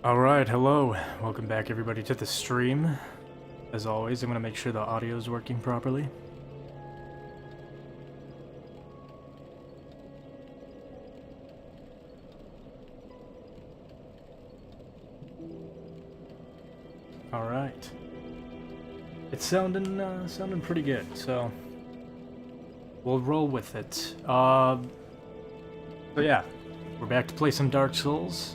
Alright, hello. Welcome back everybody to the stream. As always, I'm going to make sure the audio is working properly. Alright. It's sounding pretty good, so we'll roll with it. So yeah, we're back to play some Dark Souls.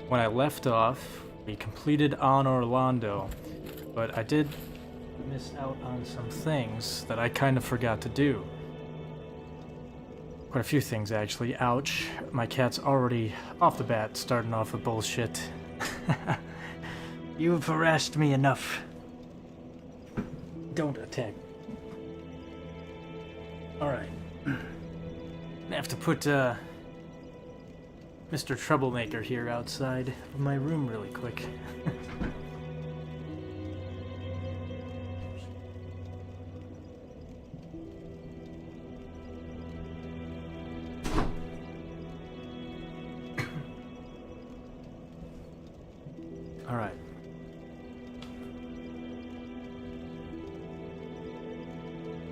When I left off, we completed on Orlando, but I did miss out on some things that I kind of forgot to do. Quite a few things, actually. Ouch. My cat's already, off the bat, starting off with bullshit. You've harassed me enough. Don't attack. Alright. I have to put, Mr. Troublemaker here outside of my room really quick. Alright.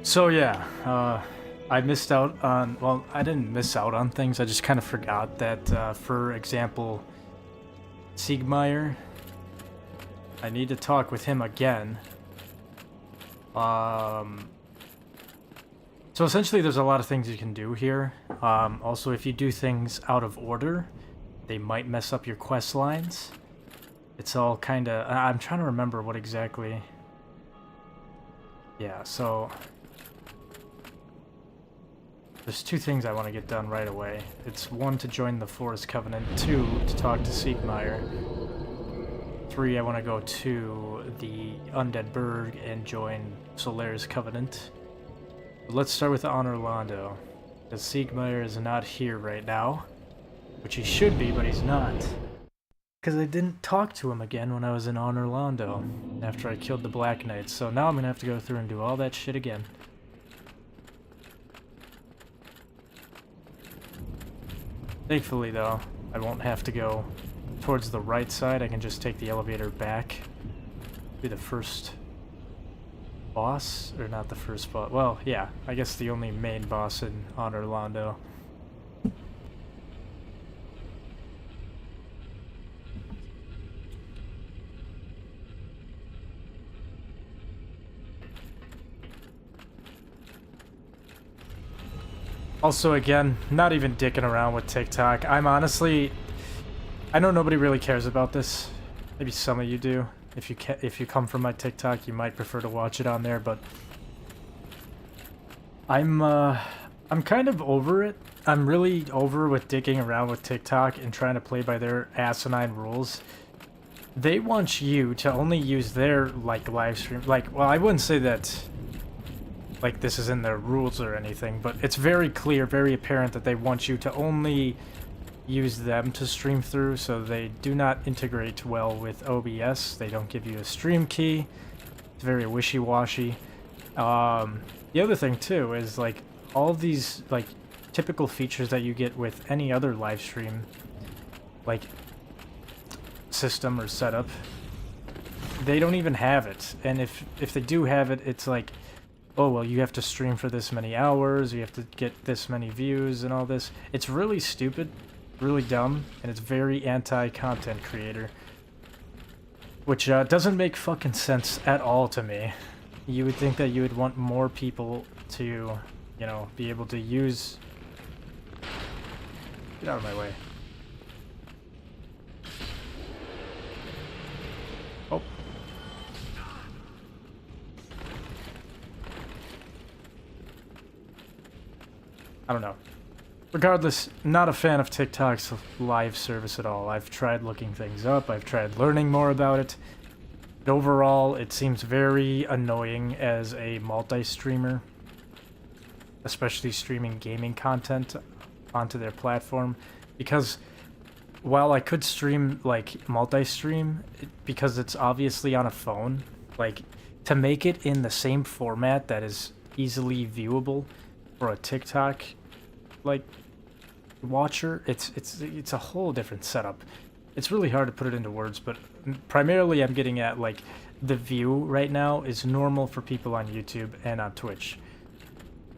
So yeah, I missed out on, well, I didn't miss out on things, I just kind of forgot that, for example, Siegmeyer, I need to talk with him again. So essentially there's a lot of things you can do here. Also, if you do things out of order, they might mess up your quest lines. It's all kind of, I'm trying to remember what exactly. Yeah, so there's two things I want to get done right away. It's one, to join the Forest Covenant. Two, to talk to Siegmeyer. Three, I want to go to the Undead Burg and join Solaris Covenant. But let's start with on Orlando, because Siegmeyer is not here right now, which he should be, but he's not. Because I didn't talk to him again when I was in on Orlando, after I killed the Black Knights, so now I'm going to have to go through and do all that shit again. Thankfully, though, I won't have to go towards the right side. I can just take the elevator back. Be the first boss, or not the first boss. Well, yeah, I guess the only main boss on Orlando. Also, again, not even dicking around with TikTok. I'm honestly, I know nobody really cares about this. Maybe some of you do. If you come from my TikTok, you might prefer to watch it on there, but I'm kind of over it. I'm really over with dicking around with TikTok and trying to play by their asinine rules. They want you to only use their, like, live stream. Like, well, I wouldn't say that, like, this is in their rules or anything, but it's very clear, very apparent that they want you to only use them to stream through, so they do not integrate well with OBS. They don't give you a stream key. It's very wishy-washy. The other thing, too, is, like, all these, like, typical features that you get with any other live stream, like, system or setup, they don't even have it. And if they do have it, it's like, oh, well, you have to stream for this many hours, you have to get this many views and all this. It's really stupid, really dumb, and it's very anti-content creator. Which doesn't make fucking sense at all to me. You would think that you would want more people to, you know, be able to use... Get out of my way. Oh. I don't know. Regardless, not a fan of TikTok's live service at all. I've tried looking things up, I've tried learning more about it. But overall, it seems very annoying as a multi-streamer, especially streaming gaming content onto their platform, because while I could stream, like, multi-stream, because it's obviously on a phone, like, to make it in the same format that is easily viewable for a TikTok, like, watcher, it's a whole different setup. It's really hard to put it into words, but primarily I'm getting at, like, the view right now is normal for people on YouTube and on Twitch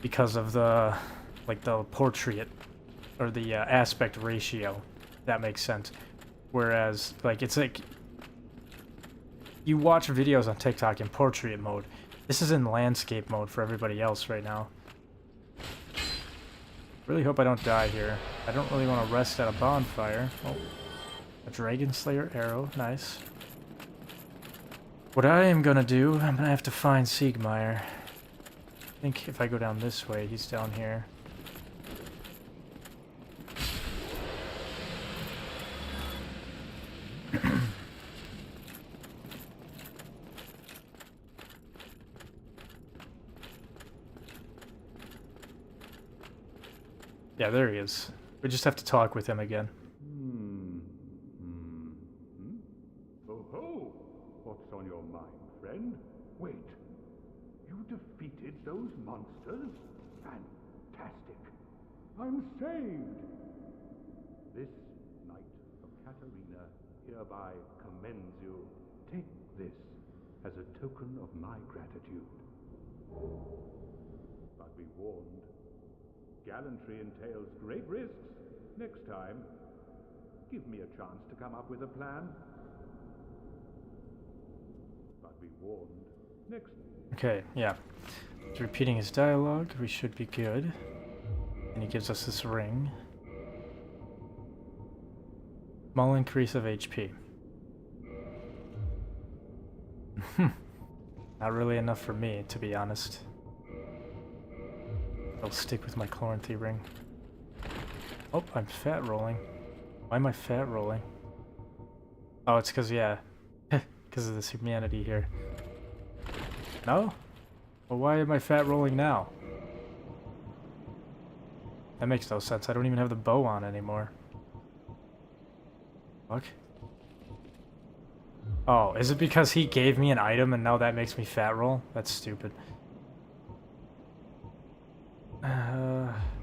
because of the, like, the portrait or the aspect ratio. That makes sense. Whereas, like, it's like you watch videos on TikTok in portrait mode. This is in landscape mode for everybody else right now. Really hope I don't die here. I don't really want to rest at a bonfire. Oh, a Dragon Slayer arrow. Nice. What I am gonna do, I'm gonna have to find Siegmeyer. I think if I go down this way, he's down here. Yeah, there he is. We just have to talk with him again. Oh ho! What's on your mind, friend? Wait. You defeated those monsters? Fantastic. I'm saved. This knight of Katarina hereby commends you. Take this as a token of my gratitude. But be warned. Gallantry entails great risks. Next time, give me a chance to come up with a plan. But be warned. Next. Okay, yeah. He's repeating his dialogue. We should be good. And he gives us this ring. Small increase of HP. Not really enough for me, to be honest. I'll stick with my Chloranthy ring. Oh, I'm fat rolling. Why am I fat rolling? Oh, it's because, yeah. Because of this humanity here. No? Well, why am I fat rolling now? That makes no sense. I don't even have the bow on anymore. Fuck. Oh, is it because he gave me an item and now that makes me fat roll? That's stupid.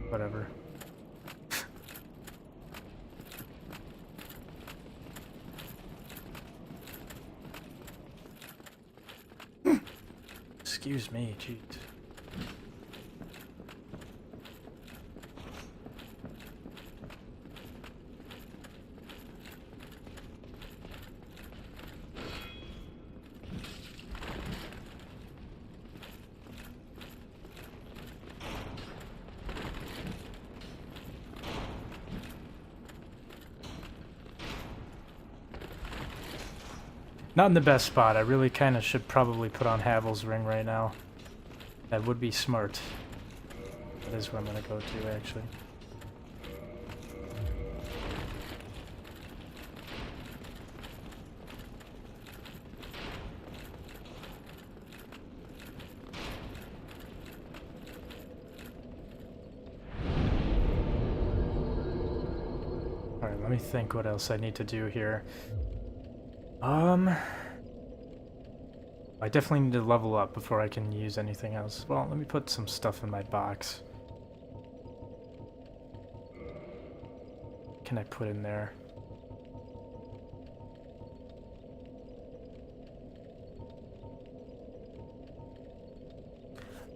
Whatever. Excuse me, jeez. Not in the best spot. I really kind of should probably put on Havel's ring right now. That would be smart. That is where I'm going to go to, actually. Alright, let me think what else I need to do here. I definitely need to level up before I can use anything else. Well, let me put some stuff in my box. What can I put in there?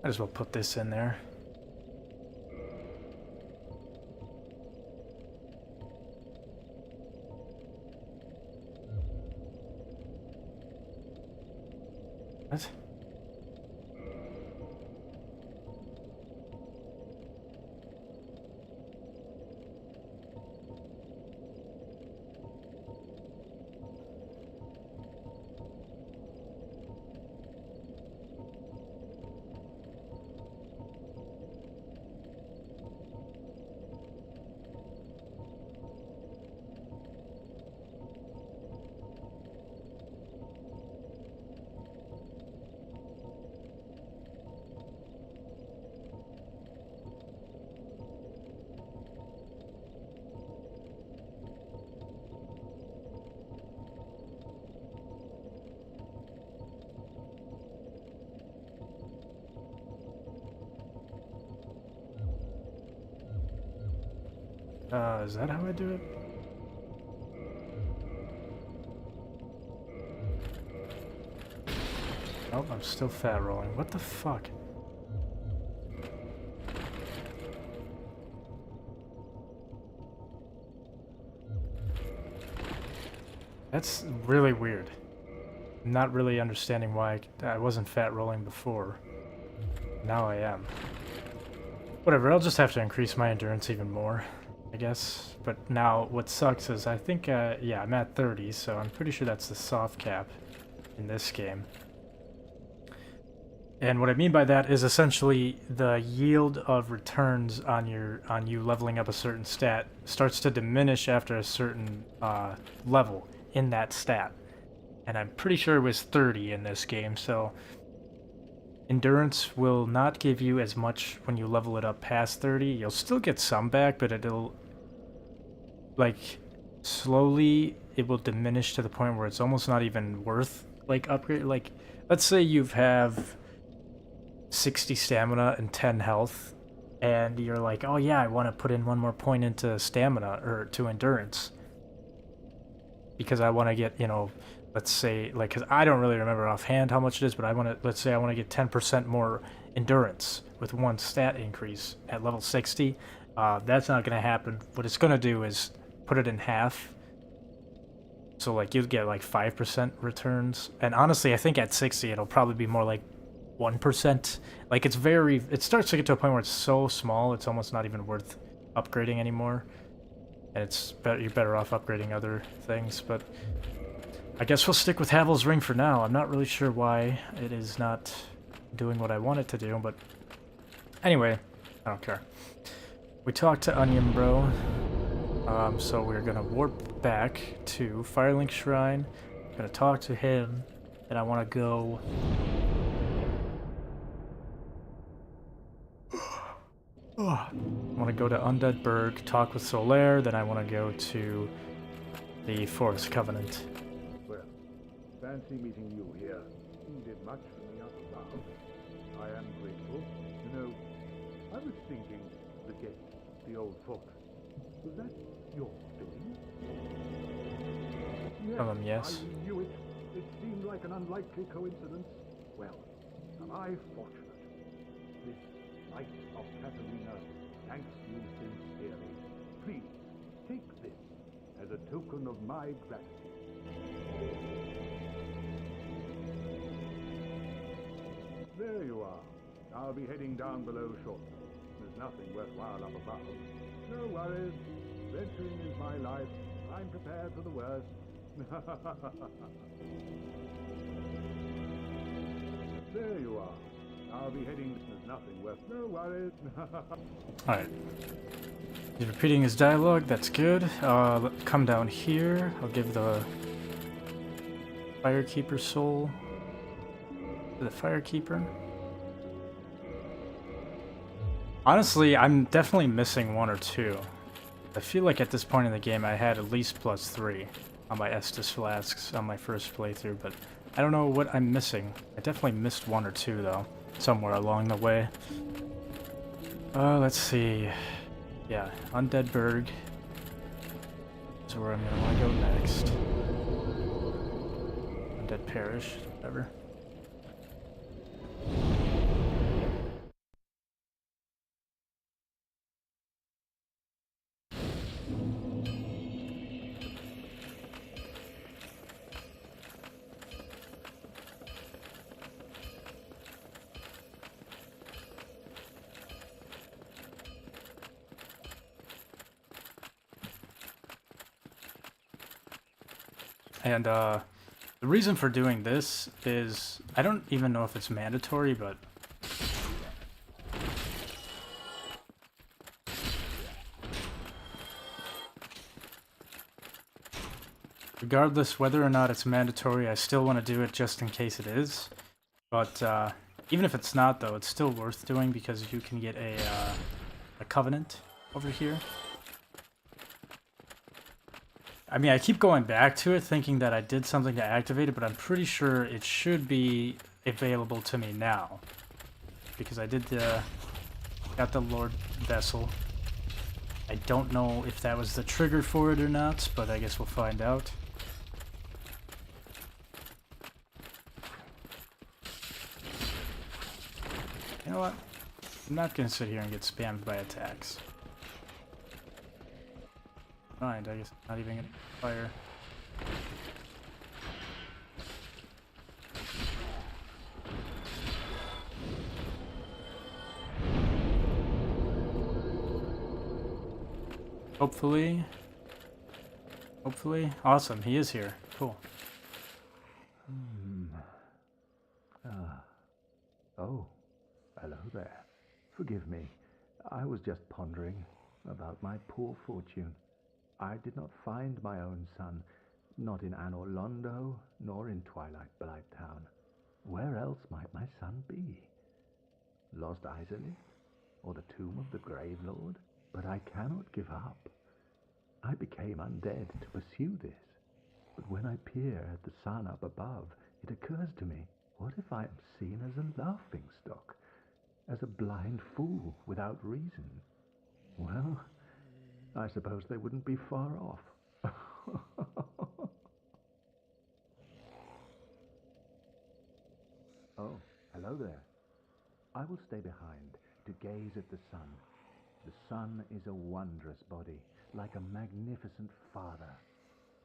Might as well put this in there. What? Is that how I do it? Oh, I'm still fat rolling. What the fuck? That's really weird. I'm not really understanding why I wasn't fat rolling before. Now I am. Whatever, I'll just have to increase my endurance even more, I guess. But now what sucks is I think, yeah, I'm at 30, so I'm pretty sure that's the soft cap in this game. And what I mean by that is essentially the yield of returns on you leveling up a certain stat starts to diminish after a certain level in that stat. And I'm pretty sure it was 30 in this game, so endurance will not give you as much when you level it up past 30. You'll still get some back, but it'll, like, slowly it will diminish to the point where it's almost not even worth, like, upgrade. Like, let's say you have 60 stamina and 10 health, and you're like, oh yeah, I want to put in one more point into stamina, or to endurance. Because I want to get, you know, let's say, like, because I don't really remember offhand how much it is, but I want to, let's say I want to get 10% more endurance with one stat increase at level 60. That's not going to happen. What it's going to do is put it in half. So, like, you'll get, like, 5% returns. And honestly, I think at 60, it'll probably be more like 1%. Like, it's very, it starts to get to a point where it's so small, it's almost not even worth upgrading anymore. And it's better, you're better off upgrading other things, but I guess we'll stick with Havel's Ring for now. I'm not really sure why it is not doing what I want it to do, but anyway, I don't care. We talked to Onion Bro, so we're gonna warp back to Firelink Shrine. Gonna talk to him, and I want to go. I want to go to Undead Berg, talk with Solaire, then I want to go to the Forest Covenant. Well, fancy meeting you here. You did much for me up above. I am grateful. You know, I was thinking the gate, the old fortress. Was that your doing? Yes. I knew it. It seemed like an unlikely coincidence. Well, am I fortunate? This light of Katarina thanks you sincerely. Please, take this as a token of my gratitude. There you are. I'll be heading down below shortly. There's nothing worthwhile up above. No worries. Venturing is my life. I'm prepared for the worst. There you are. I'll be heading. There's nothing worth. No worries. Alright. He's repeating his dialogue. That's good. Come down here. I'll give the Firekeeper soul to the Firekeeper. Honestly, I'm definitely missing one or two. I feel like at this point in the game I had at least +3 on my Estus flasks on my first playthrough, but I don't know what I'm missing. I definitely missed one or two though, somewhere along the way. Let's see. Yeah, Undead Berg is where I'm gonna want to go next. Undead Parish, whatever. And the reason for doing this is, I don't even know if it's mandatory, but regardless whether or not it's mandatory, I still want to do it just in case it is. But even if it's not, though, it's still worth doing because you can get a covenant over here. I mean, I keep going back to it thinking that I did something to activate it, but I'm pretty sure it should be available to me now. Because I did got the Lord Vessel. I don't know if that was the trigger for it or not, but I guess we'll find out. know what? I'm not gonna sit here and get spammed by attacks. Fine, I guess I'm not even gonna fire. Hopefully. Hopefully. Awesome, he is here. Cool. Oh, hello there. Forgive me. I was just pondering about my poor fortune. I did not find my own son, not in Anor Londo, nor in Twilight Blighttown. Where else might my son be? Lost Isolith? Or the tomb of the Grave Lord? But I cannot give up. I became undead to pursue this. But when I peer at the sun up above, it occurs to me, what if I am seen as a laughingstock, as a blind fool without reason? Well, I suppose they wouldn't be far off. Oh, hello there. I will stay behind to gaze at the sun. The sun is a wondrous body, like a magnificent father.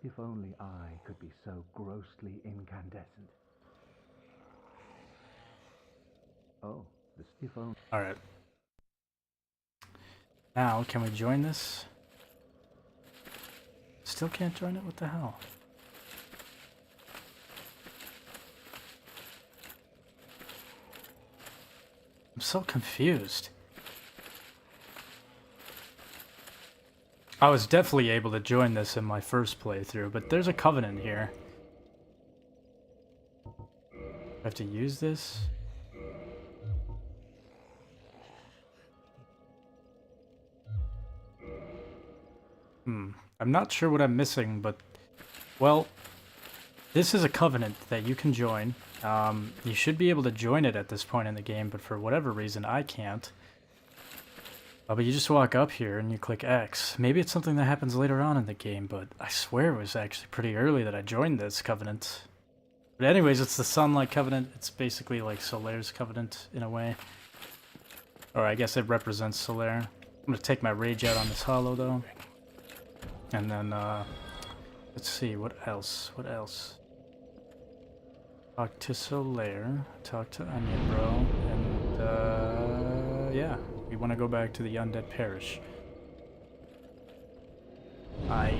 If only I could be so grossly incandescent. Oh, if only... Alright. Now, can we join this? Still can't join it? What the hell? I'm so confused. I was definitely able to join this in my first playthrough, but there's a covenant here. I have to use this? I'm not sure what I'm missing, but... Well, this is a covenant that you can join. You should be able to join it at this point in the game, but for whatever reason, I can't. But you just walk up here and you click X. Maybe it's something that happens later on in the game, but I swear it was actually pretty early that I joined this covenant. But anyways, it's the Sunlight Covenant. It's basically like Solaire's covenant in a way. Or I guess it represents Solaire. I'm gonna take my rage out on this hollow though. And then, let's see, what else? What else? Talk to Solaire, talk to Onion Bro, and, yeah. We want to go back to the Undead Parish. I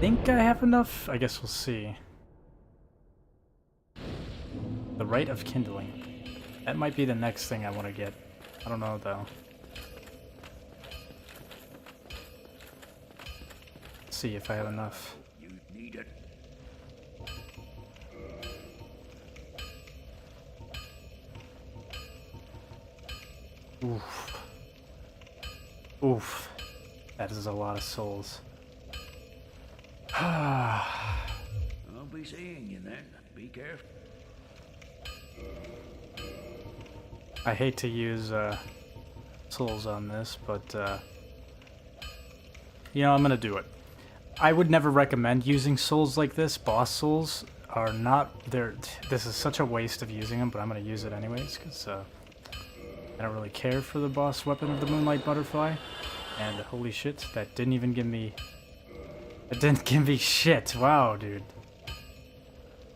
think I have enough? I guess we'll see. The Rite of Kindling. That might be the next thing I want to get. I don't know, though. Let's see if I have enough. You need it. Oof. Oof. That is a lot of souls. I'll be seeing you then. Be careful. I hate to use souls on this, but you know, I'm gonna do it. I would never recommend using souls like this. Boss souls are not there. This is such a waste of using them, but I'm gonna use it anyways because I don't really care for the boss weapon of the Moonlight Butterfly. And holy shit, that didn't even give me... It didn't give me shit. Wow, dude.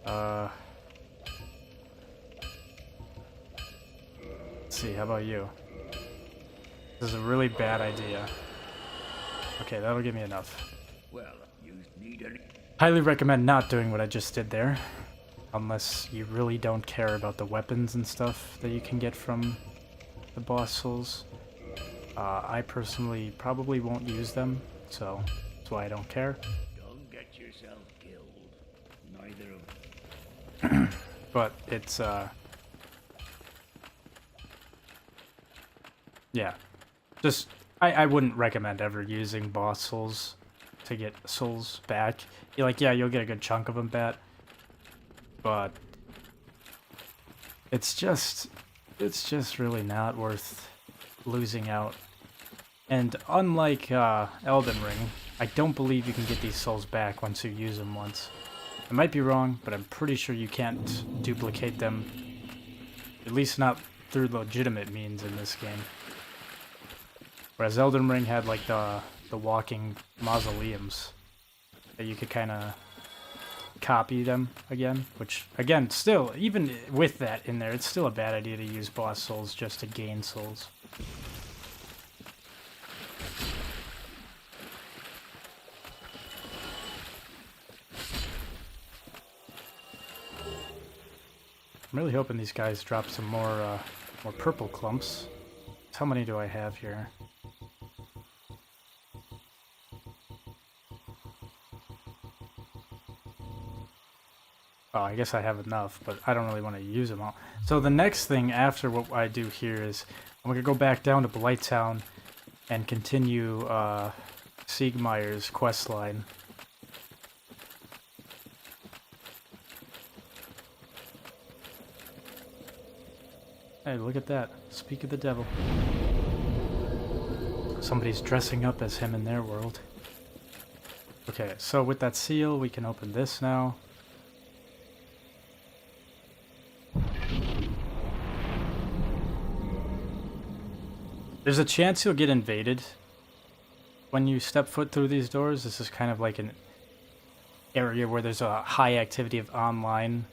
Let's see, how about you? This is a really bad idea. Okay, that'll give me enough. Well, you need any. Highly recommend not doing what I just did there. Unless you really don't care about the weapons and stuff that you can get from the boss souls. I personally probably won't use them, so that's why I don't care. Don't get yourself killed. Neither of. But it's yeah, just I wouldn't recommend ever using boss souls to get souls back. You're like, yeah, you'll get a good chunk of them back, but it's just really not worth losing out. And unlike Elden Ring, I don't believe you can get these souls back once you use them once. I might be wrong, but I'm pretty sure you can't duplicate them. At least not through legitimate means in this game. Whereas Elden Ring had like the walking mausoleums that you could kind of copy them again, which again, still, even with that in there, it's still a bad idea to use boss souls just to gain souls. I'm really hoping these guys drop some more purple clumps. How many do I have here? Oh, I guess I have enough, but I don't really want to use them all. So the next thing after what I do here is I'm going to go back down to Blighttown and continue Siegmeyer's quest line. Hey, look at that. Speak of the devil. Somebody's dressing up as him in their world. Okay, so with that seal, we can open this now. There's a chance you'll get invaded when you step foot through these doors. This is kind of like an area where there's a high activity of online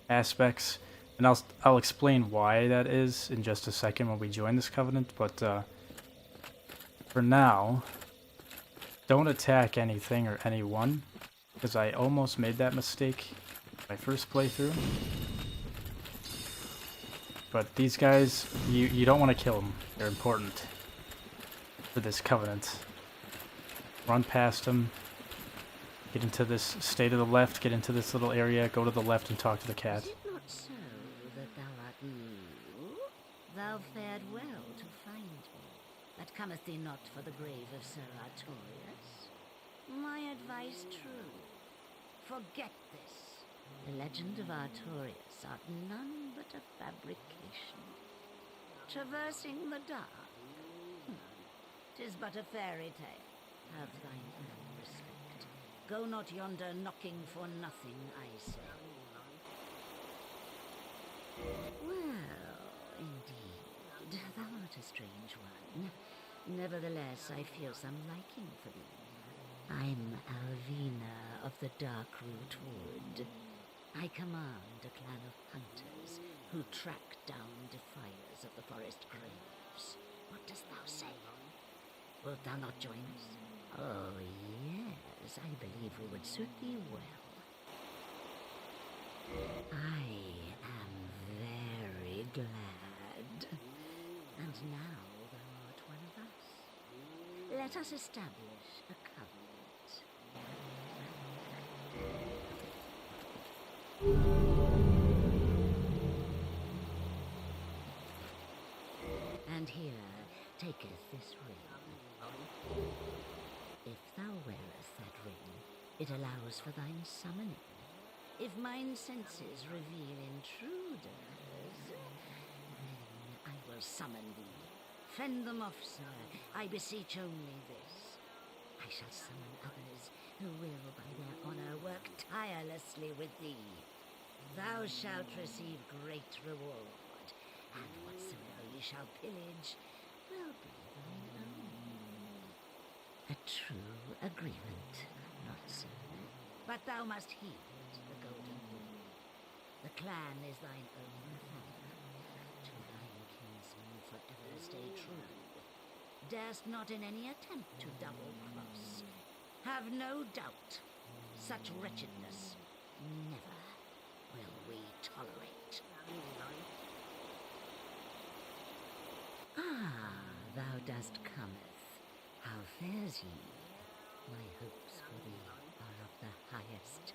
aspects. And I'll explain why that is in just a second when we join this covenant, but for now, don't attack anything or anyone, because I almost made that mistake my first playthrough. But these guys, you don't want to kill them. They're important for this covenant. Run past them. Get into this, stay to the left, get into this little area, go to the left and talk to the cat. Is it not so that thou art new? Thou fared well to find me. But cometh thee not for the grave of Sir Artorius? My advice true. Forget this. The legend of Artorius art none but a fabrication. Traversing the dark. 'Tis but a fairy tale. Have thine own respect. Go not yonder knocking for nothing, I say. Well, indeed, thou art a strange one. Nevertheless, I feel some liking for thee. I'm Alvina of the Darkroot Wood. I command a clan of hunters who track down defiers of the forest graves. What dost thou say? Wilt thou not join us? Oh, yes, I believe we would suit thee well. I am very glad. And now thou art one of us. Let us establish a covenant. And here taketh this ring. If thou wearest that ring, it allows for thine summoning. If mine senses reveal intruders, then I will summon thee. Fend them off, sir. I beseech only this. I shall summon others who will, by their honor, work tirelessly with thee. Thou shalt receive great reward, and whatsoever ye shall pillage will be thine own. A true agreement, not so? But thou must heed the golden rule. The clan is thine own family. To thine kinsmen forever stay true. Darest not in any attempt to double-cross. Have no doubt, such wretchedness never will we tolerate. Ah, thou dost cometh. How fares ye? My hopes for thee are of the highest.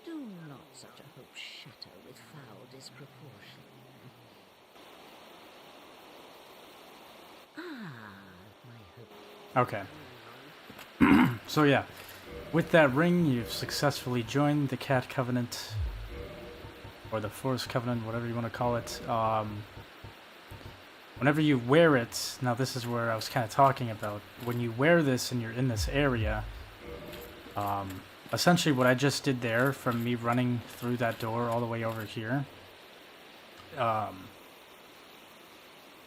Do not such a hope shatter with foul disproportion. Ah, my hope. Okay. So yeah, with that ring, you've successfully joined the Cat Covenant, or the Forest Covenant, whatever you want to call it. Whenever you wear it, now this is where I was kind of talking about, when you wear this and you're in this area, essentially what I just did there, from me running through that door all the way over here,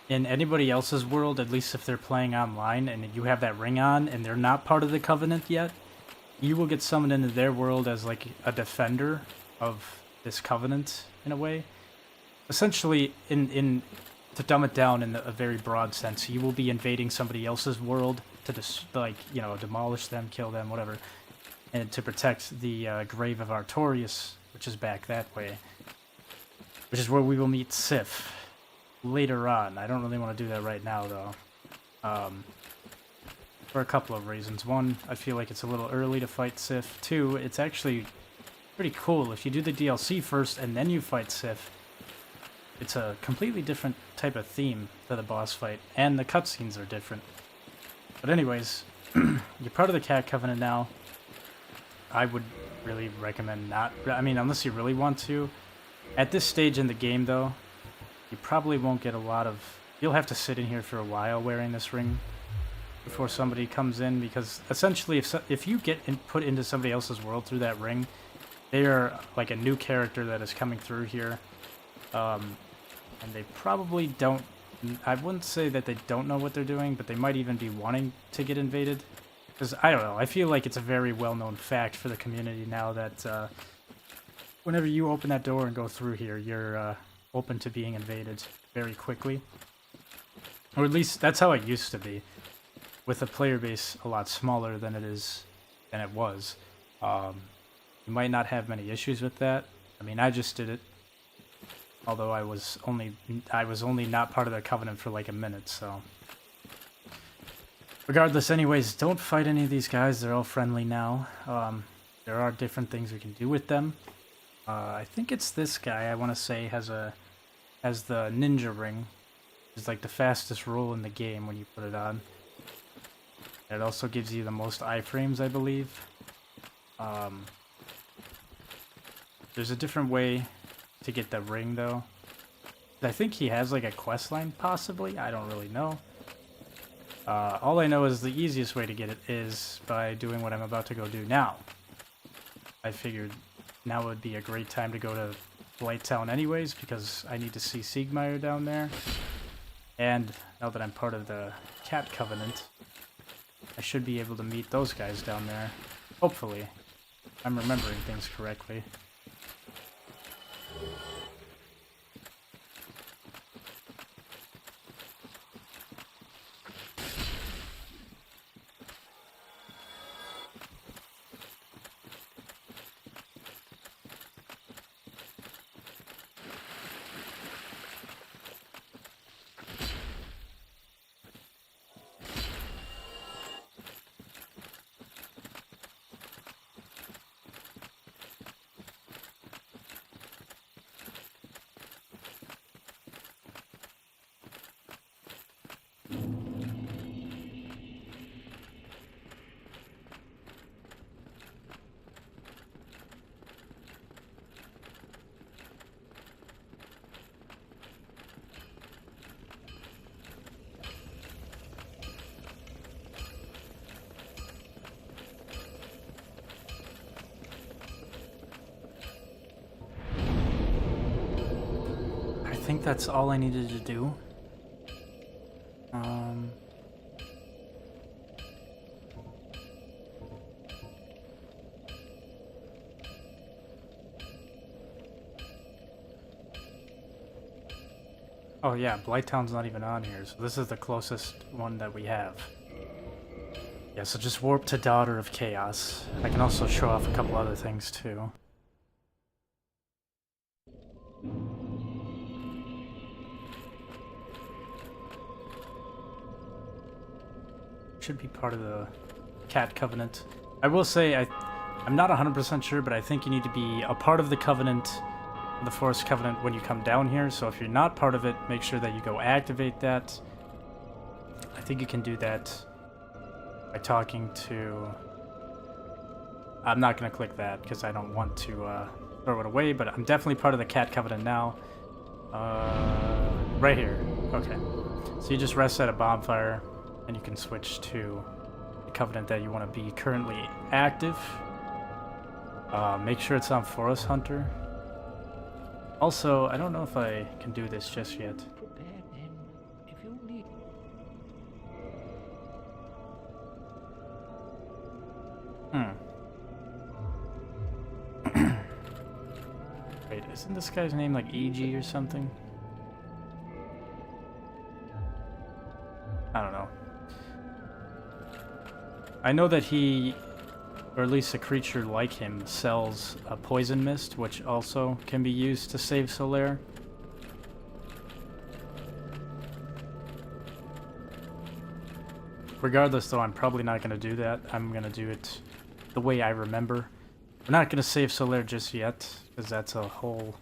in anybody else's world, at least if they're playing online and you have that ring on and they're not part of the Covenant yet, you will get summoned into their world as like a defender of this Covenant in a way. Essentially, in to dumb it down in a very broad sense, you will be invading somebody else's world to demolish them, kill them, whatever, and to protect the grave of Artorias, which is back that way, which is where we will meet Sif later on. I don't really want to do that right now, though, for a couple of reasons. One, I feel like it's a little early to fight Sif. Two, it's actually pretty cool. If you do the DLC first and then you fight Sif, it's a completely different type of theme for the boss fight, and the cutscenes are different. But anyways, you're part of the Cat Covenant now. I would really recommend not... I mean, unless you really want to. At this stage in the game, though, you probably won't get a lot of... You'll have to sit in here for a while wearing this ring before somebody comes in, because essentially if you get put into somebody else's world through that ring, they are like a new character that is coming through here. And they probably don't... I wouldn't say that they don't know what they're doing, but they might even be wanting to get invaded. Because, I don't know, I feel like it's a very well-known fact for the community now that whenever you open that door and go through here, you're open to being invaded very quickly. Or at least, that's how it used to be. With a player base a lot smaller than it was. You might not have many issues with that. I mean, I just did it. Although I was only not part of the Covenant for like a minute, so... Regardless, anyways, don't fight any of these guys. They're all friendly now. There are different things we can do with them. I think it's this guy, I want to say, has the ninja ring. It's like the fastest roll in the game when you put it on. It also gives you the most iframes, I believe. There's a different way to get the ring, though. I think he has like a quest line, possibly. I don't really know. All I know is the easiest way to get it is by doing what I'm about to go do now. I figured now would be a great time to go to Blighttown anyways, because I need to see Siegmeyer down there. And now that I'm part of the Cat Covenant, I should be able to meet those guys down there. Hopefully. If I'm remembering things correctly. I think that's all I needed to do. Oh yeah, Blighttown's not even on here, so this is the closest one that we have. Yeah, so just warp to Daughter of Chaos. I can also show off a couple other things too. Should be part of the Cat Covenant. I will say, I'm not 100% sure, but I think you need to be a part of the Covenant, the Forest Covenant, when you come down here. So if you're not part of it, make sure that you go activate that. I think you can do that by talking to... I'm not going to click that because I don't want to throw it away, but I'm definitely part of the Cat Covenant now. Right here. Okay. So you just rest at a bonfire, and you can switch to the Covenant that you want to be currently active. Make sure it's on Forest Hunter. Also, I don't know if I can do this just yet. Prepare then, if Hmm. Wait, isn't this guy's name like EG or something? I don't know. I know that he, or at least a creature like him, sells a poison mist, which also can be used to save Solaire. Regardless, though, I'm probably not going to do that. I'm going to do it the way I remember. We're not going to save Solaire just yet, because that's a whole...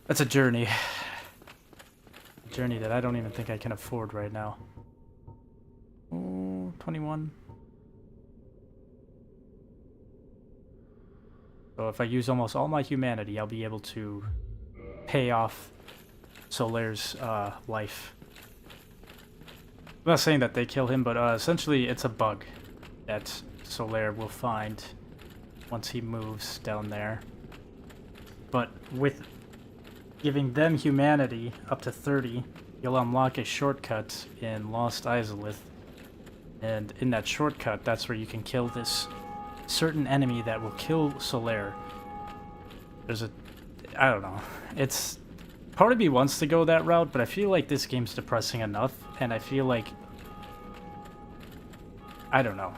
That's a journey. A journey that I don't even think I can afford right now. Oh, 21. So if I use almost all my humanity, I'll be able to pay off Solaire's life. I'm not saying that they kill him, but essentially it's a bug that Solaire will find once he moves down there. But with giving them humanity up to 30, you'll unlock a shortcut in Lost Izalith. And in that shortcut, that's where you can kill this certain enemy that will kill Solaire. There's a... I don't know. It's... Part of me wants to go that route, but I feel like this game's depressing enough, and I feel like... I don't know.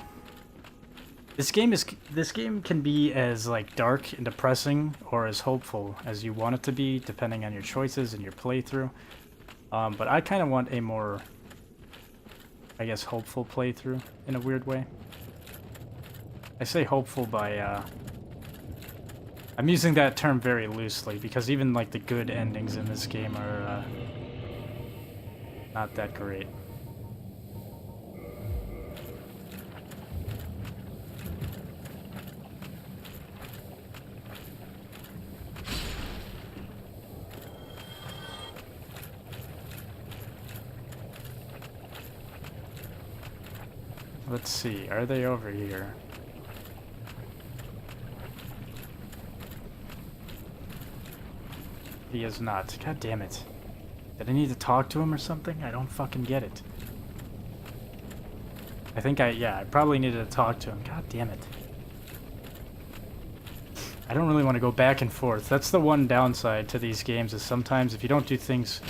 This game can be as, like, dark and depressing, or as hopeful as you want it to be, depending on your choices and your playthrough. But I kind of want a more, I guess, hopeful playthrough, in a weird way. I say hopeful by, I'm using that term very loosely, because even, like, the good endings in this game are, not that great. Let's see, are they over here? He is not. God damn it. Did I need to talk to him or something? I don't fucking get it. I think I probably needed to talk to him. God damn it. I don't really want to go back and forth. That's the one downside to these games, is sometimes if you don't do things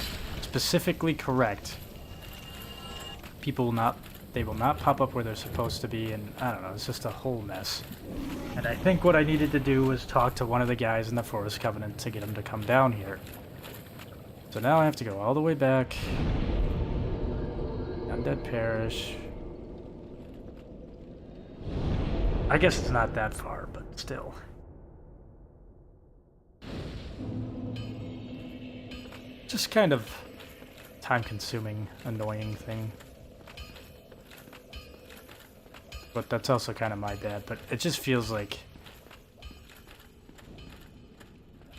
specifically correct, people will not pop up where they're supposed to be, and I don't know, it's just a whole mess. And I think what I needed to do was talk to one of the guys in the Forest Covenant to get him to come down here. So now I have to go all the way back. Undead Parish. I guess it's not that far, but still. Just kind of time-consuming, annoying thing. But that's also kind of my bad, but it just feels like...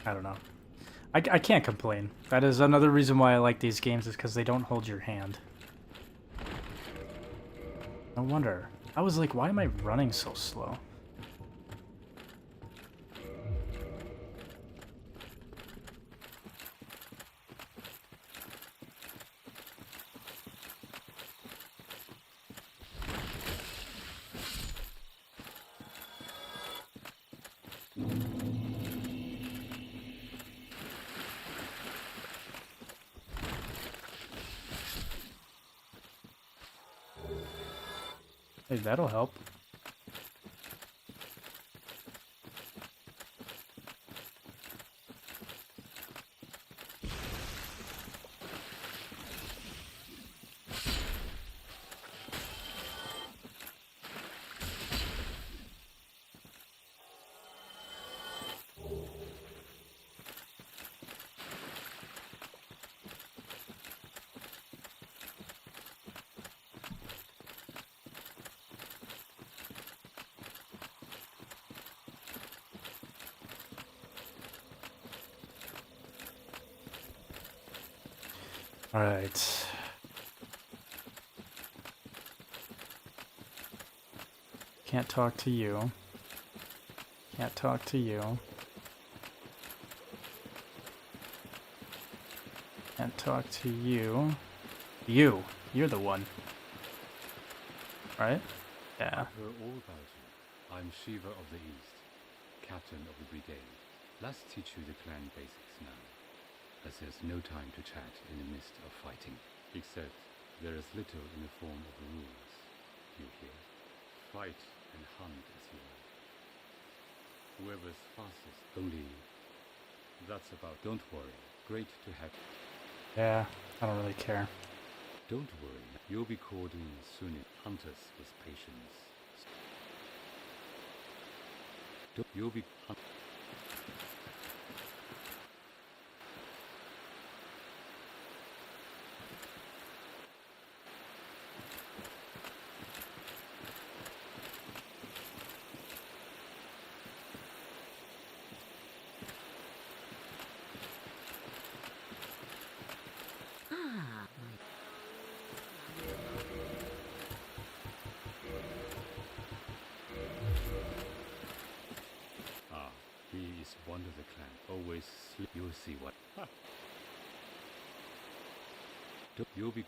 I don't know. I can't complain. That is another reason why I like these games, is because they don't hold your hand. No wonder. I was like, why am I running so slow? Hey, that'll help. Alright. Can't talk to you. Can't talk to you. Can't talk to you. You're the one. Right? Yeah. I've heard all about you. I'm Shiva of the East, captain of the brigade. Let's teach you the clan basics now, as there's no time to chat in the midst of fighting. Except there is little in the form of rules. You hear? Fight and hunt as you like. Whoever's fastest, only. That's about. Don't worry. Great to have. Yeah, I don't really care. Don't worry. You'll be called in soon. Hunt us with patience. You'll be. Ah, Ah, he is one of the clan. Always sleep. You'll see what. You'll be.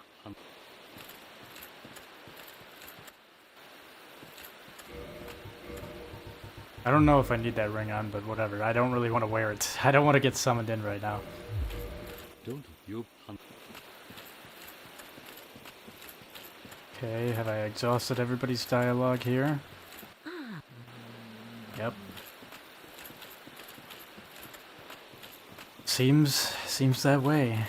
I don't know if I need that ring on, but whatever. I don't really want to wear it. I don't want to get summoned in right now. Don't you hunt. Okay, have I exhausted everybody's dialogue here? Yep. Seems that way.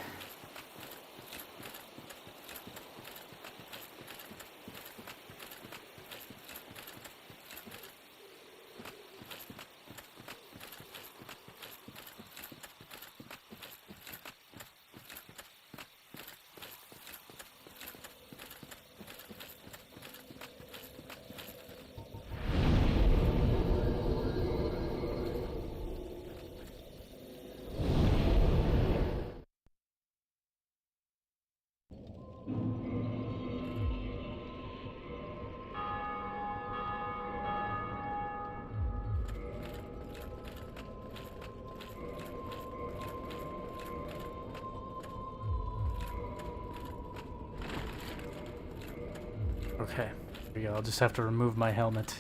Okay, here we go. I'll just have to remove my helmet.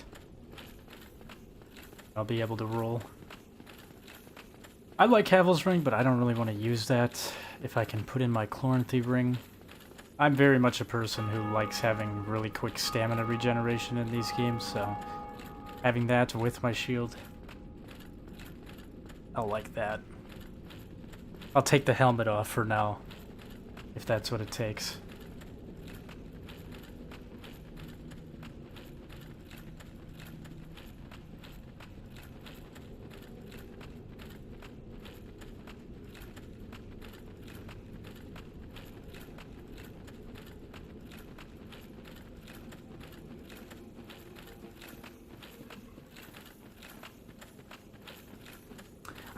I'll be able to roll. I like Havel's ring, but I don't really want to use that if I can put in my Chloranthy ring. I'm very much a person who likes having really quick stamina regeneration in these games, so having that with my shield, I'll like that. I'll take the helmet off for now, if that's what it takes.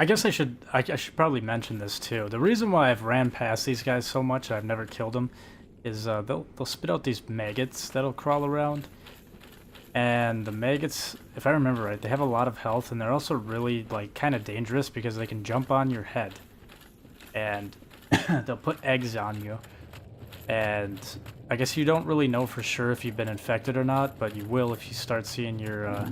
I guess I should probably mention this too. The reason why I've ran past these guys so much, I've never killed them, is they'll spit out these maggots that'll crawl around. And the maggots, if I remember right, they have a lot of health, and they're also really like kind of dangerous because they can jump on your head. And they'll put eggs on you. And I guess you don't really know for sure if you've been infected or not, but you will if you start seeing your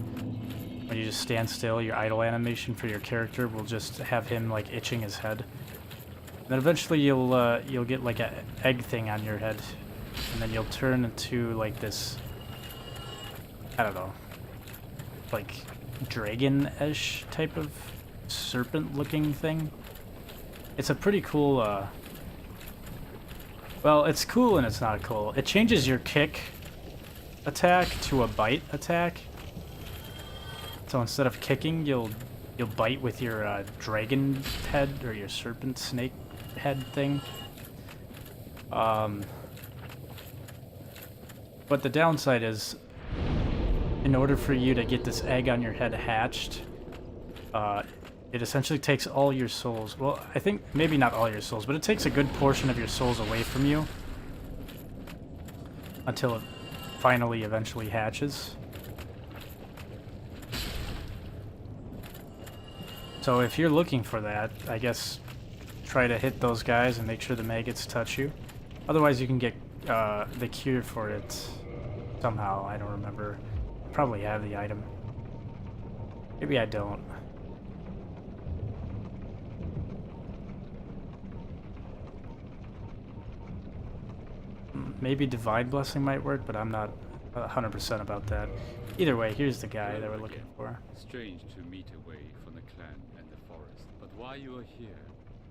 when you just stand still, your idle animation for your character will just have him like itching his head. And then eventually you'll get like an egg thing on your head, and then you'll turn into like this, I don't know, like dragon-ish type of serpent-looking thing. It's a pretty cool. Well, it's cool and it's not cool. It changes your kick attack to a bite attack. So instead of kicking, you'll bite with your dragon head or your serpent snake head thing. But the downside is, in order for you to get this egg on your head hatched, it essentially takes all your souls. Well, I think maybe not all your souls, but it takes a good portion of your souls away from you until it finally eventually hatches. So if you're looking for that, I guess try to hit those guys and make sure the maggots touch you. Otherwise you can get the cure for it somehow. I don't remember. probably have the item. Maybe I don't. Maybe Divine Blessing might work, but I'm not 100% about that. Either way, here's the guy that we're looking for. Strange to meet away from the clan and the forest, but while you are here,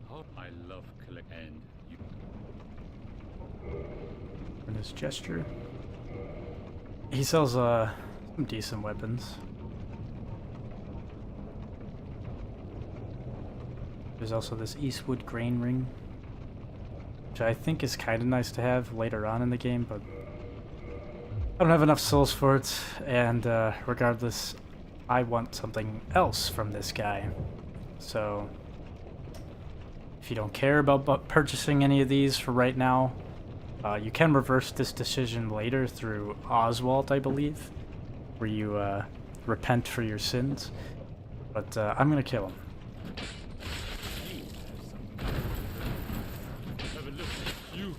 how I love collect and you. And his gesture. He sells some decent weapons. There's also this Eastwood grain ring, which I think is kind of nice to have later on in the game, but I don't have enough souls for it, and regardless, I want something else from this guy. So, if you don't care about purchasing any of these for right now, you can reverse this decision later through Oswald, I believe, where you repent for your sins. But I'm gonna kill him. Have a look. You.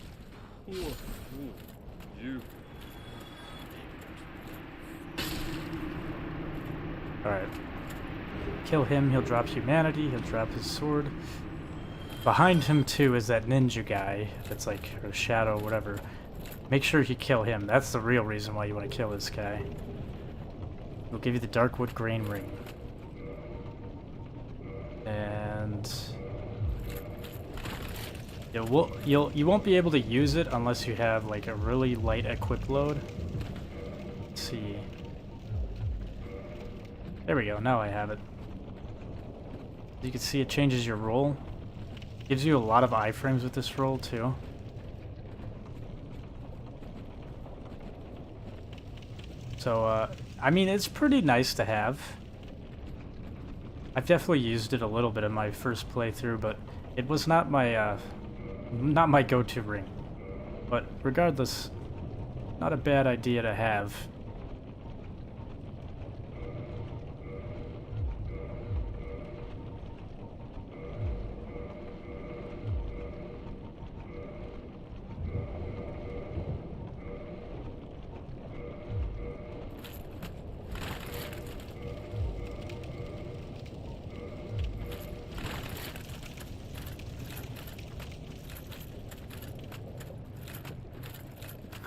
You. Alright. Kill him, he'll drop humanity, he'll drop his sword. Behind him, too, is that ninja guy that's like, or shadow, whatever. Make sure you kill him. That's the real reason why you want to kill this guy. He'll give you the Darkwood Grain Ring. And you won't be able to use it unless you have like a really light equip load. Let's see. There we go, now I have it. You can see it changes your roll. Gives you a lot of iframes with this roll too. So, I mean, it's pretty nice to have. I've definitely used it a little bit in my first playthrough, but it was not my go-to ring. But regardless, not a bad idea to have.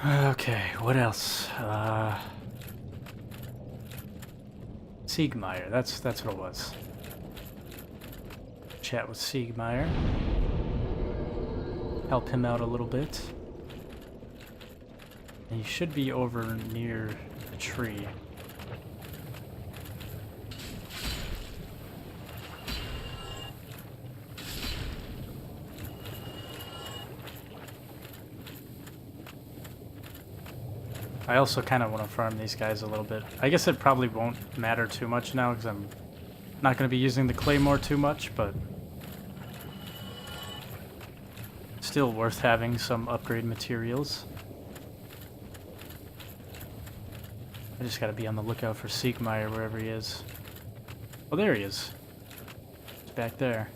Okay, what else? Siegmeyer, that's what it was. Chat with Siegmeyer. Help him out a little bit. And he should be over near the tree. I also kind of want to farm these guys a little bit. I guess it probably won't matter too much now because I'm not going to be using the claymore too much, but still worth having some upgrade materials. I just got to be on the lookout for Siegmeyer wherever he is. Oh, there he is. He's back there.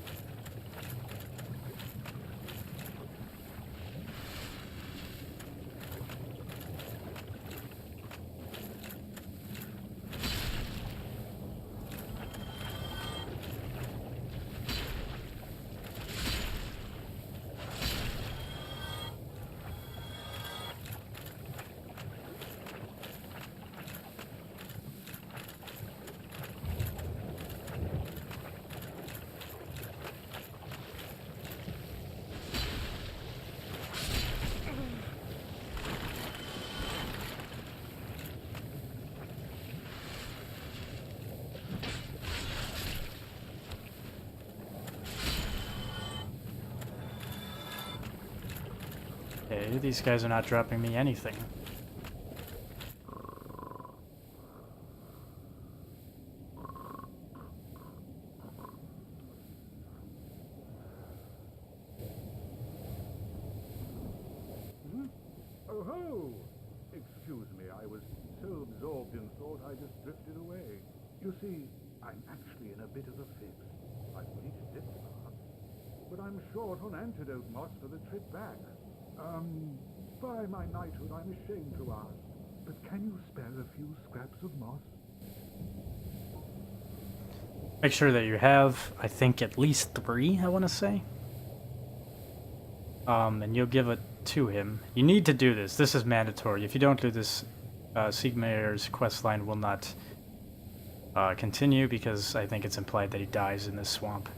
Okay, these guys are not dropping me anything. Oh ho! Excuse me, I was so absorbed in thought I just drifted away. You see, I'm actually in a bit of a fix. I've reached this far, but I'm short on antidote moss for the trip back. By my knighthood, I'm ashamed to ask, but can you spare gather a few scraps of moss. Make sure that you have, I think, at least 3, I want to say. And you'll give it to him. You need to do this. This is mandatory. If you don't do this, Siegmeyer's questline will not continue, because I think it's implied that he dies in this swamp.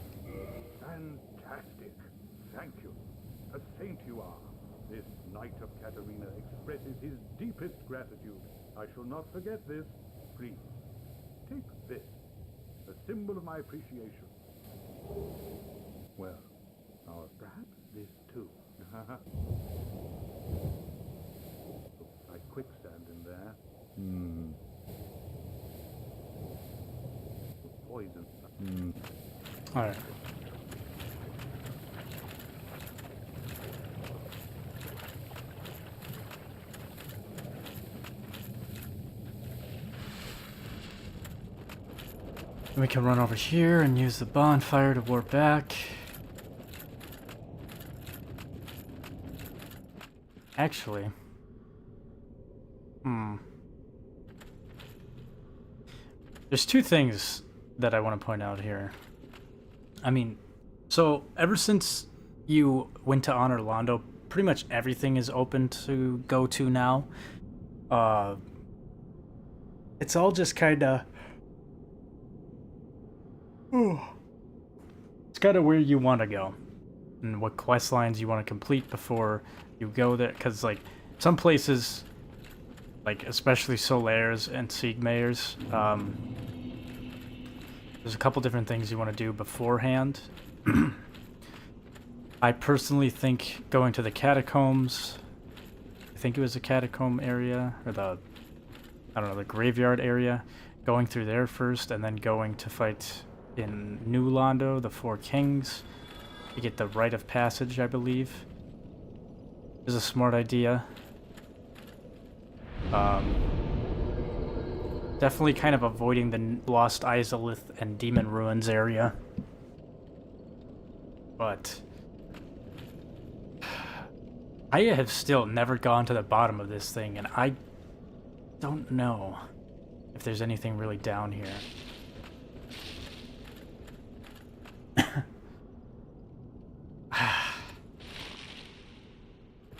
Fantastic. Thank you. A saint you are. This Knight of Katarina expresses his deepest gratitude. I shall not forget this. Please, take this. A symbol of my appreciation. Well, or perhaps this too. Looks like quicksand in there. Poison. Alright. We can run over here and use the bonfire to warp back. Actually. There's 2 things that I want to point out here. I mean, so ever since you went to Honor Londo, pretty much everything is open to go to now. It's all just kind of... It's kind of where you want to go. And what quest lines you want to complete before you go there. Because, like, some places, like, especially Solaire's and Siegmeyer's, there's a couple different things you want to do beforehand. I personally think going to the catacombs, I think it was the catacomb area, or the, I don't know, the graveyard area, going through there first, and then going to fight in New Londo, the 4 Kings, to get the rite of passage, I believe, is a smart idea. Definitely kind of avoiding the Lost Izalith and Demon Ruins area. But I have still never gone to the bottom of this thing, and I don't know if there's anything really down here.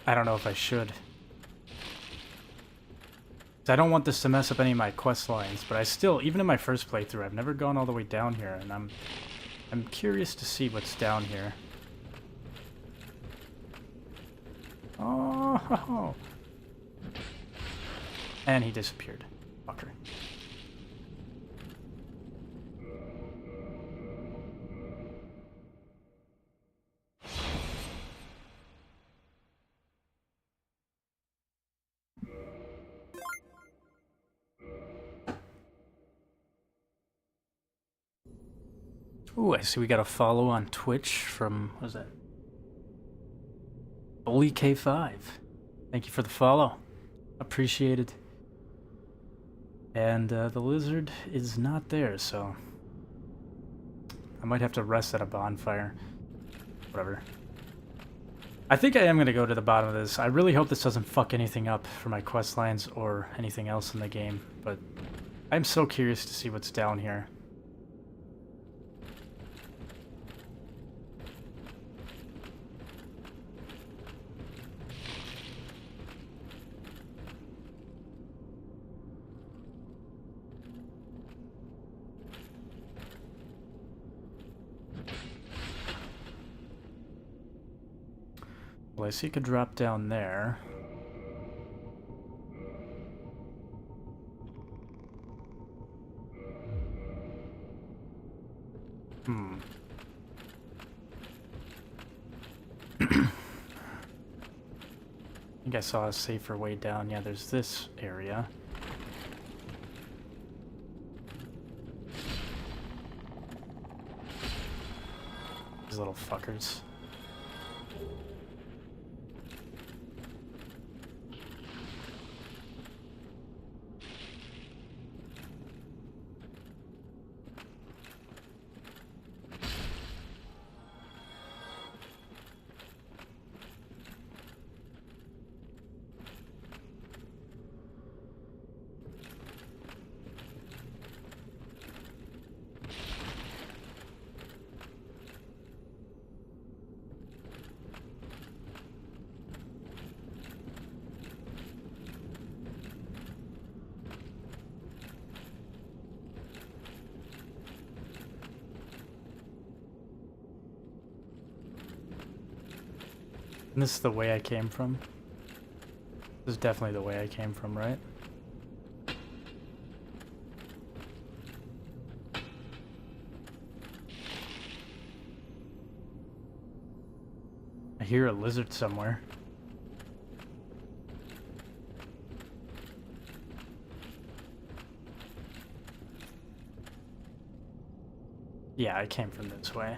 I don't know if I should. I don't want this to mess up any of my quest lines, but I still, even in my first playthrough, I've never gone all the way down here, and I'm curious to see what's down here. Oh, and he disappeared. Fucker. Ooh, I see we got a follow on Twitch from, what was that? Bully K5. Thank you for the follow. Appreciate it. And the lizard is not there, so I might have to rest at a bonfire. Whatever. I think I am going to go to the bottom of this. I really hope this doesn't fuck anything up for my quest lines or anything else in the game, but I'm so curious to see what's down here. Well, I see you could drop down there. I think I saw a safer way down. Yeah, there's this area. These little fuckers. And this is the way I came from. This is definitely the way I came from, right? I hear a lizard somewhere. Yeah, I came from this way.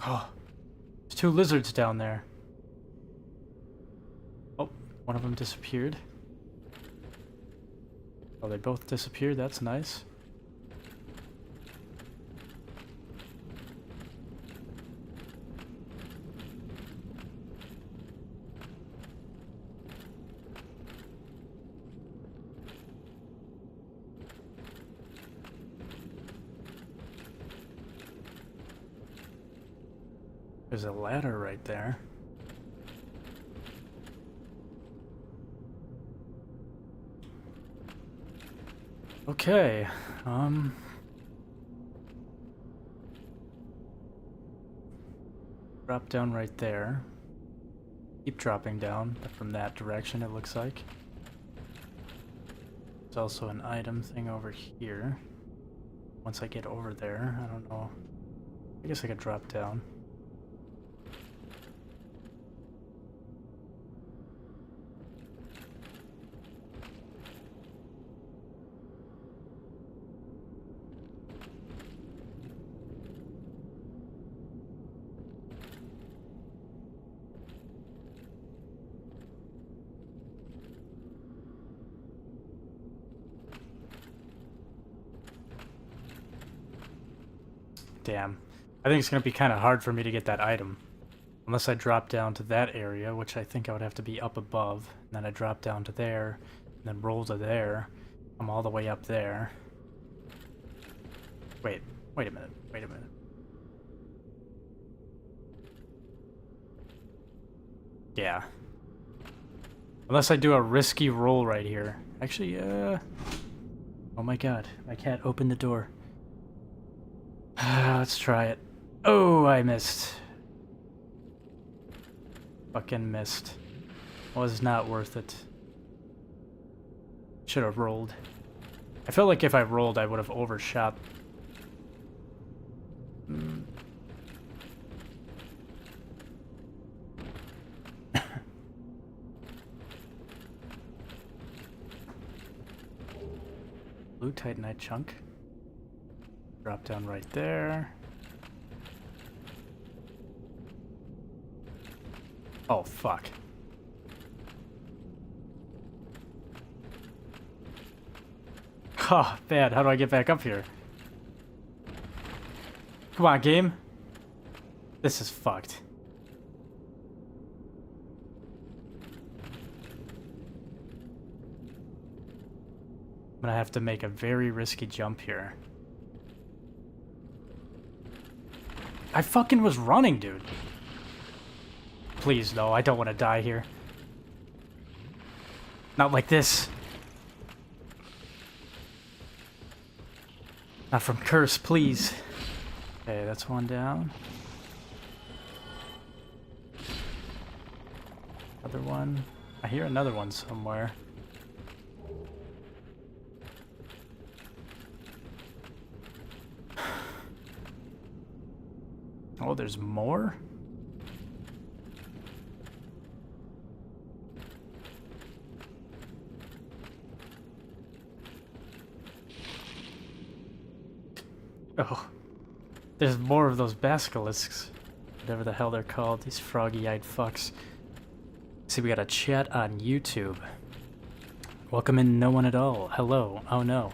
Oh, there's two lizards down there. Oh, one of them disappeared. Oh, they both disappeared. That's nice. There's a ladder right there. Okay, drop down right there. Keep dropping down from that direction, it looks like. There's also an item thing over here. Once I get over there, I don't know. I guess I could drop down. Damn. I think it's going to be kind of hard for me to get that item. Unless I drop down to that area, which I think I would have to be up above. And then I drop down to there, and then roll to there. I'm all the way up there. Wait a minute. Yeah. Unless I do a risky roll right here. Actually, oh my god. I can't open the door. Let's try it. Oh, I missed. Fucking missed. Was not worth it. Should have rolled. I felt like if I rolled, I would have overshot. Blue Titanite chunk. Drop down right there. Oh, fuck. Oh, bad. How do I get back up here? Come on, game. This is fucked. I'm gonna have to make a very risky jump here. I fucking was running, dude. Please, no, I don't want to die here. Not like this. Not from curse, please. Okay, that's one down. Another one. I hear another one somewhere. Oh, there's more? Oh, there's more of those basilisks. Whatever the hell they're called, these froggy-eyed fucks. See, we got a chat on YouTube. Welcome in, no one at all. Hello. Oh no.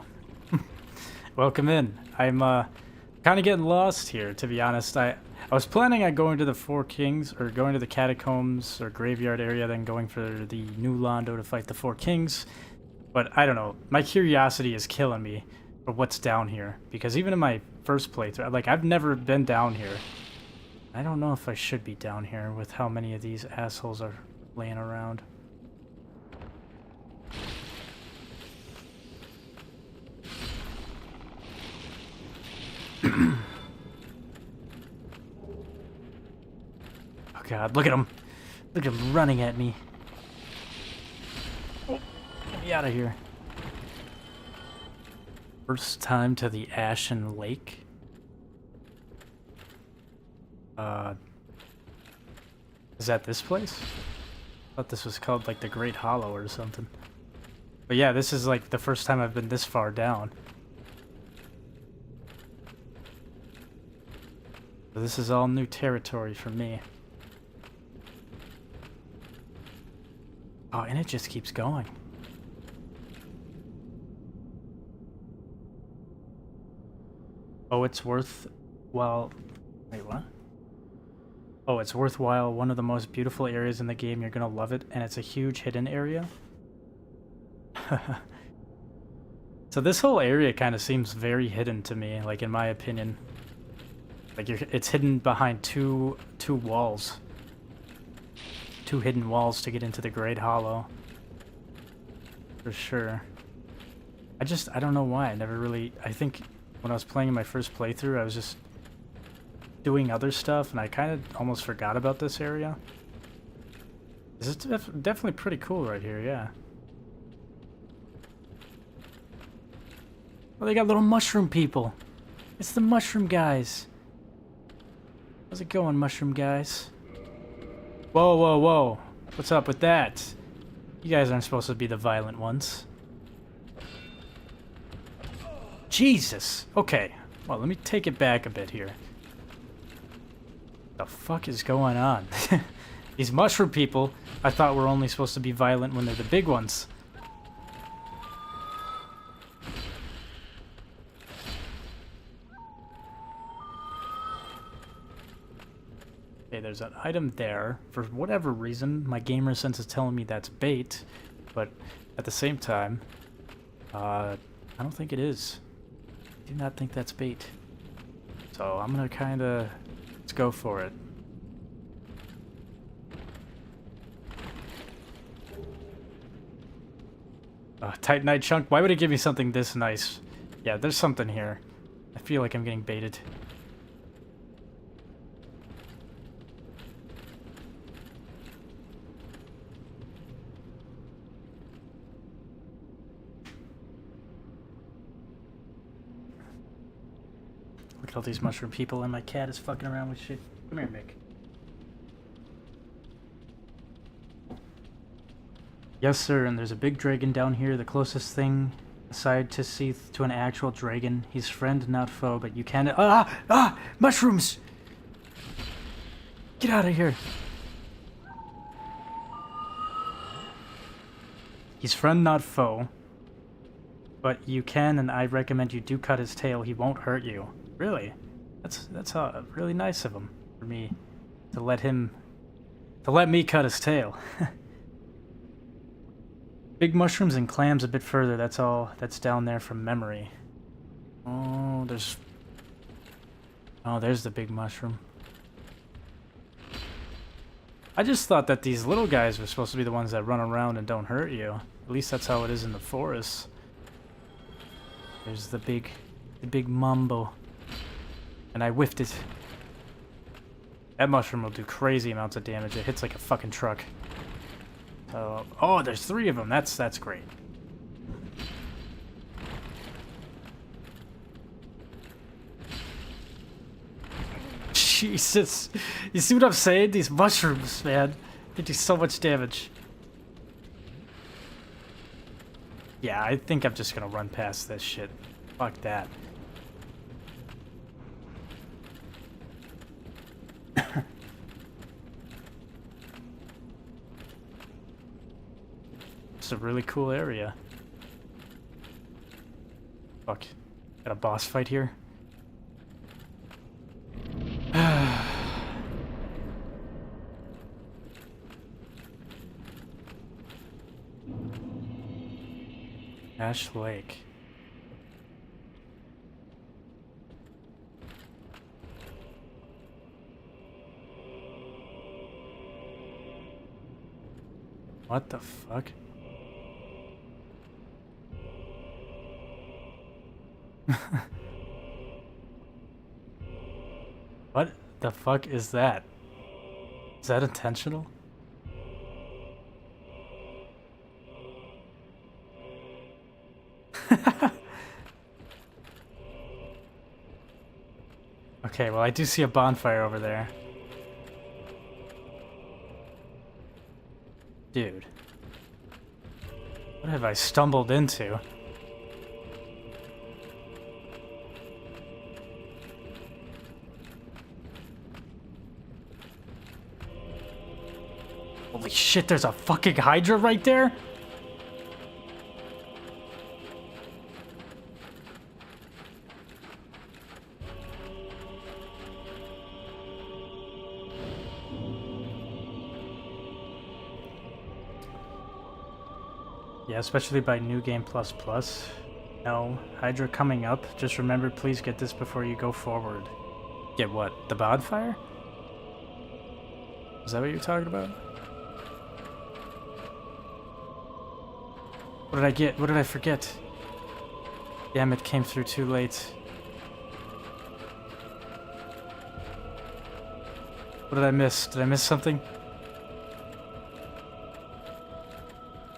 Welcome in. I'm kind of getting lost here, to be honest. I was planning on going to the Four Kings, or going to the catacombs or graveyard area, then going for the new Londo to fight the Four Kings. But I don't know. My curiosity is killing me for what's down here, because even in my first playthrough, like, I've never been down here. I don't know if I should be down here with how many of these assholes are laying around. Oh god, look at him. Look at him running at me. Oh, get me out of here. First time to the Ashen Lake. Is that this place? I thought this was called like the Great Hollow or something. But yeah, this is like the first time I've been this far down. So this is all new territory for me. Oh, and it just keeps going. Oh, it's worth... well... Wait, what? Oh, it's worthwhile. One of the most beautiful areas in the game. You're gonna love it. And it's a huge hidden area. So this whole area kind of seems very hidden to me, like in my opinion. Like it's hidden behind two walls. Two hidden walls to get into the Great Hollow. For sure. I don't know why. I never really... I think when I was playing in my first playthrough, I was just doing other stuff, and I kind of almost forgot about this area. This is definitely pretty cool right here, yeah. Oh, they got little mushroom people. It's the mushroom guys. How's it going, mushroom guys? Whoa, whoa, whoa. What's up with that? You guys aren't supposed to be the violent ones. Jesus! Okay. Well, let me take it back a bit here. The fuck is going on? These mushroom people, I thought were only supposed to be violent when they're the big ones. Okay, there's an item there. For whatever reason, my gamer sense is telling me that's bait, but at the same time, I don't think it is. I do not think that's bait. So I'm gonna kinda... let's go for it. Titanite chunk? Why would it give me something this nice? Yeah, there's something here. I feel like I'm getting baited. Look at all these mushroom people, and my cat is fucking around with shit. Come here, Mick. Yes, sir, and there's a big dragon down here, the closest thing aside to see to an actual dragon. He's friend, not foe, but you can't... mushrooms! Get out of here! He's friend, not foe, but you can, and I recommend you do cut his tail. He won't hurt you. Really? That's really nice of him, for me, to let me cut his tail. Big mushrooms and clams a bit further, that's all that's down there from memory. Oh, there's the big mushroom. I just thought that these little guys were supposed to be the ones that run around and don't hurt you. At least that's how it is in the forest. There's the big mumbo. And I whiffed it. That mushroom will do crazy amounts of damage. It hits like a fucking truck. Oh, there's 3 of them. That's great. Jesus. You see what I'm saying? These mushrooms, man. They do so much damage. Yeah, I think I'm just gonna run past this shit. Fuck that. is a really cool area. Fuck. Got a boss fight here. Ash Lake. What the fuck? What the fuck is that? Is that intentional? Okay, well I do see a bonfire over there. Dude. What have I stumbled into? Holy shit, there's a fucking Hydra right there? Yeah, especially by New Game Plus Plus. No, Hydra coming up. Just remember, please get this before you go forward. Get what? The bonfire? Is that what you're talking about? What did I get? What did I forget? Damn, it came through too late. What did I miss? Did I miss something?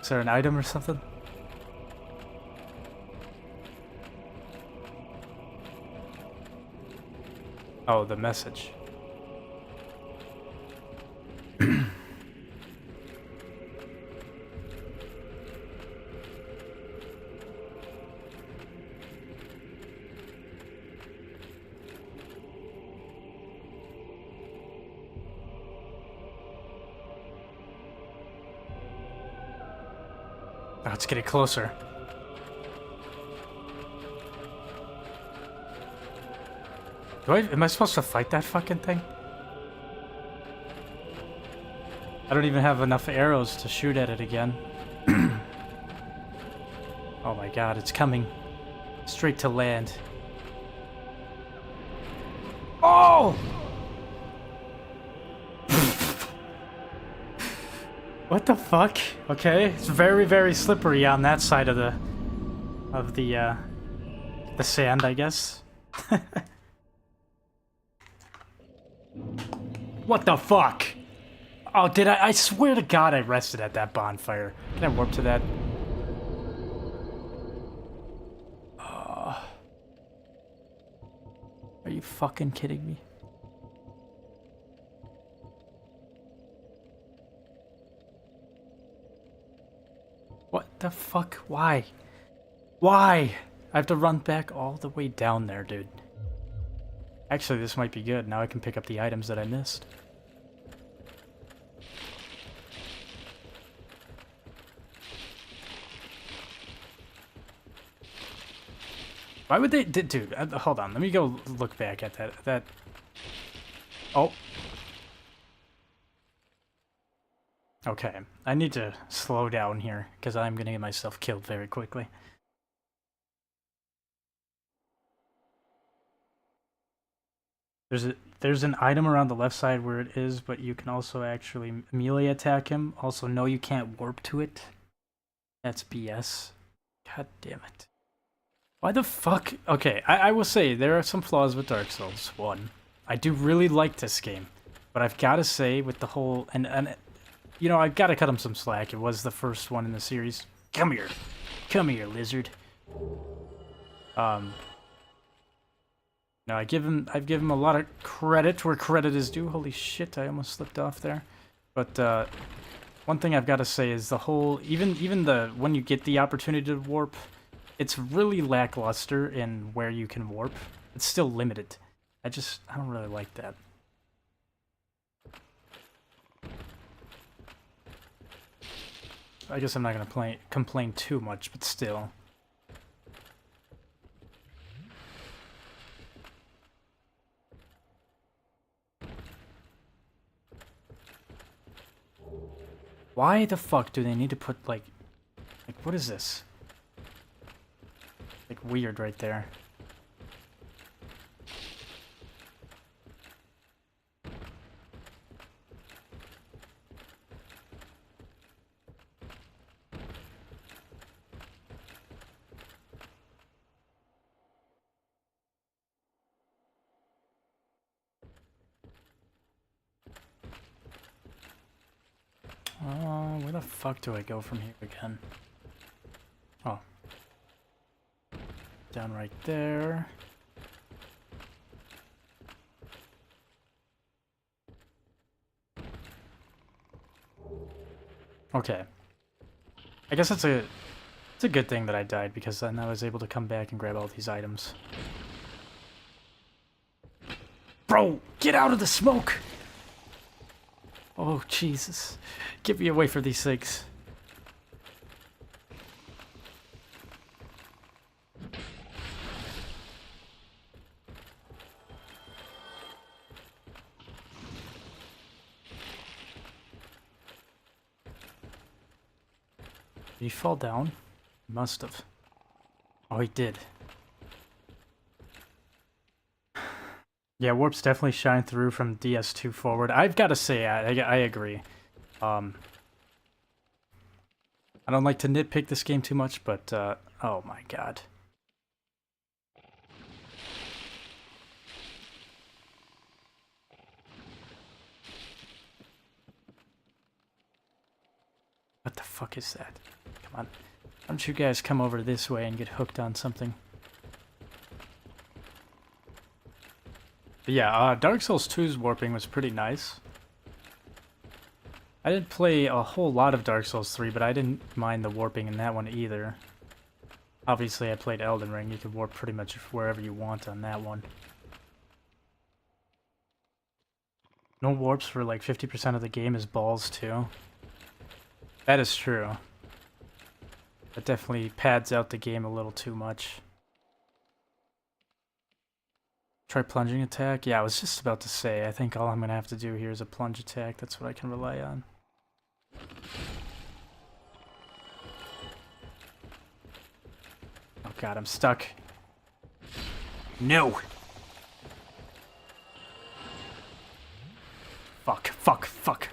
Is there an item or something? Oh, the message. Oh, it's getting closer. Am I supposed to fight that fucking thing? I don't even have enough arrows to shoot at it again. Oh my god, it's coming. Straight to land. Oh! What the fuck? Okay, it's very, very slippery on that side of the sand, I guess. What the fuck? Oh, did I swear to God I rested at that bonfire. Can I warp to that? Are you fucking kidding me? What the fuck? Why? Why? I have to run back all the way down there, dude. Actually, this might be good. Now I can pick up the items that I missed. Why would they... Dude, hold on. Let me go look back at that... Oh. Okay. I need to slow down here, because I'm going to get myself killed very quickly. There's an item around the left side where it is, but you can also actually melee attack him. Also, no, you can't warp to it. That's BS. God damn it. Why the fuck? Okay, I will say, there are some flaws with Dark Souls 1. I do really like this game. But I've got to say, with the whole... And you know, I've got to cut him some slack. It was the first one in the series. Come here. Come here, lizard. No, I've given him a lot of credit where credit is due. Holy shit, I almost slipped off there. But one thing I've got to say is the whole... Even the... When you get the opportunity to warp... It's really lackluster in where you can warp. It's still limited. I don't really like that. I guess I'm not gonna complain too much, but still. Why the fuck do they need to put, like, what is this? Like, weird right there. Where the fuck do I go from here again? Oh. Down right there. Okay. I guess it's a good thing that I died, because then I was able to come back and grab all these items. Bro, get out of the smoke! Oh, Jesus. Get me away from these things. Did he fall down? He must have. Oh, he did. Yeah, warps definitely shine through from DS2 forward. I've got to say, I agree. I don't like to nitpick this game too much, but oh my god. What the fuck is that? Come on. Why don't you guys come over this way and get hooked on something? But yeah, Dark Souls 2's warping was pretty nice. I didn't play a whole lot of Dark Souls 3, but I didn't mind the warping in that one either. Obviously, I played Elden Ring. You could warp pretty much wherever you want on that one. No warps for like 50% of the game is balls too. That is true. That definitely pads out the game a little too much. Try plunging attack? Yeah, I was just about to say, I think all I'm going to have to do here is a plunge attack. That's what I can rely on. Oh god, I'm stuck. No! Fuck, fuck, fuck.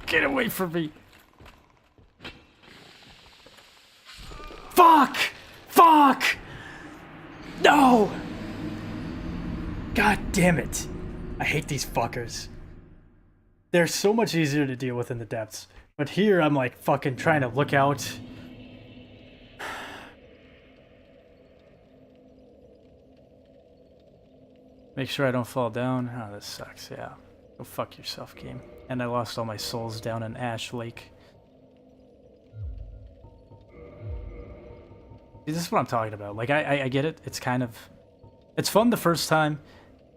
Get away from me! Fuck! Fuck! No! God damn it. I hate these fuckers. They're so much easier to deal with in the depths. But here I'm like fucking trying to look out. Make sure I don't fall down. Oh, this sucks, yeah. Go fuck yourself, game. And I lost all my souls down in Ash Lake. See, this is what I'm talking about. Like, I get it. It's kind of... It's fun the first time.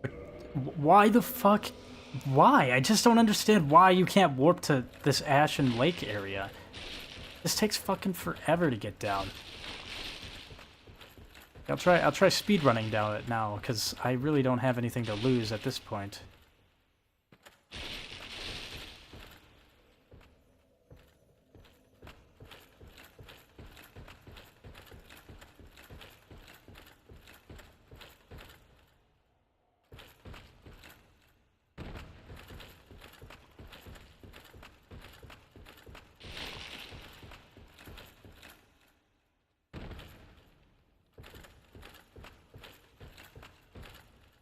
But why the fuck... Why? I just don't understand why you can't warp to this Ashen Lake area. This takes fucking forever to get down. I'll try speedrunning down it now, because I really don't have anything to lose at this point.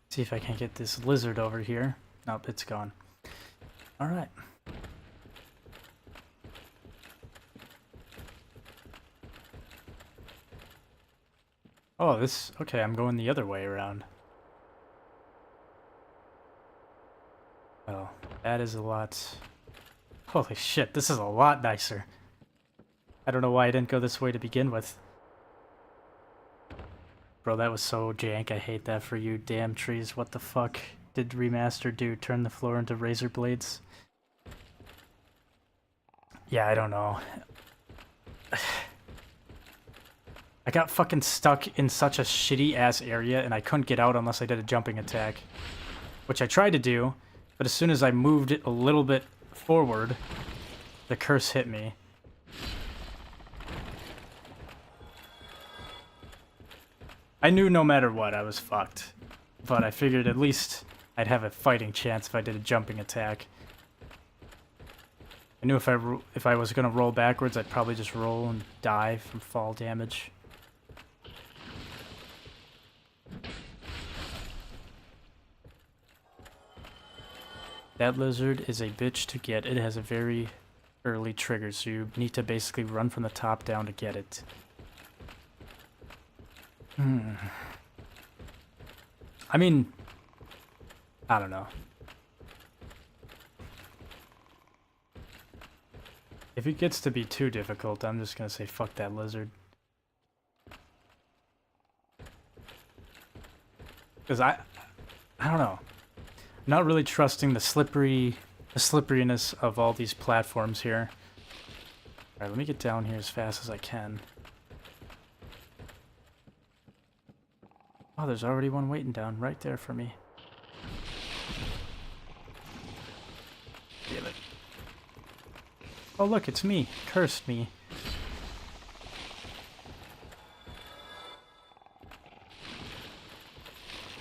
See if I can get this lizard over here. Nope, it's gone. Alright. Oh, this... Okay, I'm going the other way around. Oh, that is a lot... Holy shit, this is a lot nicer. I don't know why I didn't go this way to begin with. Bro, that was so jank. I hate that for you. Damn trees. What the fuck did Remastered do? Turn the floor into razor blades? Yeah, I don't know. I got fucking stuck in such a shitty ass area and I couldn't get out unless I did a jumping attack. Which I tried to do, but as soon as I moved it a little bit forward, the curse hit me. I knew no matter what I was fucked, but I figured at least I'd have a fighting chance if I did a jumping attack. I knew if I was gonna roll backwards, I'd probably just roll and die from fall damage. That lizard is a bitch to get. It has a very early trigger, so you need to basically run from the top down to get it. I mean, I don't know. If it gets to be too difficult, I'm just gonna say fuck that lizard. Because I don't know. I'm not really trusting the slipperiness of all these platforms here. Alright, let me get down here as fast as I can. Oh, there's already one waiting down right there for me. Damn it. Oh look, it's me. Cursed me.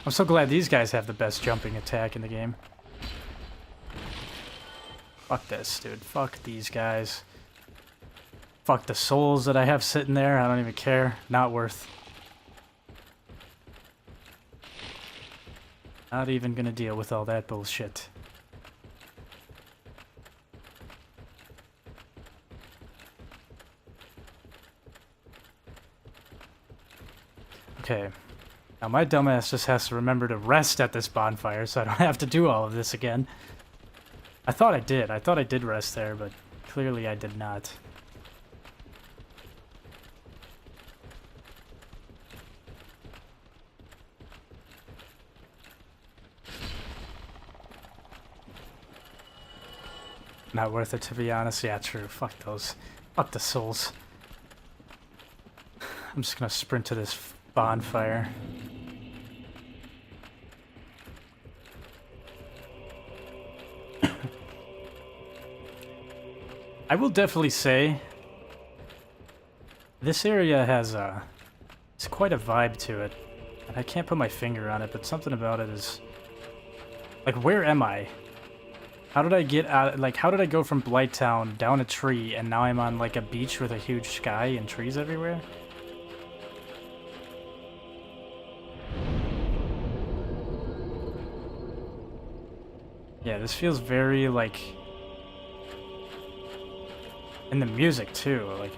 I'm so glad these guys have the best jumping attack in the game. Fuck this, dude. Fuck these guys. Fuck the souls that I have sitting there. I don't even care. Not worth. Not even gonna deal with all that bullshit. Okay. Now my dumbass just has to remember to rest at this bonfire so I don't have to do all of this again. I thought I did. I thought I did rest there, but clearly I did not. Not worth it, to be honest. Yeah, true. Fuck those. Fuck the souls. I'm just gonna sprint to this bonfire. I will definitely say this area has it's quite a vibe to it. And I can't put my finger on it, but something about it is like, where am I? How did I get out? Like, how did I go from Blighttown down a tree and now I'm on like a beach with a huge sky and trees everywhere? Yeah, this feels very like, and the music too, like,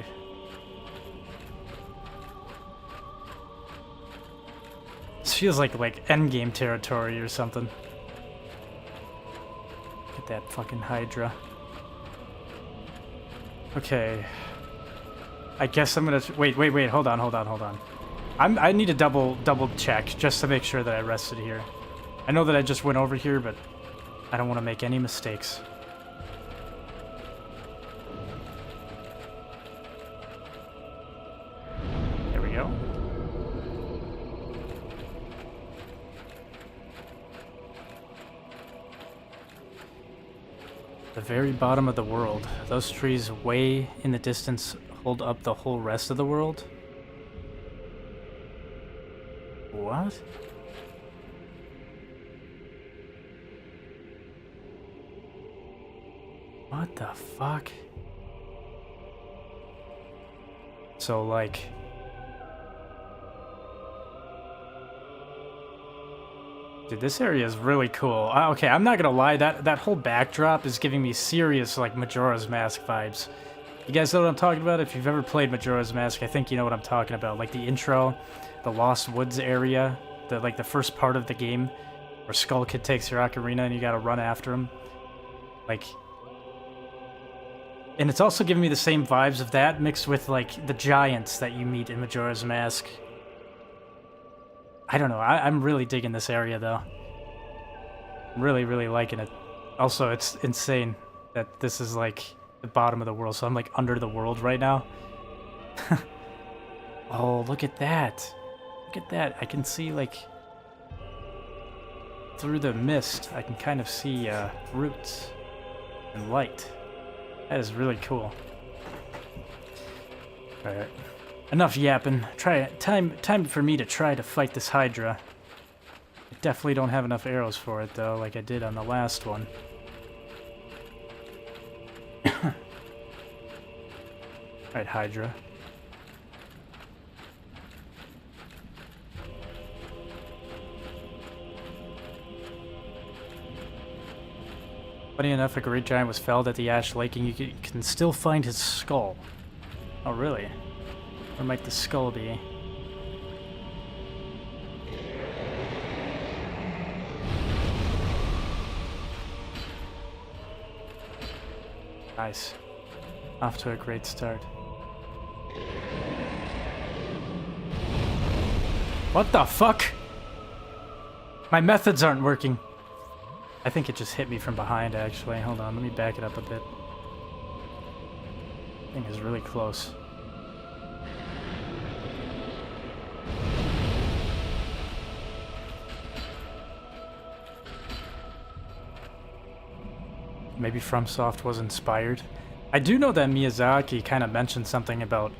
this feels like endgame territory or something. Get that fucking Hydra. Okay. I guess I'm gonna wait, hold on. I need to double check just to make sure that I rested here. I know that I just went over here, but I don't want to make any mistakes. There we go. The very bottom of the world. Those trees way in the distance hold up the whole rest of the world? What? What the fuck? So, like, dude, this area is really cool. Okay, I'm not gonna lie, that whole backdrop is giving me serious, like, Majora's Mask vibes. You guys know what I'm talking about? If you've ever played Majora's Mask, I think you know what I'm talking about. Like, the intro, the Lost Woods area, the first part of the game, where Skull Kid takes your ocarina and you gotta run after him. Like, and it's also giving me the same vibes of that, mixed with, like, the giants that you meet in Majora's Mask. I don't know, I'm really digging this area, though. I'm really, really liking it. Also, it's insane that this is, like, the bottom of the world, so I'm like under the world right now. Oh, look at that. Look at that. I can see like through the mist, I can kind of see roots and light. That is really cool. Alright. Enough yapping. Time for me to try to fight this Hydra. I definitely don't have enough arrows for it though, like I did on the last one. Alright, Hydra. Funny enough, a great giant was felled at the Ash Lake, and you can still find his skull. Oh, really? Where might the skull be? Nice. Off to a great start. What the fuck? My methods aren't working. I think it just hit me from behind, actually. Hold on, let me back it up a bit. Thing is really close. Maybe FromSoft was inspired. I do know that Miyazaki kind of mentioned something about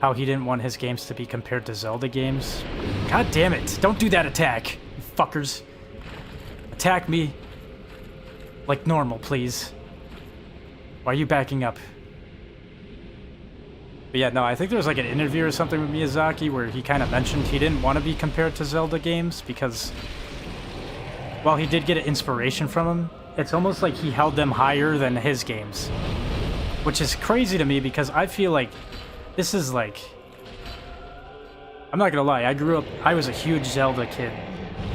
how he didn't want his games to be compared to Zelda games. God damn it! Don't do that attack, you fuckers. Attack me like normal, please. Why are you backing up? But yeah, no, I think there was like an interview or something with Miyazaki where he kind of mentioned he didn't want to be compared to Zelda games because while he did get inspiration from them, it's almost like he held them higher than his games. Which is crazy to me because I feel like this is like... I'm not gonna lie, I was a huge Zelda kid.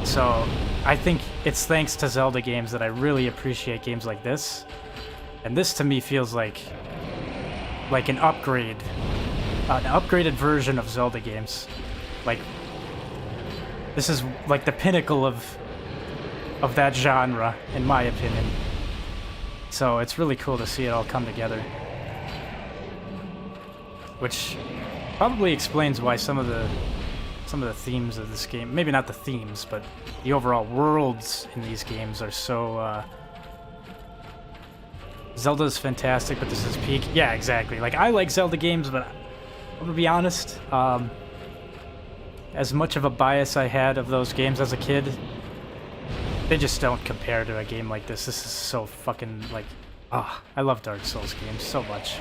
So I think it's thanks to Zelda games that I really appreciate games like this. And this to me feels like an upgrade. An upgraded version of Zelda games. Like, this is like the pinnacle of that genre, in my opinion. So it's really cool to see it all come together. Which probably explains why some of the themes of this game, maybe not the themes, but the overall worlds in these games are so, Zelda's fantastic, but this is peak. Yeah, exactly. Like, I like Zelda games, but I'm gonna be honest, as much of a bias I had of those games as a kid, they just don't compare to a game like this. This is so fucking, like, I love Dark Souls games so much.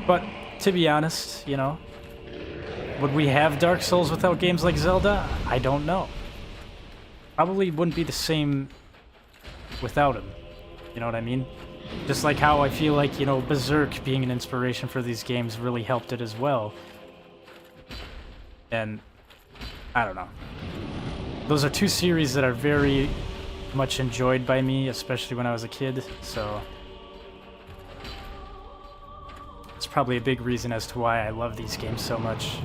But, to be honest, you know, would we have Dark Souls without games like Zelda? I don't know. Probably wouldn't be the same without him. You know what I mean? Just like how I feel like, you know, Berserk being an inspiration for these games really helped it as well. And, I don't know. Those are two series that are very much enjoyed by me, especially when I was a kid, so... it's probably a big reason as to why I love these games so much.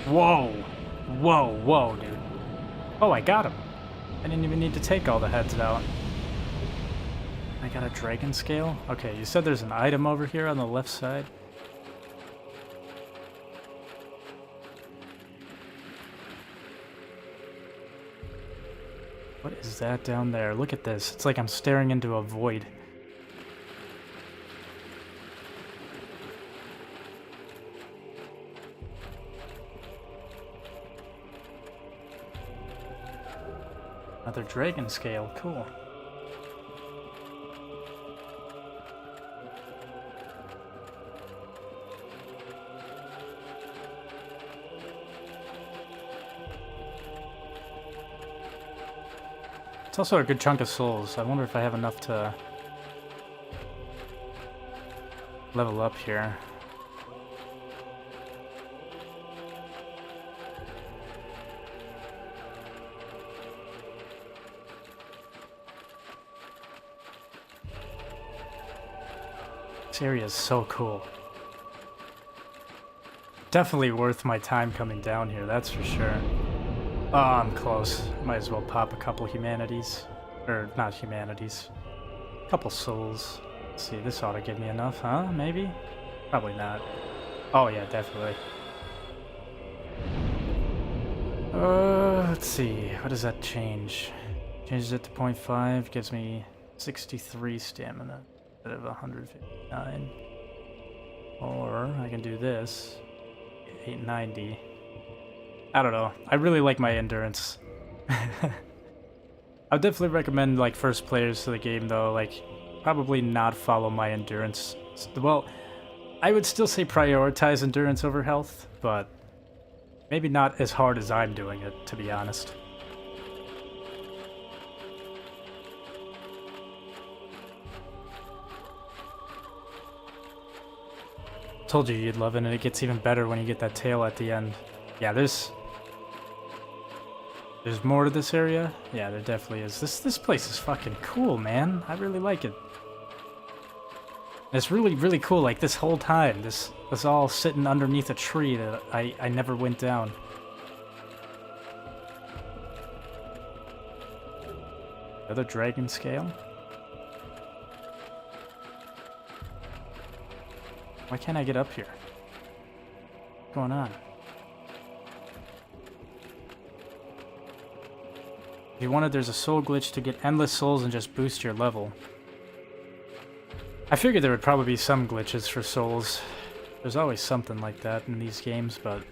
Whoa! Whoa, whoa, dude. Oh, I got him. I didn't even need to take all the heads out. I got a dragon scale? Okay, you said there's an item over here on the left side. What is that down there? Look at this. It's like I'm staring into a void. Another dragon scale, cool. It's also a good chunk of souls. I wonder if I have enough to level up here. This area is so cool. Definitely worth my time coming down here, that's for sure. Oh, I'm close. Might as well pop a couple humanities. Or, not humanities. A couple souls. Let's see, this ought to give me enough, huh? Maybe? Probably not. Oh yeah, definitely. Let's see. What does that change? Changes it to 0.5, gives me 63 stamina instead of 159. Or I can do this. 890. I don't know. I really like my endurance. I would definitely recommend like first players to the game though, like probably not follow my endurance. Well, I would still say prioritize endurance over health, but maybe not as hard as I'm doing it, to be honest. Told you you'd love it, and it gets even better when you get that tail at the end. Yeah, there's more to this area. Yeah, there definitely is. This place is fucking cool, man. I really like it. It's really, really cool. Like this whole time, this was all sitting underneath a tree that I never went down. Another dragon scale. Why can't I get up here? What's going on? If you wanted, there's a soul glitch to get endless souls and just boost your level. I figured there would probably be some glitches for souls. There's always something like that in these games, but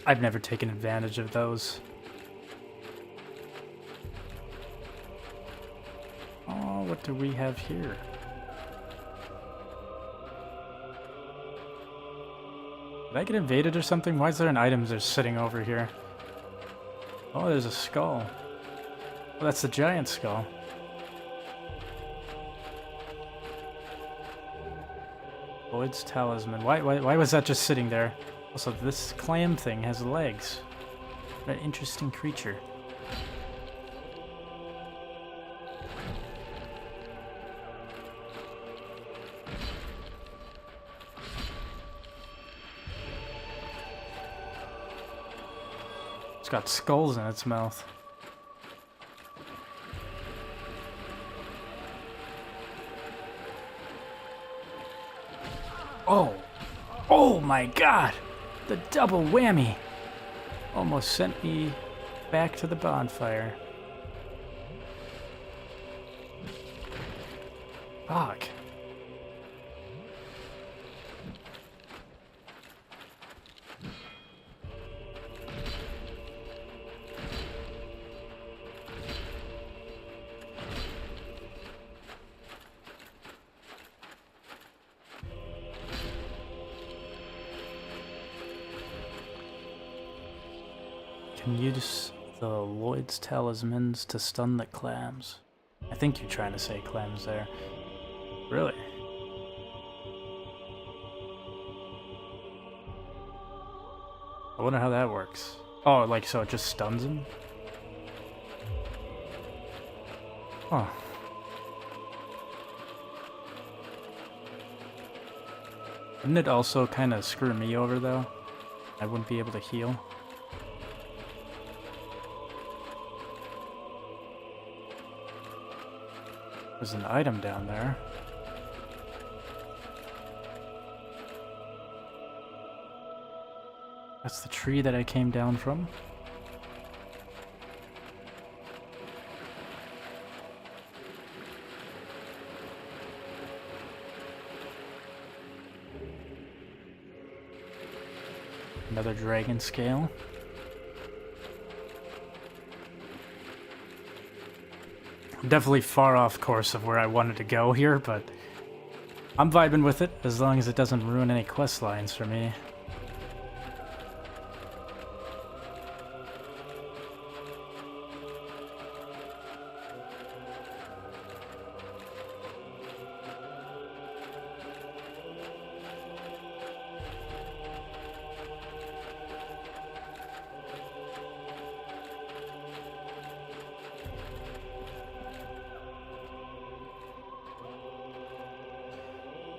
I've never taken advantage of those. Oh, what do we have here? Did I get invaded or something? Why is there an item just sitting over here? Oh, there's a skull. Oh, that's the giant skull. Lloyd's talisman. Why was that just sitting there? Also, this clam thing has legs. What an interesting creature. It's got skulls in its mouth. Oh! Oh my god! The double whammy! Almost sent me back to the bonfire. Fuck. Can use the Lloyd's talismans to stun the clams. I think you're trying to say clams there. Really? I wonder how that works. Oh, like so it just stuns them? Huh. Wouldn't it also kind of screw me over though? I wouldn't be able to heal. There's an item down there. That's the tree that I came down from. Another dragon scale. I'm definitely far off course of where I wanted to go here, but I'm vibing with it as long as it doesn't ruin any quest lines for me.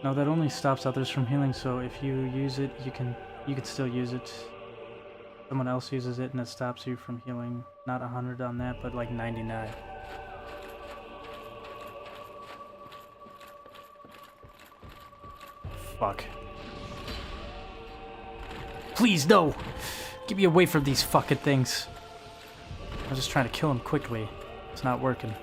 Oh, that only stops others from healing, so if you use it, you can still use it. Someone else uses it and it stops you from healing. Not 100 on that, but like 99. Fuck. Please, no! Get me away from these fucking things. I was just trying to kill him quickly. It's not working.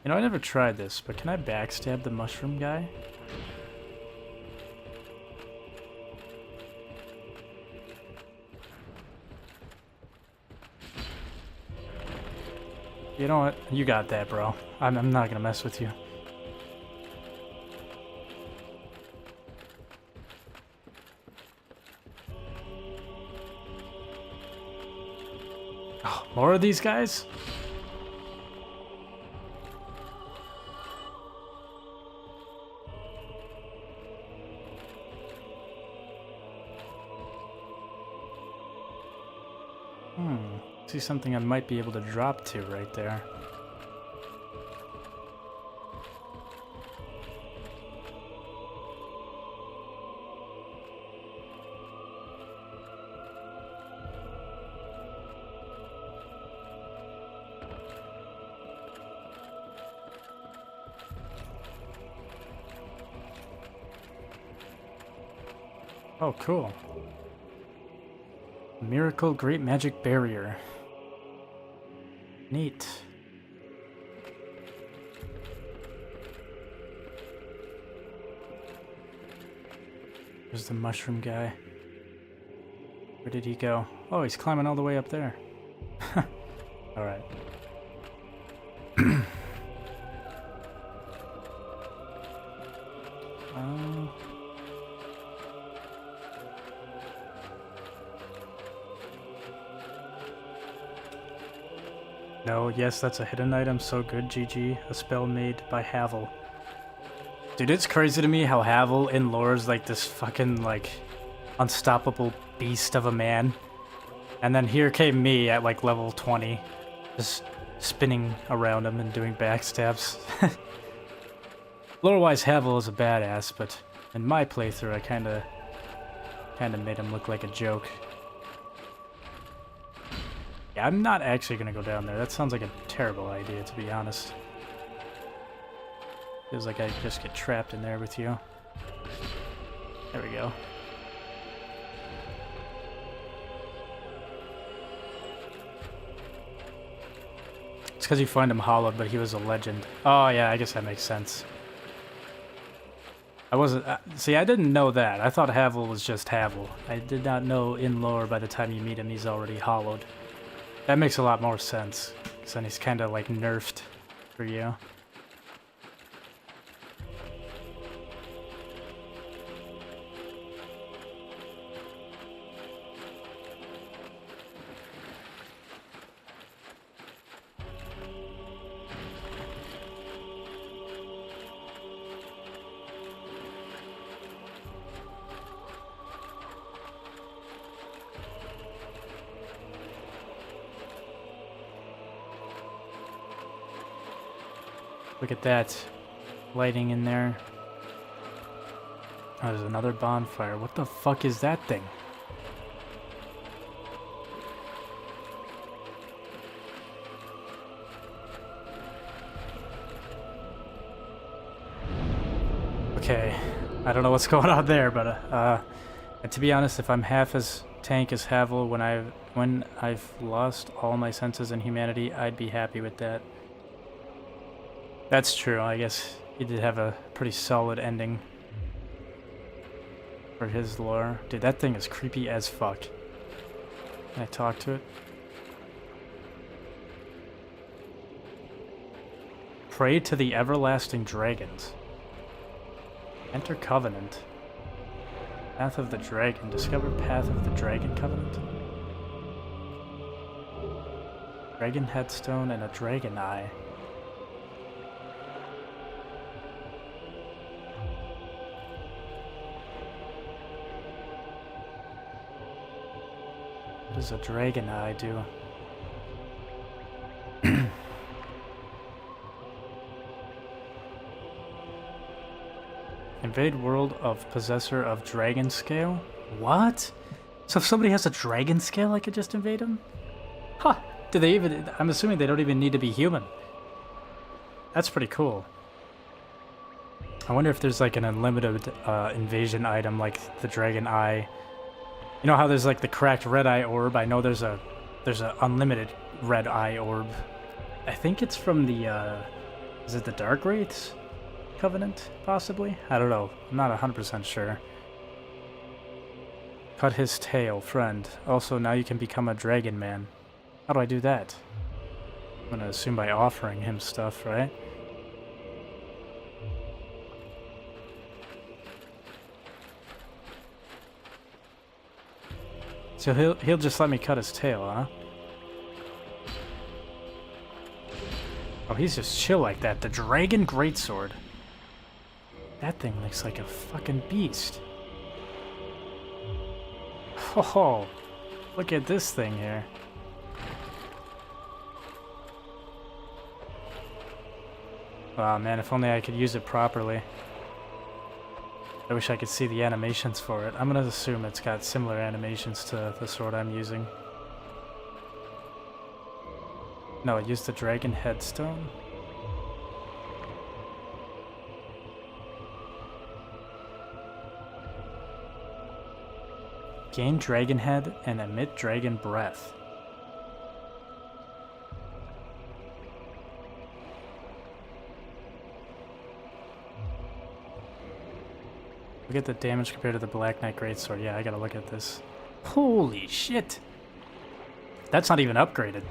You know, I never tried this, but can I backstab the mushroom guy? You know what? You got that, bro. I'm not gonna mess with you. Oh, more of these guys? See something I might be able to drop to right there. Oh, cool. Miracle Great Magic Barrier. Neat. There's the mushroom guy. Where did he go? Oh, he's climbing all the way up there. Alright. No, yes, that's a hidden item. So good, GG. A spell made by Havel. Dude, it's crazy to me how Havel in lore is like this fucking, like, unstoppable beast of a man. And then here came me at, like, level 20. Just spinning around him and doing backstabs. Lore-wise, Havel is a badass, but in my playthrough, I kinda made him look like a joke. Yeah, I'm not actually gonna go down there. That sounds like a terrible idea, to be honest. Feels like I just get trapped in there with you. There we go. It's because you find him hollowed, but he was a legend. Oh yeah, I guess that makes sense. I wasn't... see, I didn't know that. I thought Havel was just Havel. I did not know in lore by the time you meet him he's already hollowed. That makes a lot more sense, because then he's kind of like nerfed for you. Look at that lighting in there. Oh, there's another bonfire. What the fuck is that thing? Okay, I don't know what's going on there, but and to be honest, if I'm half as tank as Havel when I've lost all my senses in humanity, I'd be happy with that. That's true, I guess he did have a pretty solid ending for his lore. Dude, that thing is creepy as fuck. Can I talk to it? Pray to the everlasting dragons. Enter Covenant. Path of the Dragon. Discover Path of the Dragon Covenant. Dragon headstone and a dragon eye. What does a dragon eye do? Invade world of possessor of dragon scale? What? So if somebody has a dragon scale, I could just invade them? Huh. Do they even... I'm assuming they don't even need to be human. That's pretty cool. I wonder if there's like an unlimited invasion item like the dragon eye. You know how there's like the cracked red eye orb? I know there's a unlimited red eye orb. I think it's from the is it the Dark Wraiths Covenant, possibly? I don't know. I'm not 100% sure. Cut his tail, friend. Also, now you can become a dragon man. How do I do that? I'm gonna assume by offering him stuff, right? So he'll just let me cut his tail, huh? Oh, he's just chill like that. The Dragon Greatsword. That thing looks like a fucking beast. Oh, look at this thing here. Oh man, if only I could use it properly. I wish I could see the animations for it. I'm gonna assume it's got similar animations to the sword I'm using. No, I used the dragon headstone. Gain dragon head and emit dragon breath. Look at the damage compared to the Black Knight Greatsword. Yeah, I gotta look at this. Holy shit! That's not even upgraded.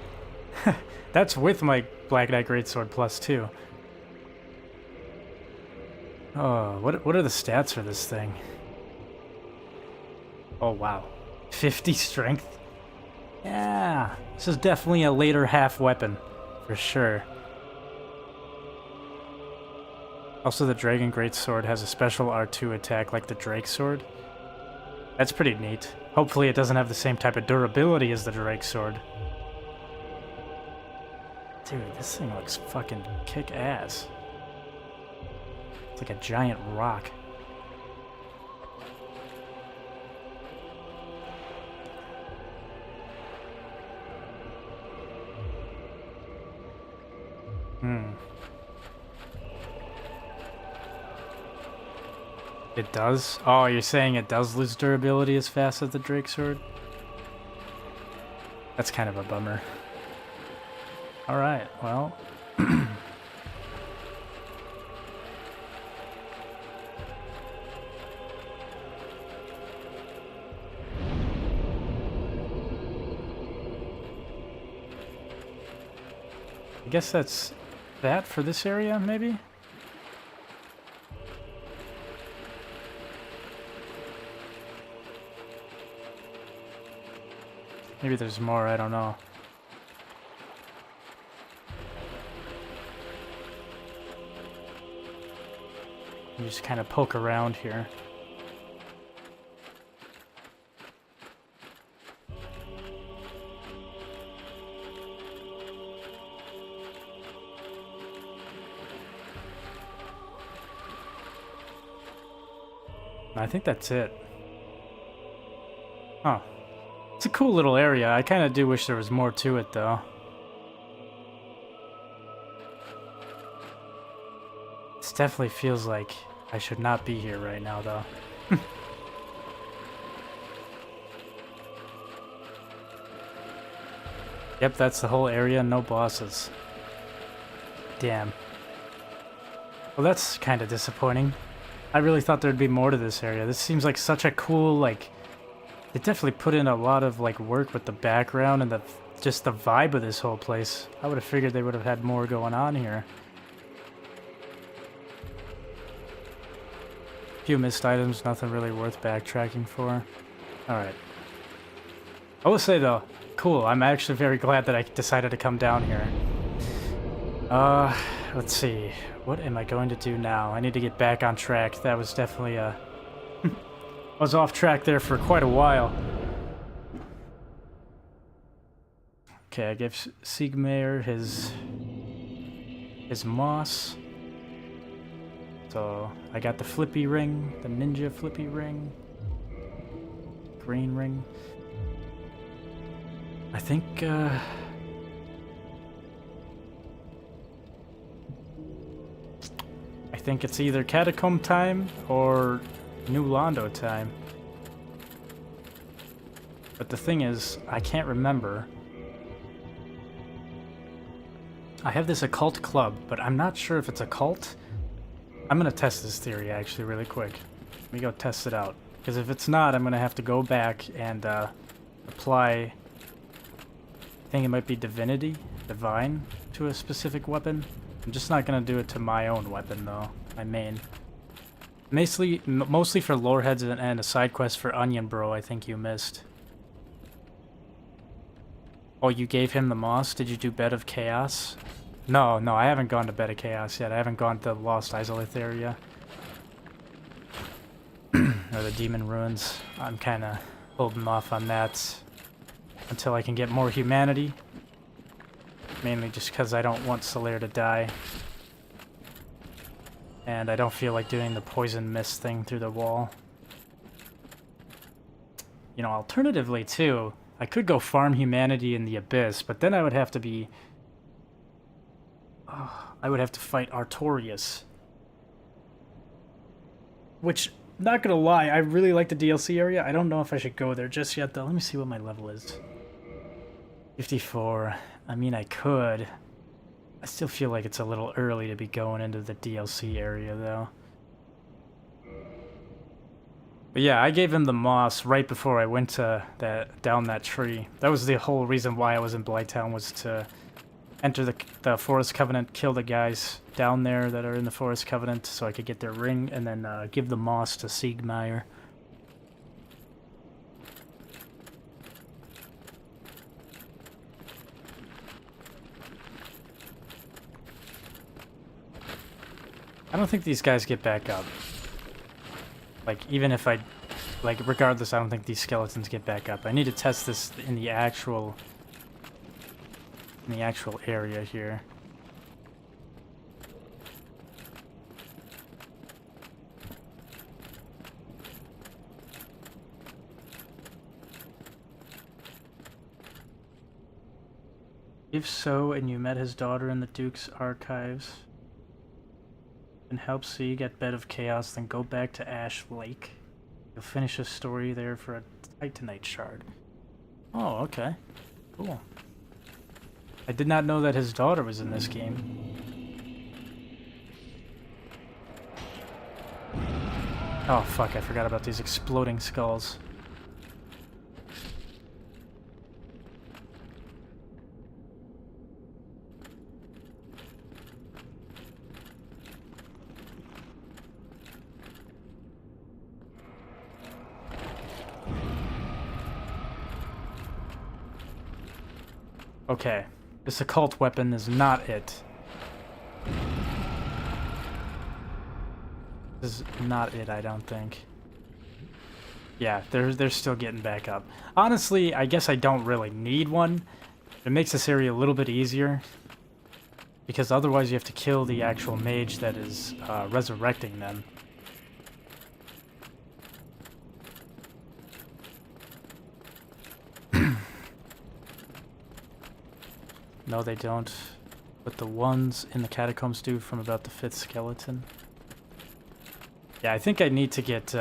That's with my Black Knight Greatsword plus 2. Oh, what are the stats for this thing? Oh wow. 50 strength? Yeah, this is definitely a later half weapon, for sure. Also, the Dragon Greatsword has a special R2 attack like the Drake Sword. That's pretty neat. Hopefully it doesn't have the same type of durability as the Drake Sword. Dude, this thing looks fucking kick-ass. It's like a giant rock. It does? Oh, you're saying it does lose durability as fast as the Drake Sword? That's kind of a bummer. Alright, well... I guess that's that for this area, maybe? Maybe there's more, I don't know. You just kind of poke around here. I think that's it. Huh. It's a cool little area. I kind of do wish there was more to it, though. This definitely feels like I should not be here right now, though. Yep, that's the whole area. No bosses. Damn. Well, that's kind of disappointing. I really thought there'd be more to this area. This seems like such a cool, like... They definitely put in a lot of, like, work with the background and just the vibe of this whole place. I would have figured they would have had more going on here. Few missed items, nothing really worth backtracking for. Alright. I will say, though, cool. I'm actually very glad that I decided to come down here. Let's see. What am I going to do now? I need to get back on track. That was definitely a... I was off track there for quite a while. Okay, I gave Sigmar his moss. So I got the flippy ring, the ninja flippy ring, green ring. I think it's either Catacomb time or New Londo time. But the thing is, I can't remember. I have this occult club, but I'm not sure if it's a cult. I'm gonna test this theory actually really quick. Let me go test it out. Because if it's not, I'm gonna have to go back and apply, I think it might be divine, to a specific weapon. I'm just not gonna do it to my own weapon though, my main. Mostly for lore heads and a side quest for Onion Bro I think you missed. Oh, you gave him the moss? Did you do Bed of Chaos? No, I haven't gone to Bed of Chaos yet. I haven't gone to the Lost Izalith area. Or the Demon Ruins. I'm kinda holding off on that until I can get more humanity. Mainly just because I don't want Solaire to die. And I don't feel like doing the poison mist thing through the wall. You know, alternatively too, I could go farm humanity in the Abyss, but then I would have to be... I would have to fight Artorias. Which, not gonna lie, I really like the DLC area. I don't know if I should go there just yet though. Let me see what my level is. 54. I mean, I could. I still feel like it's a little early to be going into the DLC area though. But yeah, I gave him the moss right before I went to down that tree. That was the whole reason why I was in Blighttown, was to enter the Forest Covenant, kill the guys down there that are in the Forest Covenant so I could get their ring, and then give the moss to Sigmar. I don't think these guys get back up. Like, even if I... Like, regardless, I don't think these skeletons get back up. I need to test this in the actual... area here. If so, and you met his daughter in the Duke's archives, and help C get Bed of Chaos, then go back to Ash Lake. You'll finish a story there for a Titanite shard. Oh, okay. Cool. I did not know that his daughter was in this game. Oh fuck, I forgot about these exploding skulls. Okay, this occult weapon is not it. This is not it, I don't think. Yeah, they're still getting back up. Honestly, I guess I don't really need one. It makes this area a little bit easier, because otherwise you have to kill the actual mage that is resurrecting them. No, they don't. But the ones in the catacombs do from about the 5th skeleton. Yeah, I think I need to get...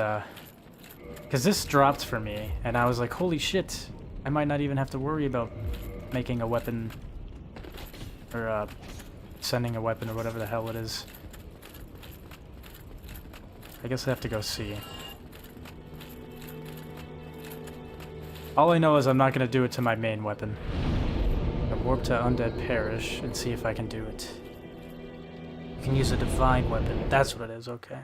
because this dropped for me, and I was like, holy shit, I might not even have to worry about making a weapon, or sending a weapon, or whatever the hell it is. I guess I have to go see. All I know is I'm not going to do it to my main weapon. Warp to Undead Parish and see if I can do it. You can use a divine weapon. That's what it is, okay.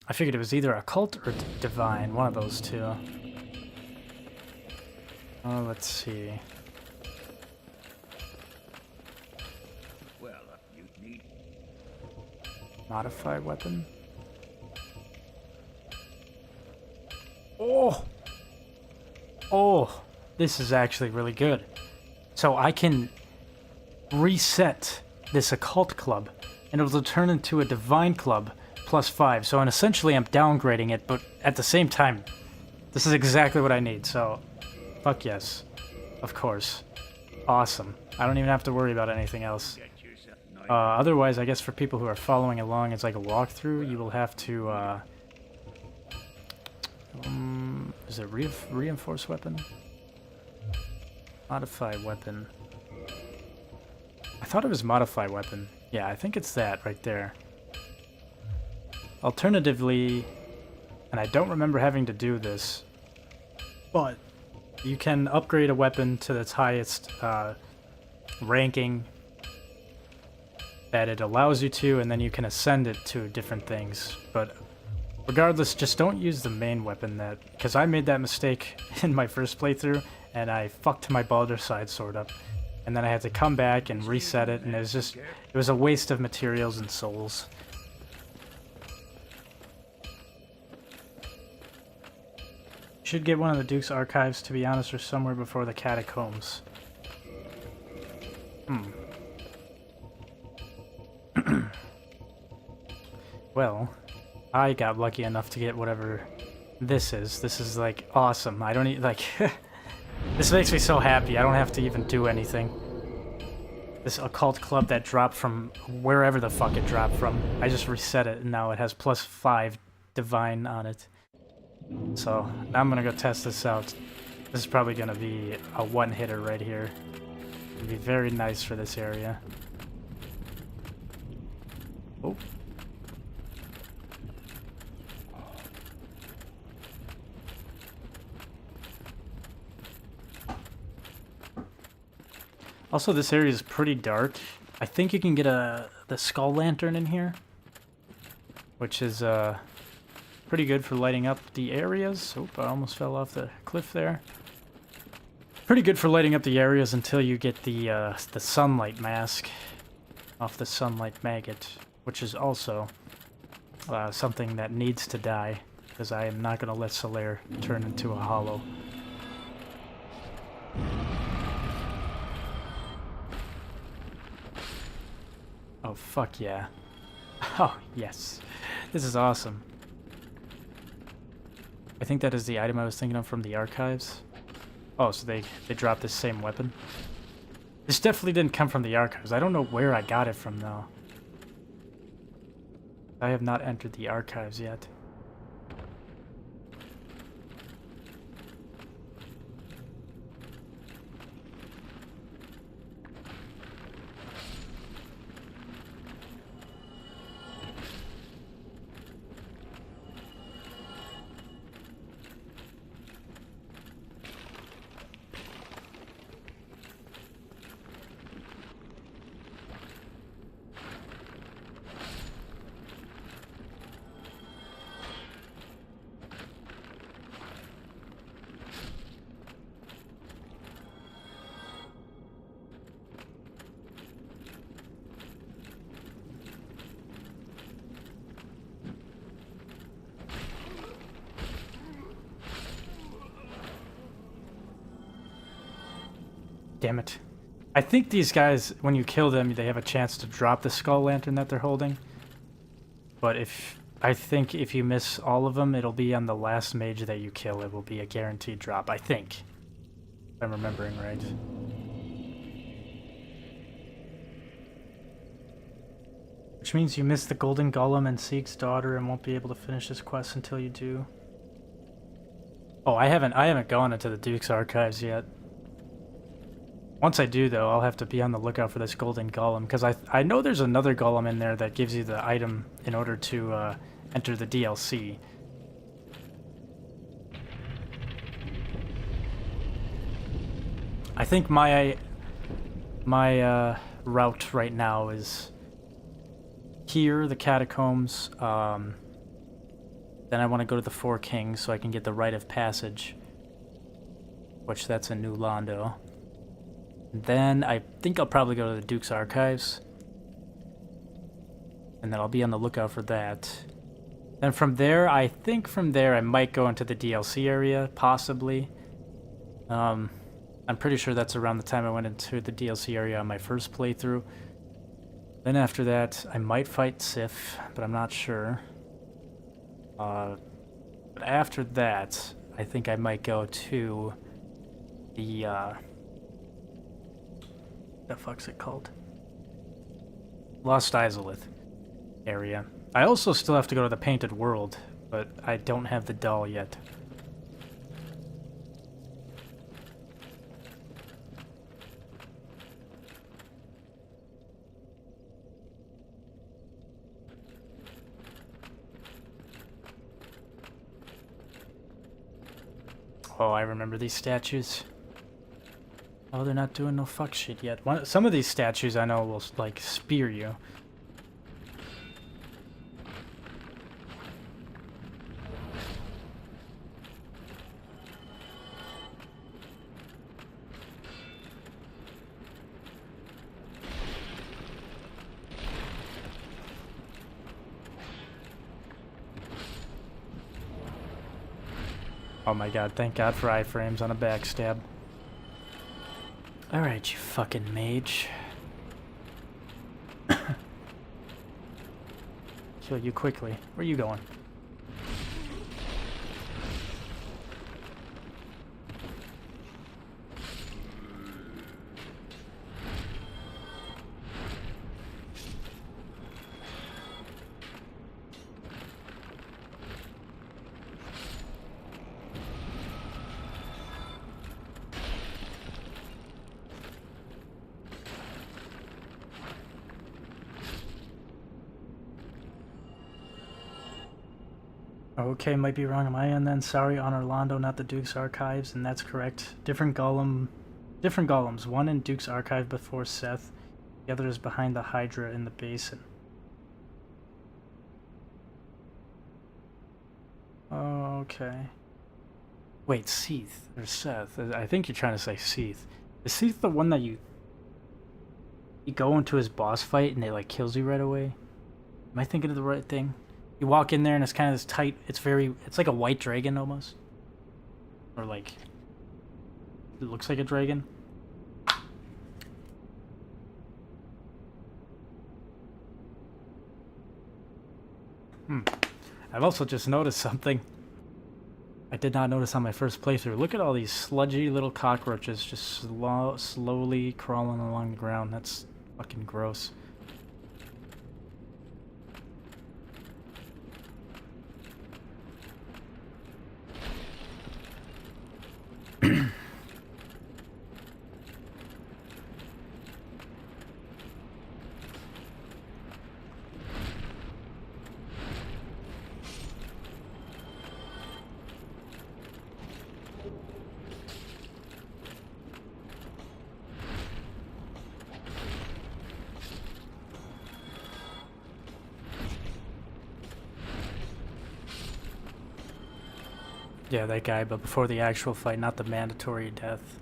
I figured it was either occult or divine, one of those two. Oh, let's see. Well, you need... Modify weapon? Oh! Oh! this is actually really good. So I can reset this occult club, and it'll turn into a divine club +5. So essentially I'm downgrading it, but at the same time, this is exactly what I need. So, fuck yes. Of course. Awesome. I don't even have to worry about anything else. Otherwise, I guess for people who are following along as like a walkthrough, you will have to, is it reinforced weapon? Modify weapon. I thought it was modify weapon. Yeah, I think it's that right there. Alternatively, and I don't remember having to do this, but you can upgrade a weapon to its highest ranking that it allows you to, and then you can ascend it to different things. But regardless, just don't use the main weapon, that because I made that mistake in my first playthrough, and I fucked my Baldur's Side sword up. And then I had to come back and reset it, and it was a waste of materials and souls. Should get one of the Duke's archives, to be honest, or somewhere before the catacombs. Well, I got lucky enough to get whatever this is. This is like awesome. I don't need like this makes me so happy. I don't have to even do anything. This occult club that dropped from wherever the fuck it dropped from. I just reset it and now it has +5 divine on it. So now I'm gonna go test this out. This is probably gonna be a one-hitter right here. It'll be very nice for this area. Oh. Also, this area is pretty dark. I think you can get the skull lantern in here, which is pretty good for lighting up the areas. Oh, I almost fell off the cliff there. Pretty good for lighting up the areas until you get the sunlight mask off the sunlight maggot, which is also something that needs to die, because I am not going to let Solaire turn into a hollow. Oh, fuck yeah. Oh, yes. This is awesome. I think that is the item I was thinking of from the archives. Oh, so they dropped this same weapon? This definitely didn't come from the archives. I don't know where I got it from, though. I have not entered the archives yet. Damn it. I think these guys, when you kill them, they have a chance to drop the skull lantern that they're holding. But I think if you miss all of them, it'll be on the last mage that you kill. It will be a guaranteed drop, I think. If I'm remembering right. Which means you miss the golden golem and Seek's daughter and won't be able to finish this quest until you do. Oh, I haven't gone into the Duke's archives yet. Once I do, though, I'll have to be on the lookout for this golden golem, because I know there's another golem in there that gives you the item in order to enter the DLC. I think my route right now is here, the catacombs. Then I want to go to the Four Kings so I can get the Rite of Passage, which that's in New Londo. Then I think I'll probably go to the Duke's Archives. And then I'll be on the lookout for that. Then from there, I think from there I might go into the DLC area, possibly. I'm pretty sure that's around the time I went into the DLC area on my first playthrough. Then after that, I might fight Sif, but I'm not sure. But after that, I think I might go to the, the fuck's it called? Lost Izalith area. I also still have to go to the Painted World, but I don't have the doll yet. Oh, I remember these statues. Oh, they're not doing no fuck shit yet. Some of these statues I know will, like, spear you. Oh my god, thank god for iframes on a backstab. Alright, you fucking mage. Kill you quickly. Where are you going? Okay, might be wrong on my end then. Sorry, on Orlando, not the Duke's Archives, and that's correct. Different golems. One in Duke's Archive before Seth. The other is behind the Hydra in the basin. Okay. Wait, Seath or Seth? I think you're trying to say Seath. Is Seath the one that you go into his boss fight and it like kills you right away? Am I thinking of the right thing? You walk in there and it's kind of this tight, it's like a white dragon almost. Or like, it looks like a dragon. I've also just noticed something I did not notice on my first playthrough. Look at all these sludgy little cockroaches just slowly crawling along the ground. That's fucking gross. Yeah, that guy, but before the actual fight, not the mandatory death.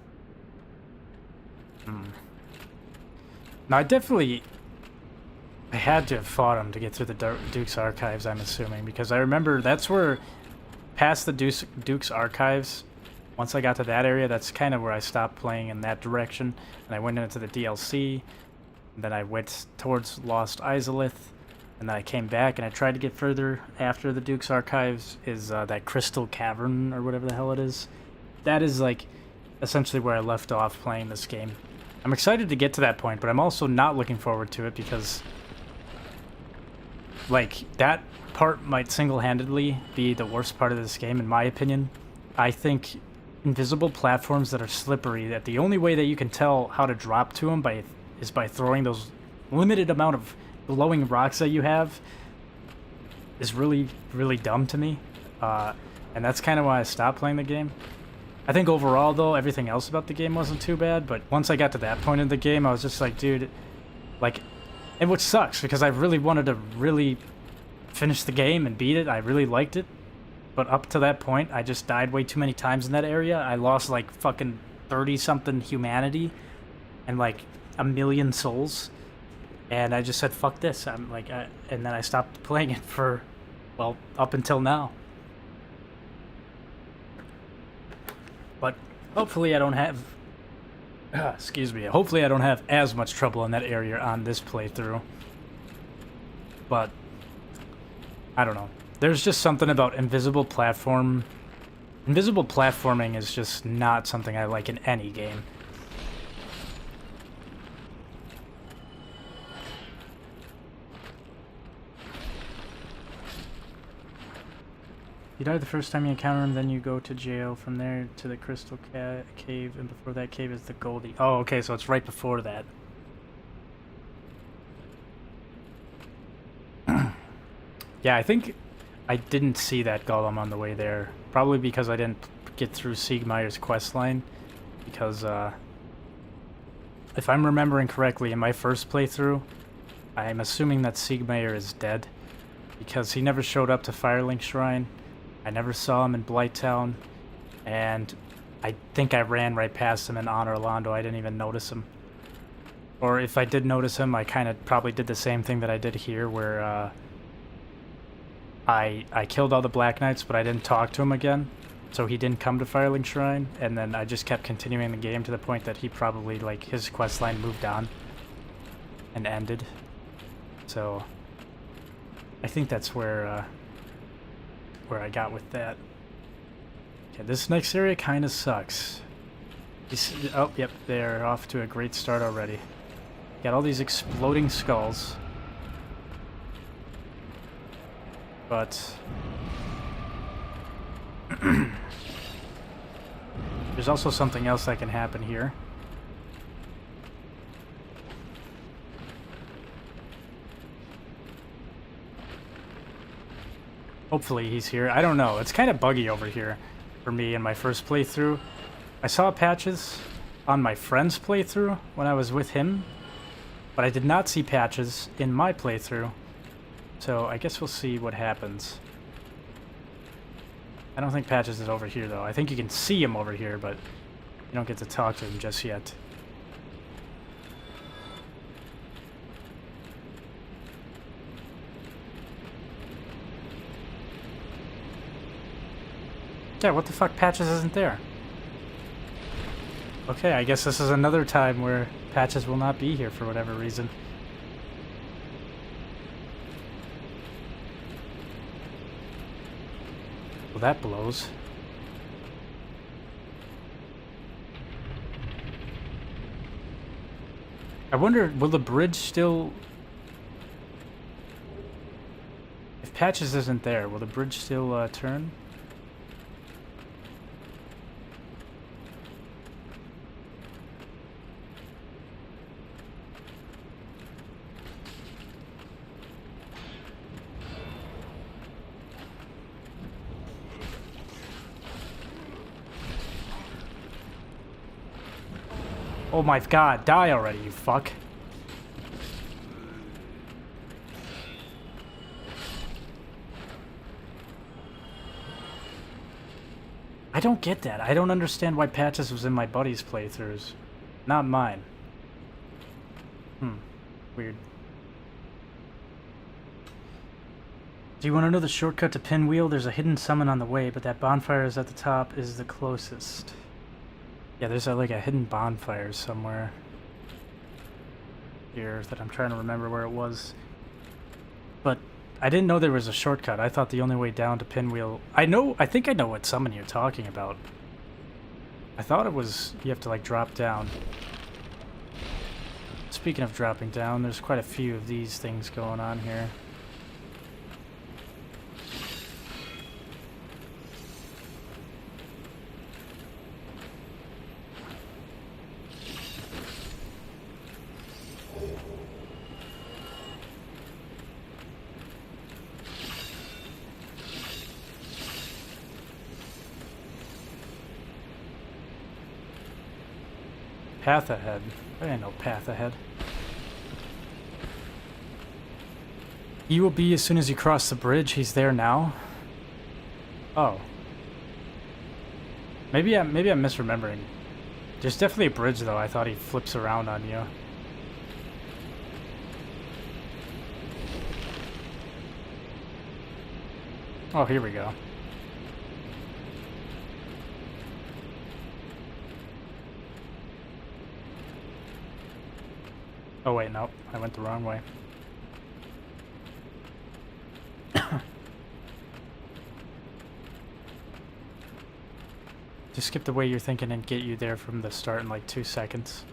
Now, I had to have fought him to get through the Duke's Archives, I'm assuming, because I remember that's where, past the Duke's Archives, once I got to that area, that's kind of where I stopped playing in that direction, and I went into the DLC, and then I went towards Lost Izalith, and then I came back and I tried to get further after the Duke's Archives, is that Crystal Cavern, or whatever the hell it is. That is, like, essentially where I left off playing this game. I'm excited to get to that point, but I'm also not looking forward to it because, like, that part might single-handedly be the worst part of this game, in my opinion. I think invisible platforms that are slippery, that the only way that you can tell how to drop to them is by throwing those limited amount of glowing rocks that you have, is really, really dumb to me. And that's kind of why I stopped playing the game. I think overall, though, everything else about the game wasn't too bad, but once I got to that point in the game, I was just like, dude, like, and which sucks, because I really wanted to really finish the game and beat it. I really liked it, but up to that point, I just died way too many times in that area. I lost, like, fucking 30-something humanity and, like, 1,000,000 souls. And I just said, fuck this. I'm like, and then I stopped playing it for, well, up until now. But hopefully I don't have Excuse me. Hopefully I don't have as much trouble in that area on this playthrough. But, I don't know. There's just something about invisible platforming is just not something I like in any game. You die the first time you encounter him, then you go to jail. From there to the crystal cave, and before that cave is the Goldie. Oh, okay, so it's right before that. Yeah, I think I didn't see that golem on the way there. Probably because I didn't get through Siegmeyer's questline. Because, if I'm remembering correctly, in my first playthrough, I'm assuming that Siegmeyer is dead. Because he never showed up to Firelink Shrine. I never saw him in Blighttown, and I think I ran right past him in Honor Orlando. I didn't even notice him. Or if I did notice him, I kind of probably did the same thing that I did here, where I killed all the Black Knights, but I didn't talk to him again, so he didn't come to Firelink Shrine, and then I just kept continuing the game to the point that he probably, like, his questline moved on and ended. So I think that's where I got with that. Okay, this next area kind of sucks. Oh, yep, they're off to a great start already. Got all these exploding skulls. But there's also something else that can happen here. Hopefully he's here. I don't know. It's kind of buggy over here for me in my first playthrough. I saw patches on my friend's playthrough when I was with him, but I did not see patches in my playthrough. So I guess we'll see what happens. I don't think patches is over here though. I think you can see him over here, but you don't get to talk to him just yet. Yeah, what the fuck? Patches isn't there. Okay, I guess this is another time where Patches will not be here for whatever reason. Well, that blows. I wonder, will the bridge still... If Patches isn't there, will the bridge still turn? Oh my god, die already, you fuck. I don't get that. I don't understand why Patches was in my buddy's playthroughs. Not mine. Weird. Do you want to know the shortcut to Pinwheel? There's a hidden summon on the way, but that bonfire is at the top is the closest. Yeah, there's like a hidden bonfire somewhere here that I'm trying to remember where it was. But I didn't know there was a shortcut. I thought the only way down to Pinwheel... I think I know what summon you're talking about. I thought it was you have to like drop down. Speaking of dropping down, there's quite a few of these things going on here. Path ahead. I didn't know path ahead. He will be as soon as you cross the bridge. He's there now. Oh. Maybe I'm misremembering. There's definitely a bridge though. I thought he flips around on you. Oh, here we go. Oh wait, nope. I went the wrong way. Just skip the way you're thinking and get you there from the start in like 2 seconds.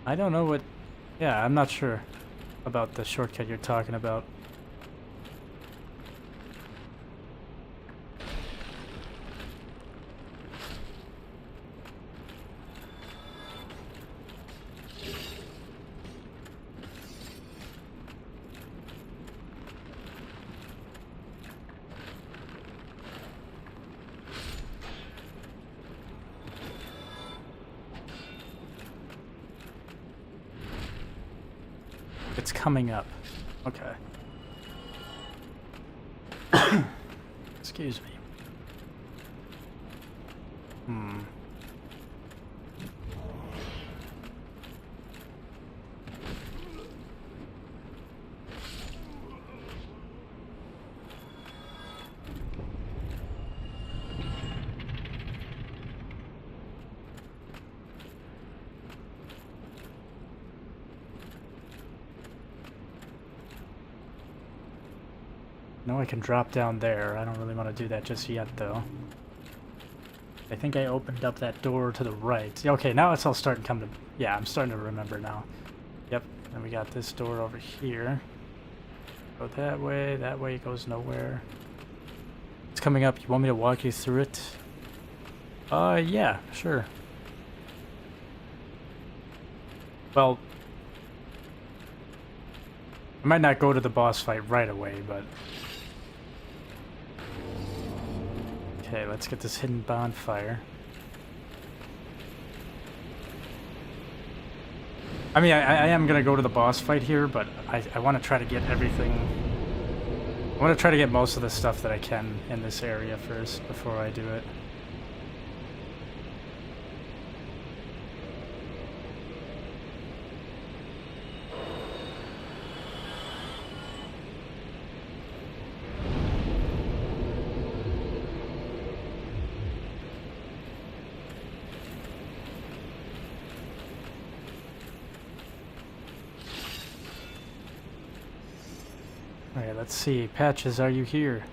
I don't know what... Yeah, I'm not sure about the shortcut you're talking about. It's coming up. Okay. Excuse me. No, I can drop down there. I don't really want to do that just yet, though. I think I opened up that door to the right. Okay, now it's all starting to come to... Yeah, I'm starting to remember now. Yep, and we got this door over here. Go that way goes nowhere. It's coming up. You want me to walk you through it? Yeah, sure. Well... I might not go to the boss fight right away, but... Okay, let's get this hidden bonfire. I mean, I am gonna go to the boss fight here, but I want to try to get everything... I want to try to get most of the stuff that I can in this area first, before I do it. Alright, let's see. Patches, are you here?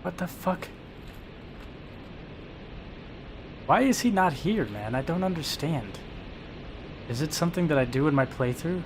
What the fuck? Why is he not here, man? I don't understand. Is it something that I do in my playthrough?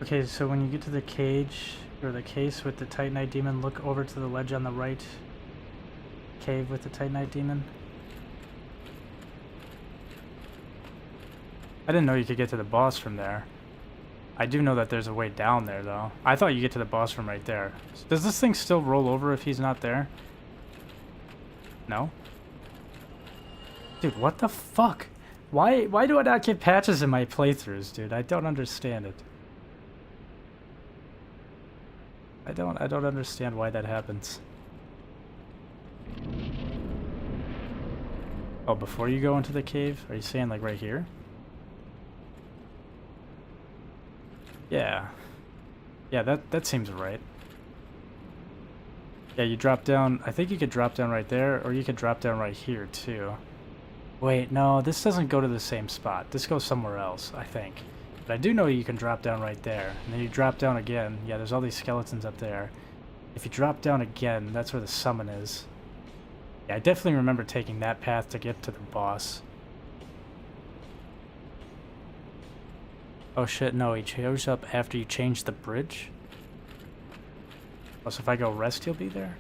Okay, so when you get to the cage, or the case with the Titanite Demon, look over to the ledge on the right. Cave with the Titanite Demon. I didn't know you could get to the boss from there. I do know that there's a way down there, though. I thought you get to the boss from right there. Does this thing still roll over if he's not there? No? Dude, what the fuck? Why do I not get patches in my playthroughs, dude? I don't understand it. I don't understand why that happens. Oh, before you go into the cave? Are you saying like right here? Yeah. Yeah, that seems right. Yeah, you drop down. I think you could drop down right there, or you could drop down right here too. Wait, no, this doesn't go to the same spot. This goes somewhere else, I think. But I do know you can drop down right there. And then you drop down again. Yeah, there's all these skeletons up there. If you drop down again, that's where the summon is. Yeah, I definitely remember taking that path to get to the boss. Oh shit, no, he shows up after you change the bridge? Oh, so if I go rest, he'll be there?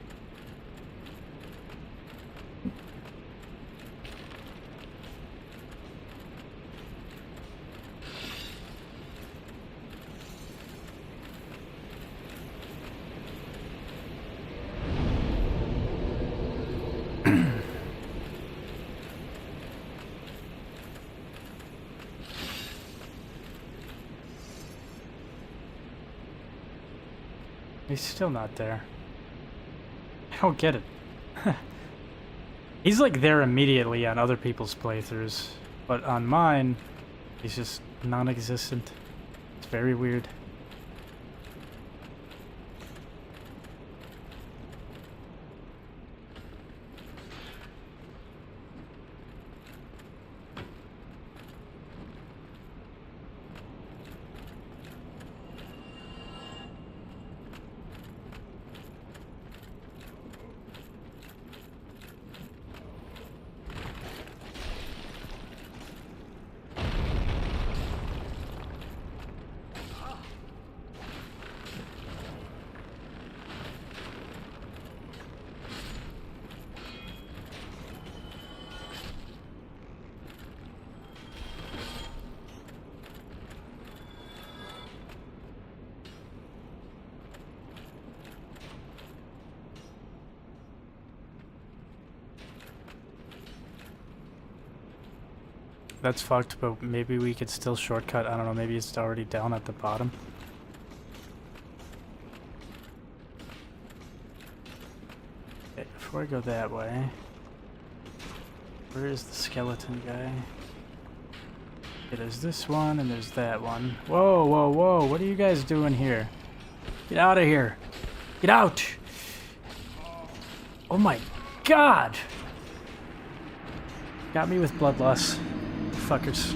He's still not there. I don't get it. He's like there immediately on other people's playthroughs, but on mine, he's just non-existent. It's very weird. That's fucked, but maybe we could still shortcut. I don't know, maybe it's already down at the bottom. Okay, before I go that way, where is the skeleton guy? Okay, there's this one and there's that one. Whoa, whoa, whoa, what are you guys doing here? Get out of here! Get out! Oh my god! Got me with bloodlust. Fuckers.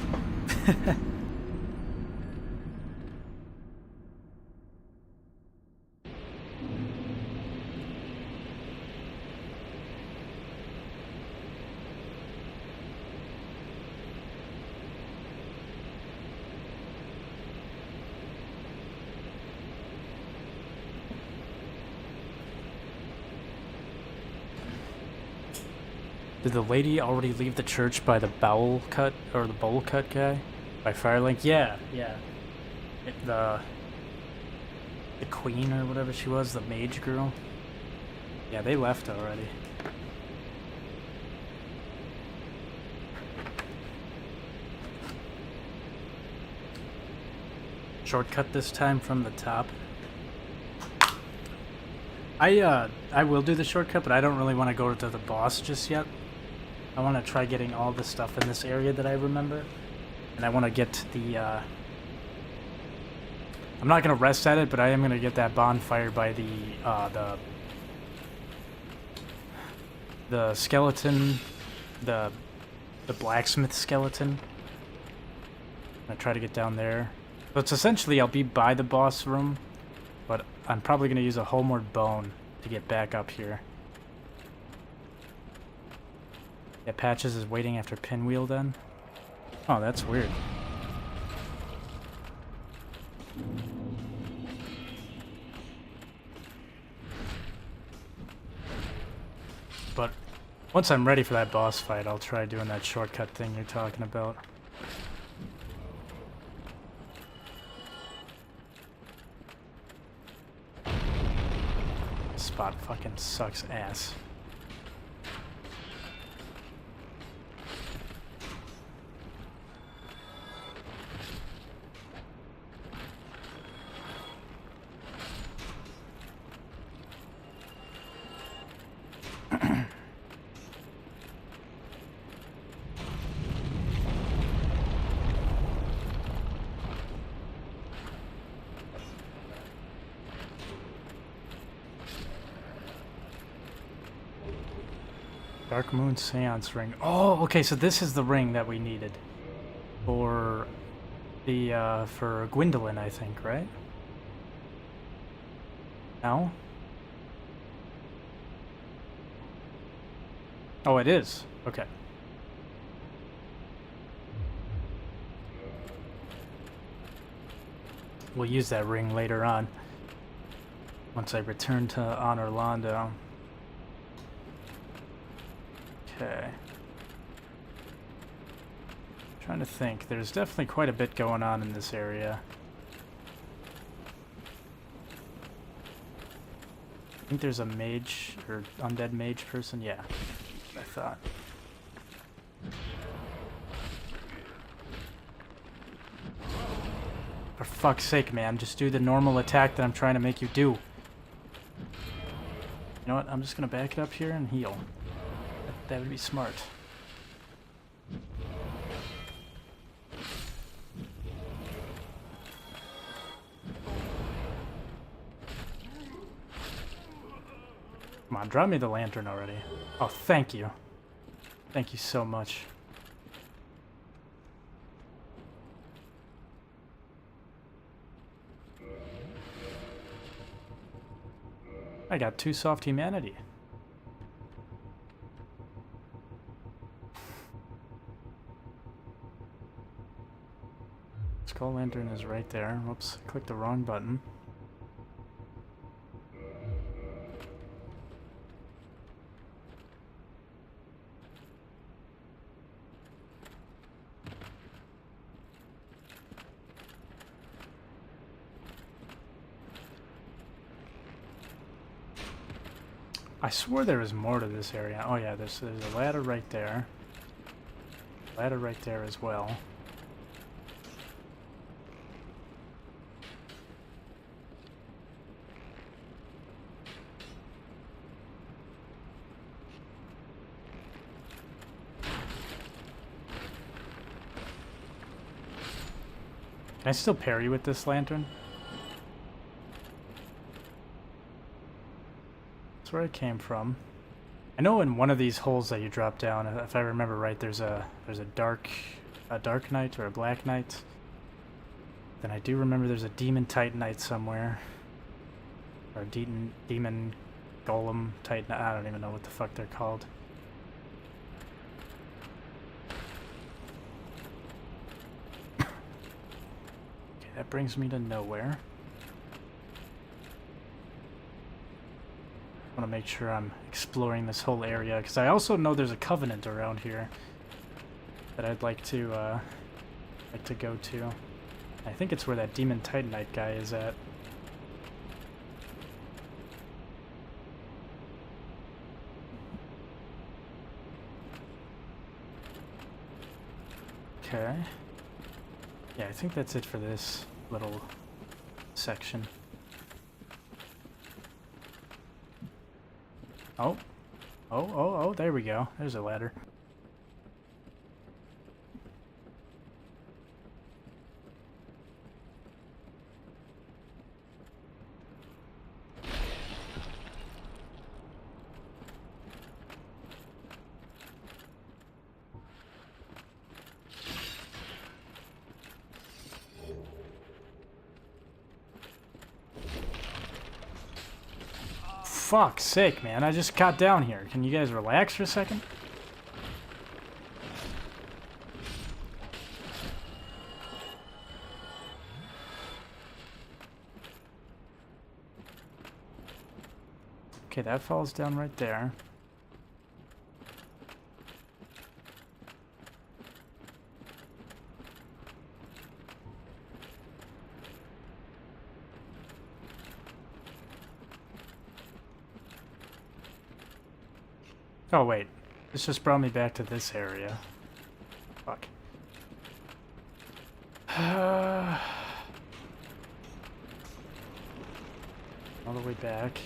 Did the lady already leave the church by the bowel cut, or the bowl cut guy? By Firelink? Yeah, yeah. The queen or whatever she was, the mage girl. Yeah, they left already. Shortcut this time from the top. I will do the shortcut, but I don't really want to go to the boss just yet. I want to try getting all the stuff in this area that I remember. And I want to get the, I'm not going to rest at it, but I am going to get that bonfire by the skeleton, the blacksmith skeleton. I'm going to try to get down there. So it's essentially, I'll be by the boss room, but I'm probably going to use a homeward bone to get back up here. Yeah, Patches is waiting after Pinwheel then? Oh, that's weird. But once I'm ready for that boss fight, I'll try doing that shortcut thing you're talking about. Spot fucking sucks ass. Dark Moon Seance Ring. Oh, okay, so this is the ring that we needed for the, for Gwendolyn, I think, right? No? Oh, it is. Okay. We'll use that ring later on. Once I return to Orlando. Okay. Trying to think. There's definitely quite a bit going on in this area. I think there's a mage, or undead mage person. Yeah, I thought. For fuck's sake, man. Just do the normal attack that I'm trying to make you do. You know what? I'm just gonna back it up here and heal. That would be smart. Come on, drop me the lantern already. Oh, thank you. Thank you so much. I got 2 soft humanity. Skull lantern is right there. Whoops, I clicked the wrong button. I swore there was more to this area. Oh yeah, there's a ladder right there. Ladder right there as well. Can I still parry with this lantern? That's where I came from. I know in one of these holes that you drop down, if I remember right, there's a dark knight or a black knight. Then I do remember there's a demon titanite somewhere, or a demon golem titan. I don't even know what the fuck they're called. That brings me to nowhere. I want to make sure I'm exploring this whole area, because I also know there's a covenant around here that I'd like to go to. I think it's where that demon titanite guy is at. Okay. Yeah, I think that's it for this little section. Oh. Oh, there we go. There's a ladder. Fuck's sake, man. I just got down here. Can you guys relax for a second? Okay, that falls down right there. Oh wait, this just brought me back to this area. Fuck. All the way back.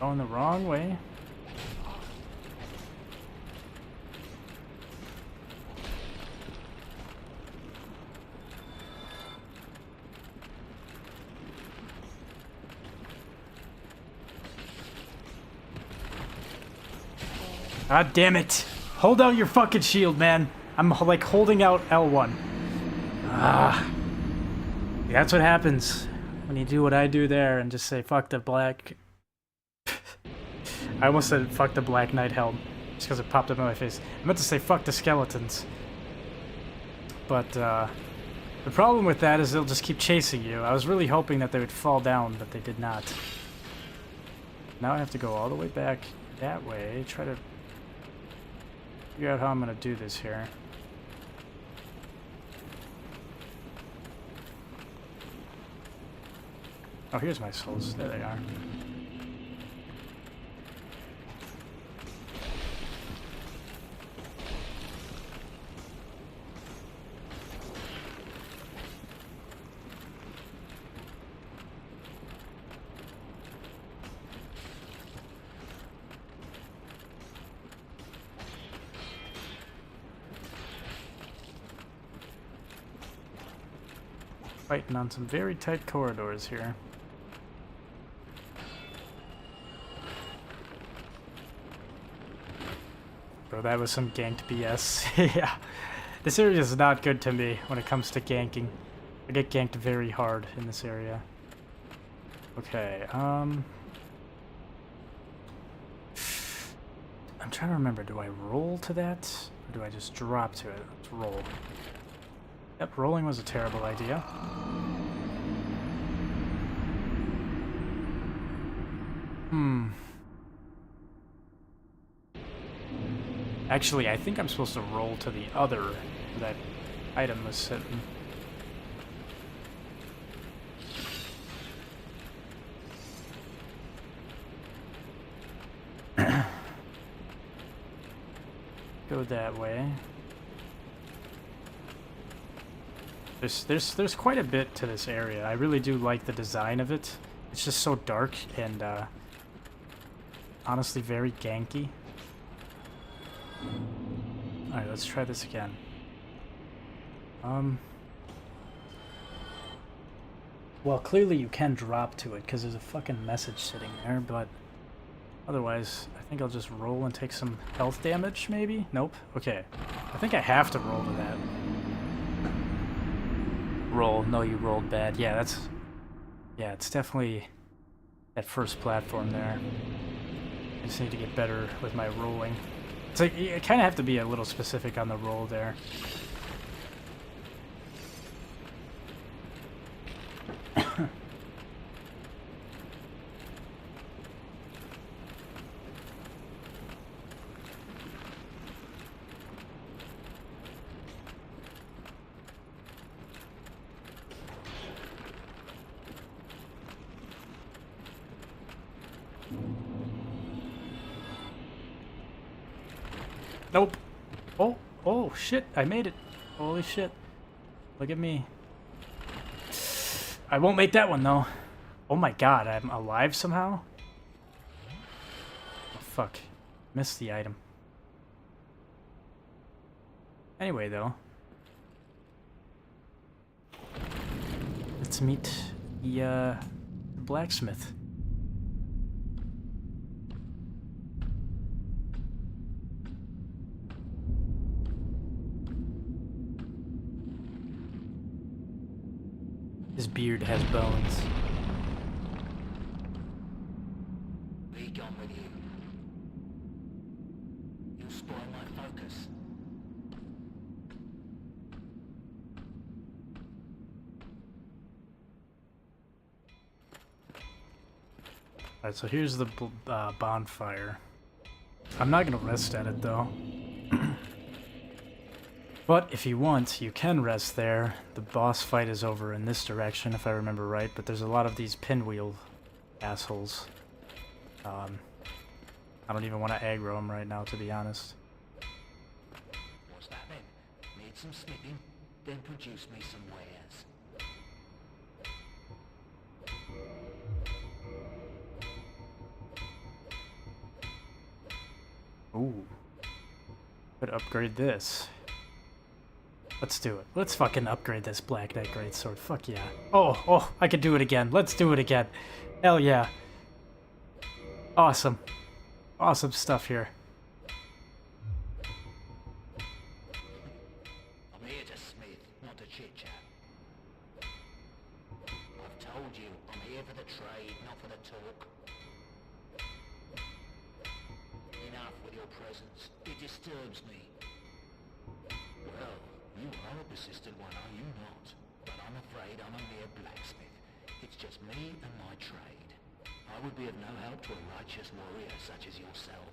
Going the wrong way. God damn it! Hold out your fucking shield, man. I'm like holding out L1. Ah. That's what happens when you do what I do there and just say fuck the black. I almost said fuck the Black Knight helm, just because it popped up in my face. I meant to say fuck the skeletons. But, the problem with that is they'll just keep chasing you. I was really hoping that they would fall down, but they did not. Now I have to go all the way back that way, try to figure out how I'm going to do this here. Oh, here's my souls. There they are. Fighting on some very tight corridors here. Bro, that was some ganked BS. Yeah. This area is not good to me when it comes to ganking. I get ganked very hard in this area. Okay, I'm trying to remember, do I roll to that? Or do I just drop to it? Let's roll. Yep, rolling was a terrible idea. Actually, I think I'm supposed to roll to the other where that item was sitting. Go that way. There's quite a bit to this area. I really do like the design of it. It's just so dark and honestly very ganky. Alright, let's try this again. Well, clearly you can drop to it because there's a fucking message sitting there, but otherwise I think I'll just roll and take some health damage, maybe? Nope. Okay. I think I have to roll to that. Roll. No, you rolled bad. Yeah, that's... Yeah, it's definitely that first platform there. I just need to get better with my rolling. It's like, you kind of have to be a little specific on the roll there. Nope. Oh, shit. I made it. Holy shit. Look at me. I won't make that one, though. Oh my god, I'm alive somehow? Oh, fuck. Missed the item. Anyway, though. Let's meet the blacksmith. His beard has bones. Be gone with you. You'll spoil my focus. Alright, so here's the bonfire. I'm not gonna rest at it, though. But if you want, you can rest there. The boss fight is over in this direction, if I remember right, but there's a lot of these pinwheel assholes. I don't even want to aggro them right now, to be honest. What's that then? Need some smithing? Then produce me some wares. Ooh. Could upgrade this. Let's do it. Let's fucking upgrade this Black Knight Greatsword. Fuck yeah. Oh, I could do it again. Let's do it again. Hell yeah. Awesome. Awesome stuff here. I'm here to smith, not to chit-chat. I've told you, I'm here for the trade, not for the talk. Enough with your presence. It disturbs me. Well, you are a persistent one, are you not? But I'm afraid I'm a mere blacksmith. It's just me and my trade. I would be of no help to a righteous warrior such as yourself.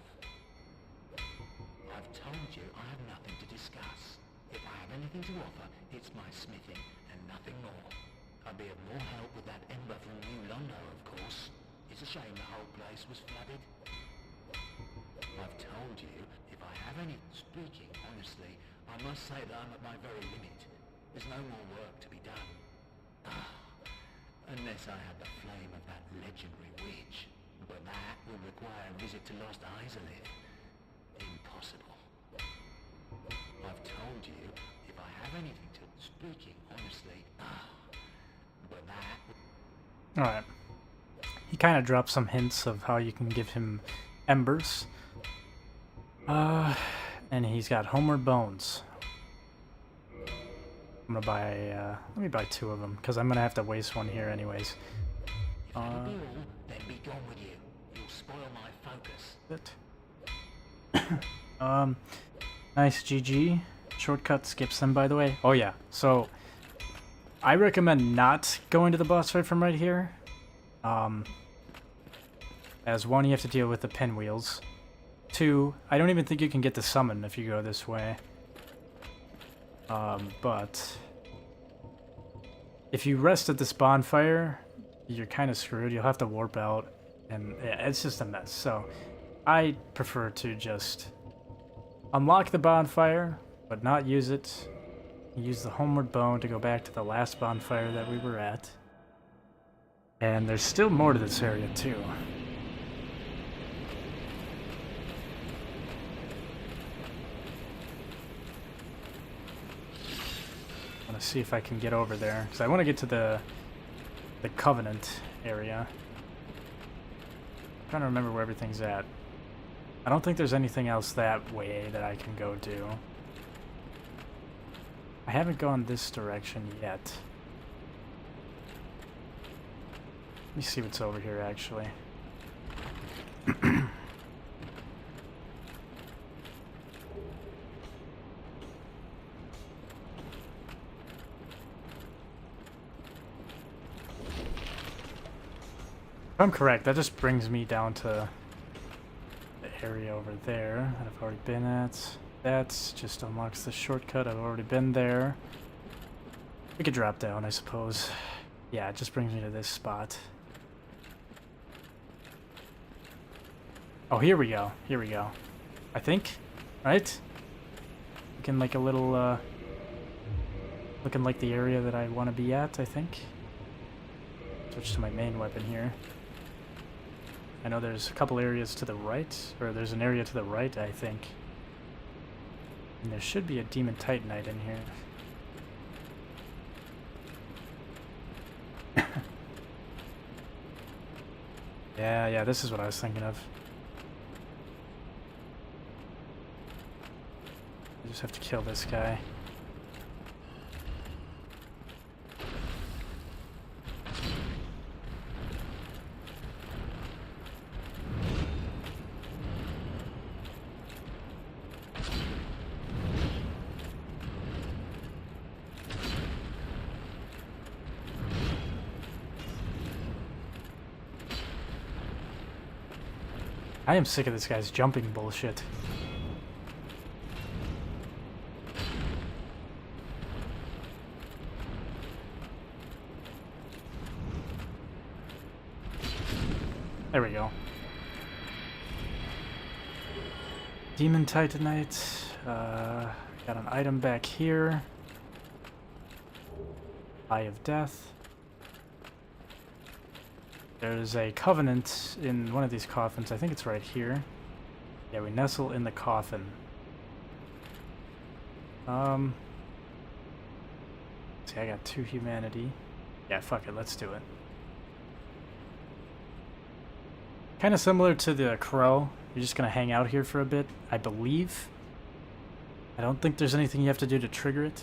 I've told you I have nothing to discuss. If I have anything to offer, it's my smithing and nothing more. I'd be of more help with that ember from New London, of course. It's a shame the whole place was flooded. I've told you, if I have any... Speaking honestly, I must say that I'm at my very limit. There's no more work to be done. Unless I had the flame of that legendary witch. But that would require a visit to Lost Isolith. Impossible. I've told you, if I have anything to... Speaking honestly, but that... Alright. He kind of dropped some hints of how you can give him embers. And he's got homeward bones. I'm gonna buy, let me buy 2 of them, because I'm gonna have to waste one here anyways. If you do, then be gone with you. You'll spoil my focus. Nice GG. Shortcut skips them, by the way. Oh yeah, so I recommend not going to the boss fight from right here. As 1, you have to deal with the pinwheels. 2, I don't even think you can get the summon if you go this way. But if you rest at this bonfire, you're kind of screwed. You'll have to warp out, and yeah, it's just a mess. So I prefer to just unlock the bonfire, but not use it. Use the homeward bone to go back to the last bonfire that we were at. And there's still more to this area too. I'm gonna see if I can get over there, because I want to get to the Covenant area. I'm trying to remember where everything's at. I don't think there's anything else that way that I can go do. I haven't gone this direction yet. Let me see what's over here, actually. If I'm correct, that just brings me down to the area over there that I've already been at. That just unlocks the shortcut. I've already been there. We could drop down, I suppose. Yeah, it just brings me to this spot. Oh, here we go. Here we go. I think, right? Looking like a little, looking like the area that I want to be at, I think. Switch to my main weapon here. I know there's a couple areas to the right, or there's an area to the right, I think. And there should be a Demon Titanite in here. Yeah, this is what I was thinking of. I just have to kill this guy. I am sick of this guy's jumping bullshit. There we go. Demon Titanite. Got an item back here. Eye of Death. There's a covenant in one of these coffins. I think it's right here. Yeah, we nestle in the coffin. See, I got 2 humanity. Yeah, fuck it, let's do it. Kind of similar to the crow. You're just gonna hang out here for a bit, I believe. I don't think there's anything you have to do to trigger it.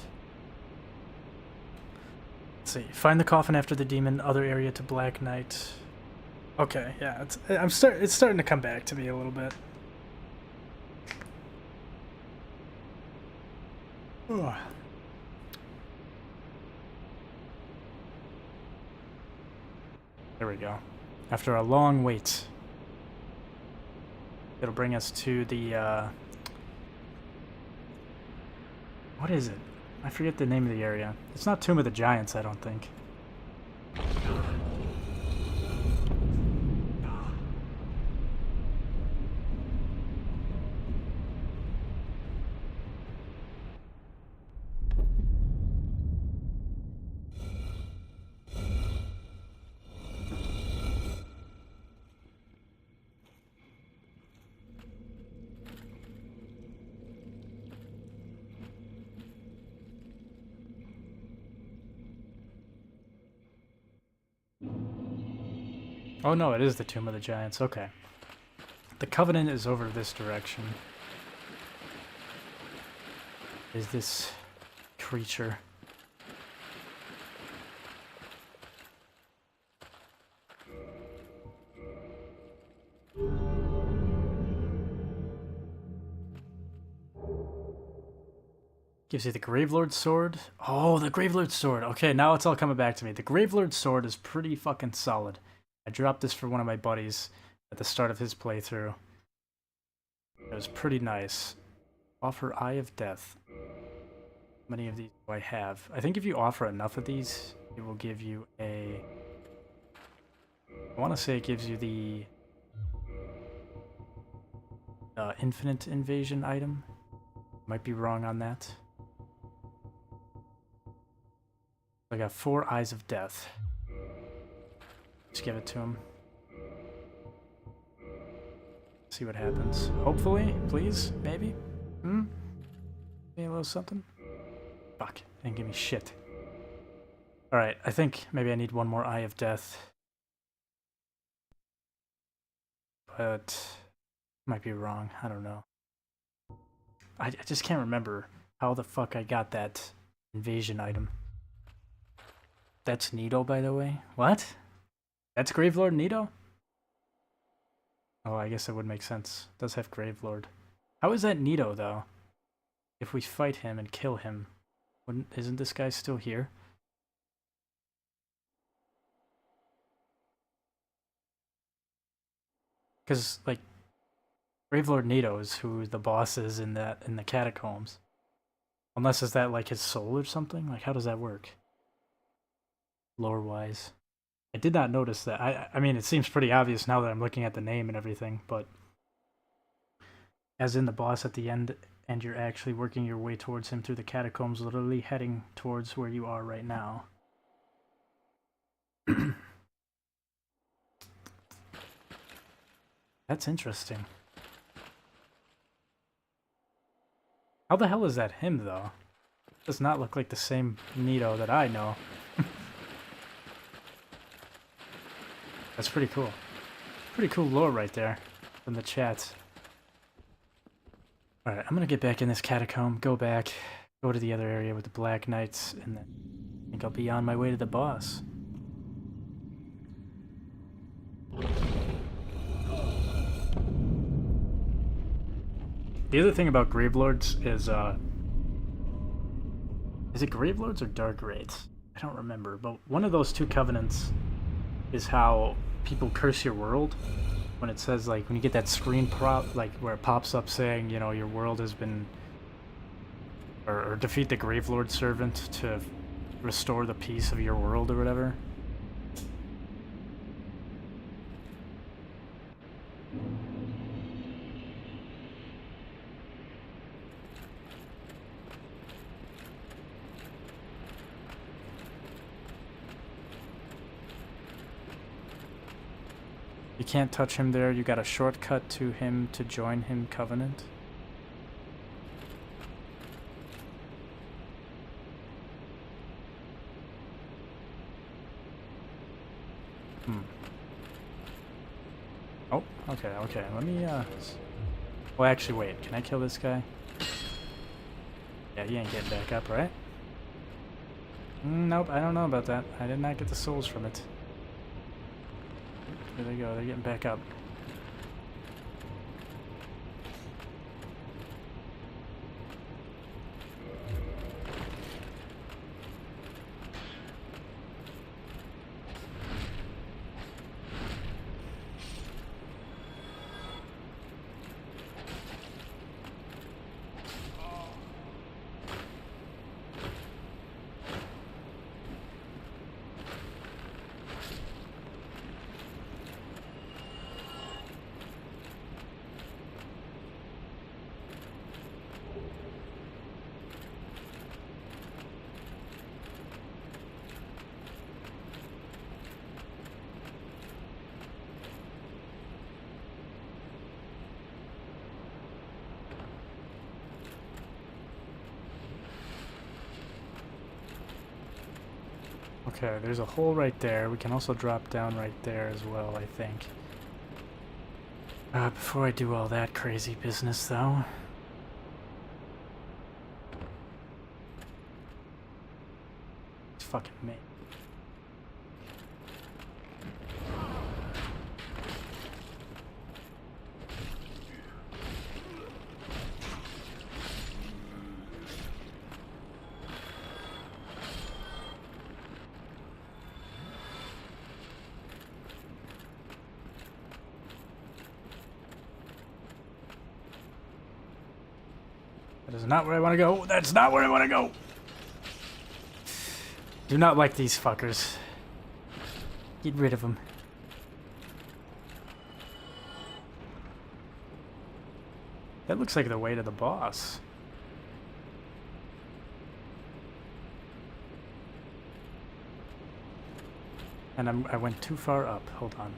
Let's see. Find the coffin after the demon. Other area to Black Knight. Okay, yeah, it's starting to come back to me a little bit. Ugh. There we go. After a long wait, it'll bring us to the what is it? I forget the name of the area. It's not Tomb of the Giants, I don't think. Oh no, it is the Tomb of the Giants. Okay. The Covenant is over this direction. Is this creature? Gives you the Gravelord sword. Oh, the Gravelord sword. Okay, now it's all coming back to me. The Gravelord sword is pretty fucking solid. I dropped this for one of my buddies at the start of his playthrough. It was pretty nice. Offer Eye of Death. How many of these do I have? I think if you offer enough of these, it will give you a... I want to say it gives you the Infinite Invasion item. Might be wrong on that. I got 4 Eyes of Death. Just give it to him. See what happens. Hopefully, please, maybe. Maybe a little something. Fuck, didn't give me shit. Alright, I think maybe I need one more Eye of Death. But might be wrong, I don't know. I just can't remember how the fuck I got that invasion item. That's Nito, by the way. What? That's Gravelord Nito? Oh, I guess it would make sense. It does have Gravelord. How is that Nito, though? If we fight him and kill him, isn't this guy still here? Because, like, Gravelord Nito is who the boss is in the catacombs. Unless is that like his soul or something? Like, how does that work? Lore-wise. I did not notice that. I mean, it seems pretty obvious now that I'm looking at the name and everything, but... As in the boss at the end, and you're actually working your way towards him through the catacombs, literally heading towards where you are right now. That's interesting. How the hell is that him, though? Does not look like the same Nito that I know. That's pretty cool. Pretty cool lore right there from the chat. Alright, I'm gonna get back in this catacomb, go back, go to the other area with the Black Knights, and then I think I'll be on my way to the boss. The other thing about Gravelords is it Gravelords or Dark Wraiths? I don't remember, but one of those two covenants is how people curse your world. When it says, like, when you get that screen prop, like, where it pops up saying, you know, your world has been... Or defeat the Gravelord servant to restore the peace of your world or whatever. You can't touch him there, you got a shortcut to him to join him, Covenant. Oh, okay, let me, well, actually, wait, can I kill this guy? Yeah, he ain't getting back up, right? Nope, I don't know about that. I did not get the souls from it. There they go, they're getting back up. Okay, there's a hole right there. We can also drop down right there as well, I think. Before I do all that crazy business, though... It's fucking me. That is not where I want to go. That's not where I want to go. Do not like these fuckers. Get rid of them. That looks like the way to the boss. And I went too far up. Hold on.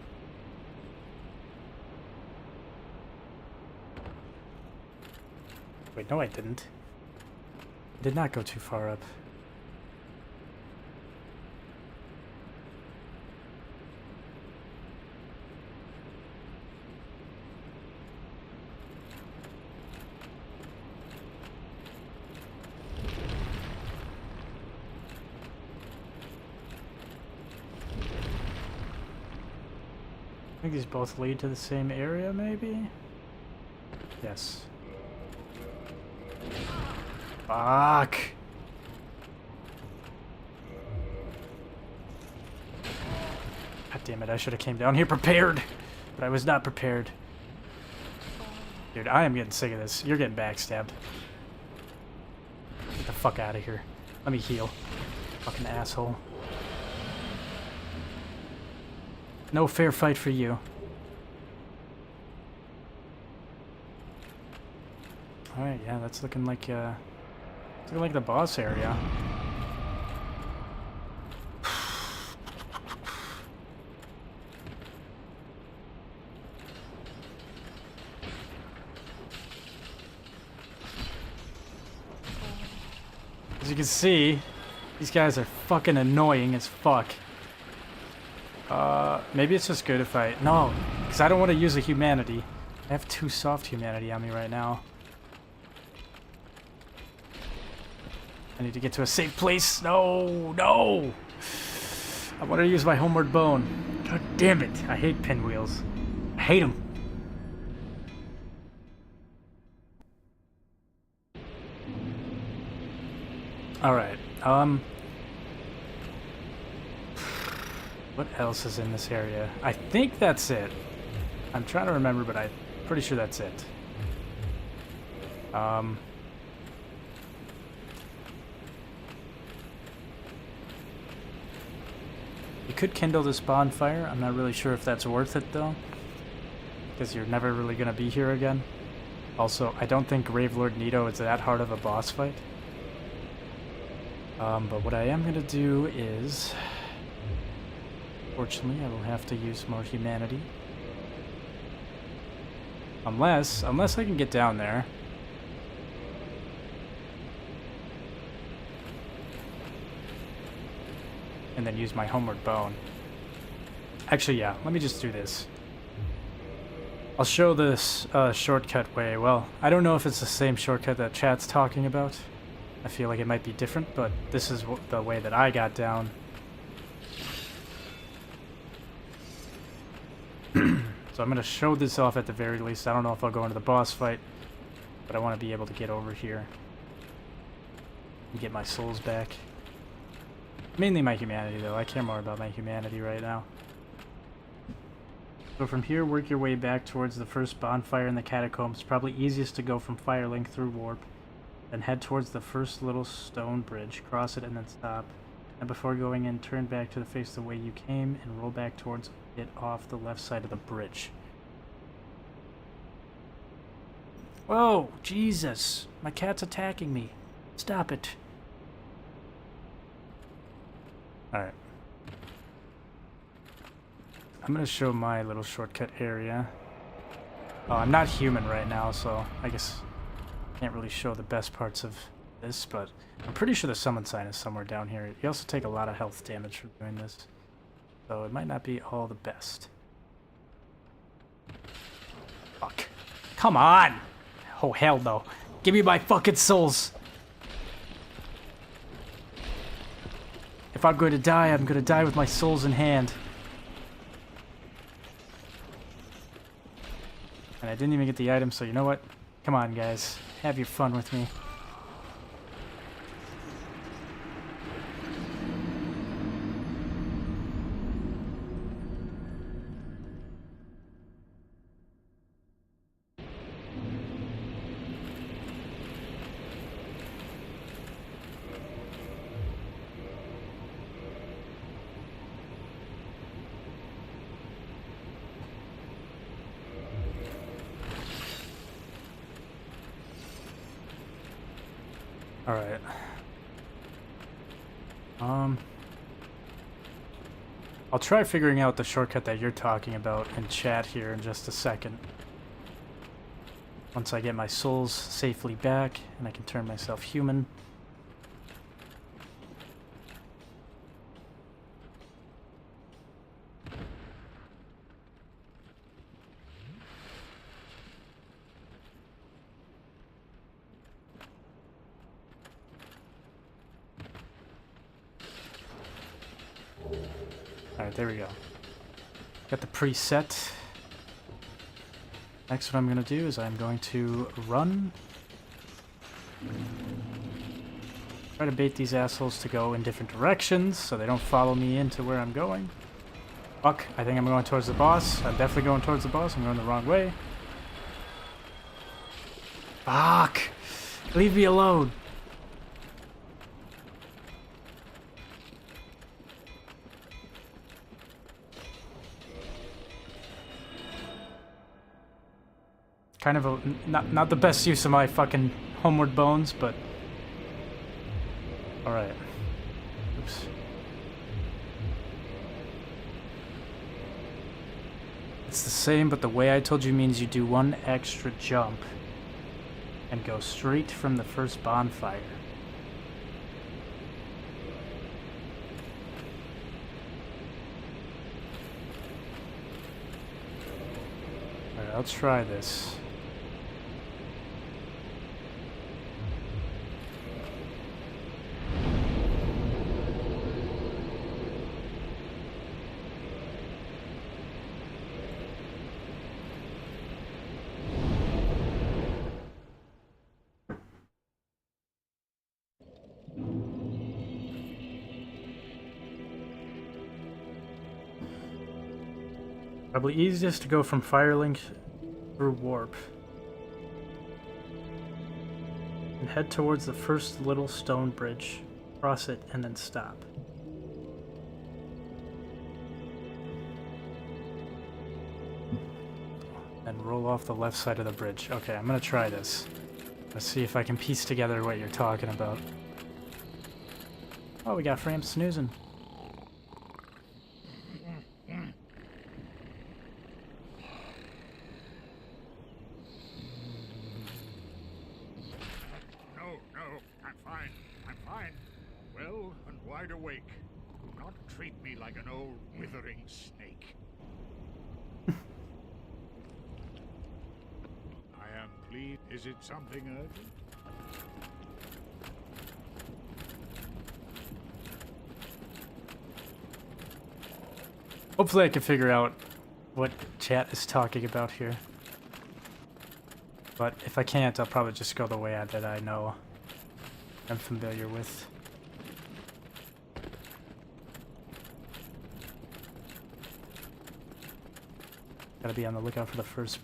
Wait, no I didn't. I did not go too far up. I think these both lead to the same area, maybe? Yes. Fuck! God damn it, I should have came down here prepared! But I was not prepared. Dude, I am getting sick of this. You're getting backstabbed. Get the fuck out of here. Let me heal. Fucking asshole. No fair fight for you. Alright, yeah, that's looking like the boss area. As you can see, these guys are fucking annoying as fuck. Maybe it's just good if I... No, because I don't want to use a humanity. I have 2 soft humanity on me right now. I need to get to a safe place. No, no! I want to use my homeward bone. God damn it. I hate pinwheels. I hate them. Alright, what else is in this area? I think that's it. I'm trying to remember, but I'm pretty sure that's it. You could kindle this bonfire. I'm not really sure if that's worth it, though. Because you're never really going to be here again. Also, I don't think Gravelord Nito is that hard of a boss fight. But what I am going to do is... Fortunately, I will have to use more humanity. Unless I can get down there. And then use my homeward bone. Actually, yeah, let me just do this. I'll show this shortcut way. Well, I don't know if it's the same shortcut that chat's talking about. I feel like it might be different, but this is the way that I got down. So I'm going to show this off at the very least. I don't know if I'll go into the boss fight, but I want to be able to get over here and get my souls back. Mainly my humanity, though. I care more about my humanity right now. So from here, work your way back towards the first bonfire in the catacombs. Probably easiest to go from Firelink through Warp. Then head towards the first little stone bridge. Cross it and then stop. And before going in, turn back to face the way you came and roll back towards it off the left side of the bridge. Whoa, Jesus. My cat's attacking me. Stop it. Alright. I'm going to show my little shortcut area. Oh, I'm not human right now, so I guess I can't really show the best parts of this, but I'm pretty sure the summon sign is somewhere down here. You also take a lot of health damage from doing this, so it might not be all the best. Fuck. Come on! Oh, hell no. Give me my fucking souls! If I'm going to die, I'm going to die with my souls in hand. And I didn't even get the item, so you know what? Come on, guys. Have your fun with me. Alright. I'll try figuring out the shortcut that you're talking about in chat here in just a second. Once I get my souls safely back and I can turn myself human. Alright, there we go. Got the preset. Next, what I'm going to do is I'm going to run. Try to bait these assholes to go in different directions so they don't follow me into where I'm going. Fuck, I think I'm going towards the boss. I'm definitely going towards the boss. I'm going the wrong way. Fuck! Leave me alone. Kind of a not the best use of my fucking homeward bones, but all right. Oops. It's the same, but the way I told you means you do one extra jump and go straight from the first bonfire. All right, I'll try this. Probably easiest to go from Firelink through Warp. And head towards the first little stone bridge. Cross it and then stop. And roll off the left side of the bridge. Okay, I'm gonna try this. Let's see if I can piece together what you're talking about. Oh, we got Fram snoozing. Wide awake. Do not treat me like an old withering snake. I am pleased. Is it something urgent? Hopefully I can figure out what chat is talking about here. But if I can't, I'll probably just go the way that I know I'm familiar with. Gotta be on the lookout for the first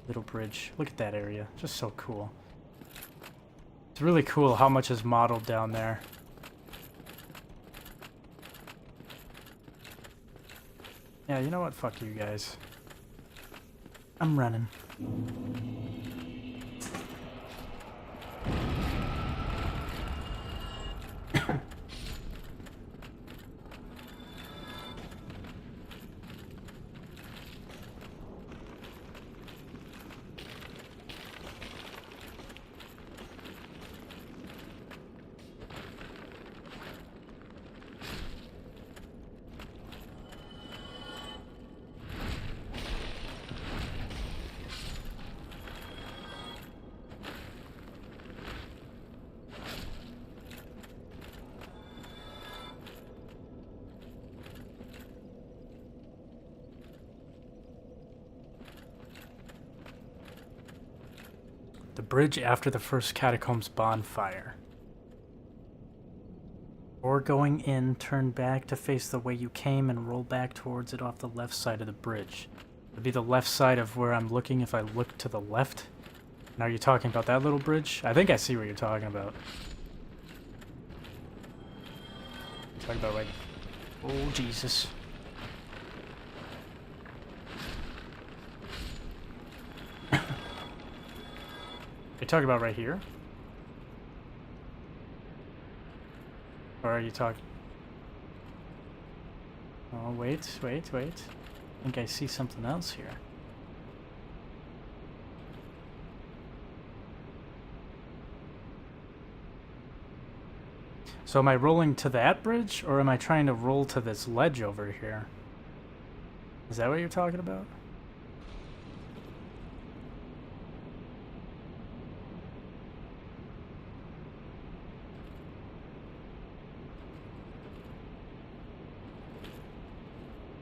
little bridge. Look at that area. Just so cool. It's really cool how much is modeled down there. Yeah, you know what? Fuck you guys. I'm running. bridge after the first catacombs bonfire. Or going in, turn back to face the way you came and roll back towards it off the left side of the bridge. It'd be the left side of where I'm looking if I look to the left. And are you talking about that little bridge? I think I see what you're talking about. Talking about like... Oh, Jesus. You're talking about right here? Or are you talking... Oh, wait. I think I see something else here. So am I rolling to that bridge, or am I trying to roll to this ledge over here? Is that what you're talking about?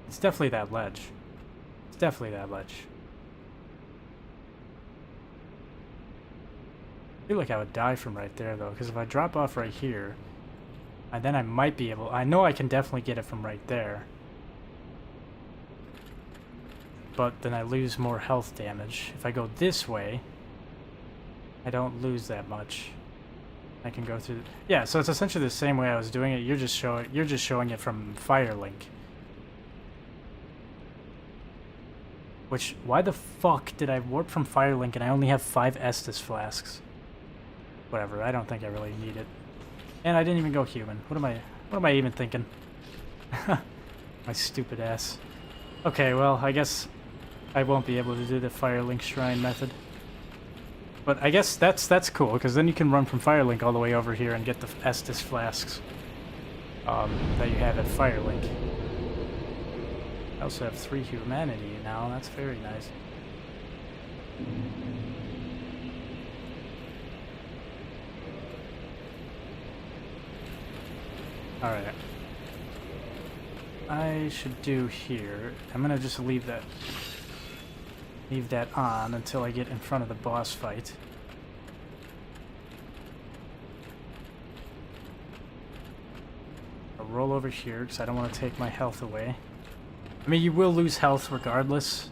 It's definitely that ledge. It's definitely that ledge. I feel like I would die from right there, though, because if I drop off right here, and then I might be able... I know I can definitely get it from right there. But then I lose more health damage. If I go this way, I don't lose that much. I can go through... Yeah, so it's essentially the same way I was doing it. You're just showing it from Firelink. Which, why the fuck did I warp from Firelink and I only have 5 Estus flasks? Whatever, I don't think I really need it. And I didn't even go human. What am I even thinking? My stupid ass. Okay, well, I guess I won't be able to do the Firelink Shrine method. But I guess that's cool, because then you can run from Firelink all the way over here and get the Estus flasks that you have at Firelink. I also have 3 humanity now. That's very nice. Alright. I should do here... I'm gonna just leave that on until I get in front of the boss fight. I'll roll over here because I don't want to take my health away. I mean, you will lose health regardless,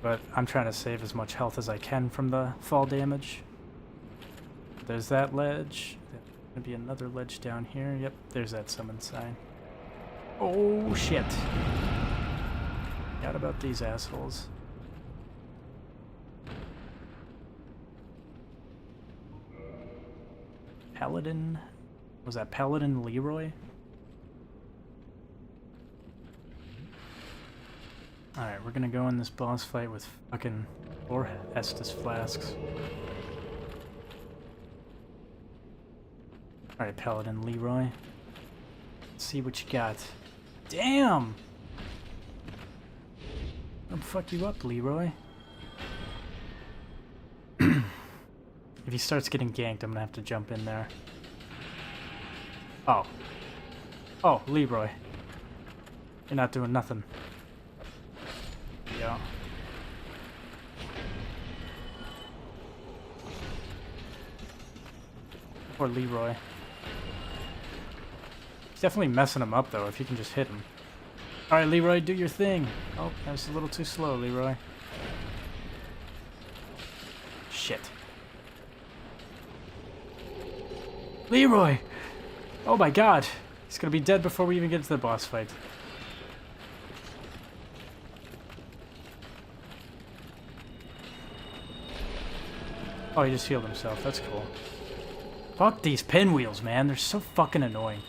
but I'm trying to save as much health as I can from the fall damage. There's that ledge. There's gonna be another ledge down here. Yep, there's that summon sign. Oh, shit. Forgot about these assholes. Paladin? Was that Paladin Leroy? Alright, we're gonna go in this boss fight with fucking 4 Estus flasks. Alright, Paladin Leroy. Let's see what you got. Damn! I'll fuck you up, Leroy. If he starts getting ganked, I'm gonna have to jump in there. Oh. Oh, Leroy. You're not doing nothing. Yeah. Poor Leroy. He's definitely messing him up, though, if you can just hit him. Alright, Leroy, do your thing. Oh, that was a little too slow, Leroy. Shit. Leroy! Oh my god! He's gonna be dead before we even get to the boss fight. Oh, he just healed himself. That's cool. Fuck these pinwheels, man. They're so fucking annoying.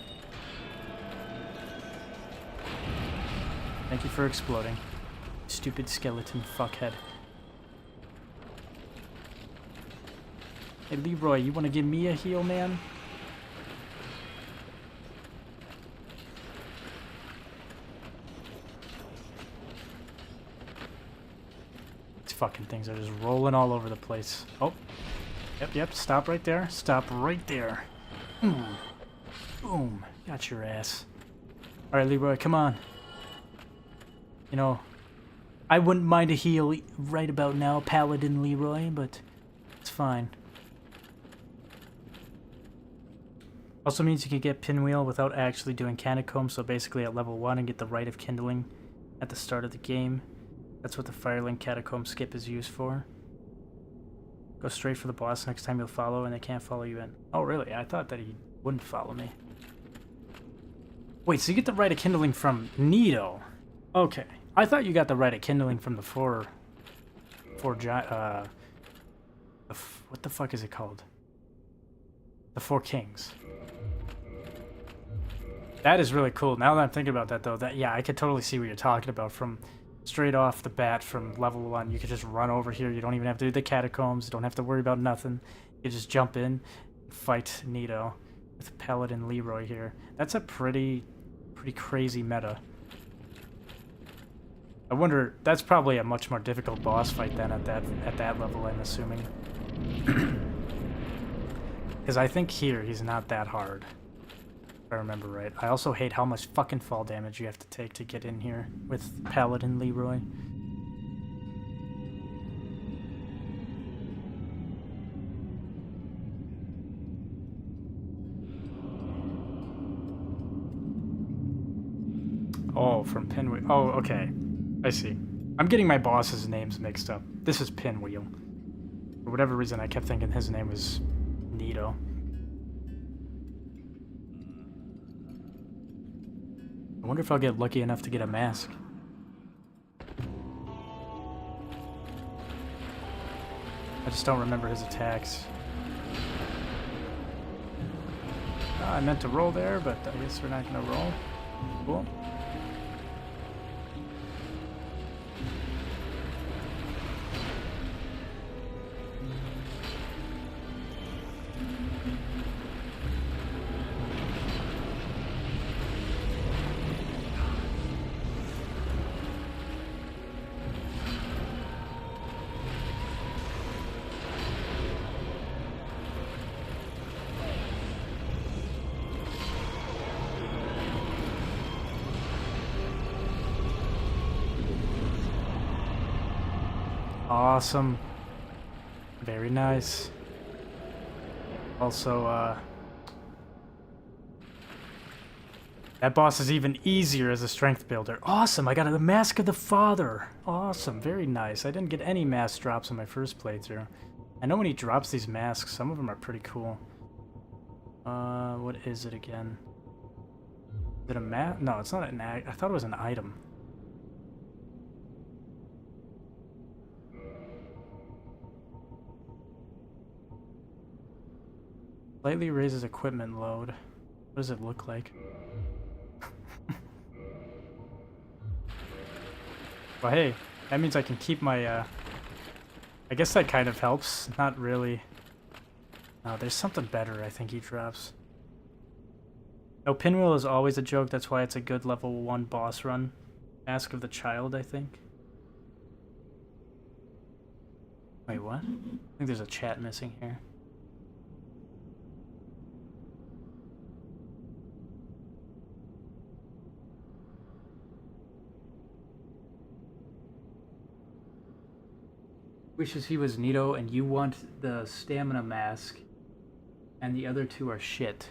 Thank you for exploding. Stupid skeleton fuckhead. Hey, Leroy, you wanna give me a heal, man? Fucking things are just rolling all over the place. Oh. Yep, stop right there. Stop right there. Boom. Got your ass. Alright, Leroy, come on. You know, I wouldn't mind a heal right about now, Paladin Leroy, but it's fine. Also means you can get Pinwheel without actually doing Catacomb, so basically at level 1 and get the Rite of Kindling at the start of the game. That's what the Firelink Catacomb skip is used for. Go straight for the boss next time you'll follow, and they can't follow you in. Oh, really? I thought that he wouldn't follow me. Wait, so you get the Rite of Kindling from Nito? Okay. I thought you got the Rite of Kindling from the what the fuck is it called? The Four Kings. That is really cool. Now that I'm thinking about that, though, yeah, I could totally see what you're talking about. From straight off the bat, from level 1, you could just run over here. You don't even have to do the catacombs. You don't have to worry about nothing. You just jump in, fight Nito with Paladin Leroy here. That's a pretty crazy meta. I wonder, that's probably a much more difficult boss fight than at that level, I'm assuming. Because I think here he's not that hard. I remember right. I also hate how much fucking fall damage you have to take to get in here with Paladin Leroy. Oh, from Pinwheel. Oh, okay. I see. I'm getting my boss's names mixed up. This is Pinwheel. For whatever reason, I kept thinking his name was Nito. I wonder if I'll get lucky enough to get a mask. I just don't remember his attacks. I meant to roll there, but I guess we're not gonna roll. Cool. Awesome. Very nice. Also, that boss is even easier as a strength builder. Awesome, I got the Mask of the Father. Awesome, very nice. I didn't get any mask drops in my first playthrough. I know when he drops these masks, some of them are pretty cool. What is it again? Is it a mask? No, it's not an I thought it was an item. Slightly raises equipment load. What does it look like? Well, hey, that means I can keep my, I guess that kind of helps. Not really. No, there's something better I think he drops. No, Pinwheel is always a joke. That's why it's a good level 1 boss run. Mask of the Child, I think. Wait, what? I think there's a chat missing here. Wishes he was Nito, and you want the stamina mask, and the other two are shit.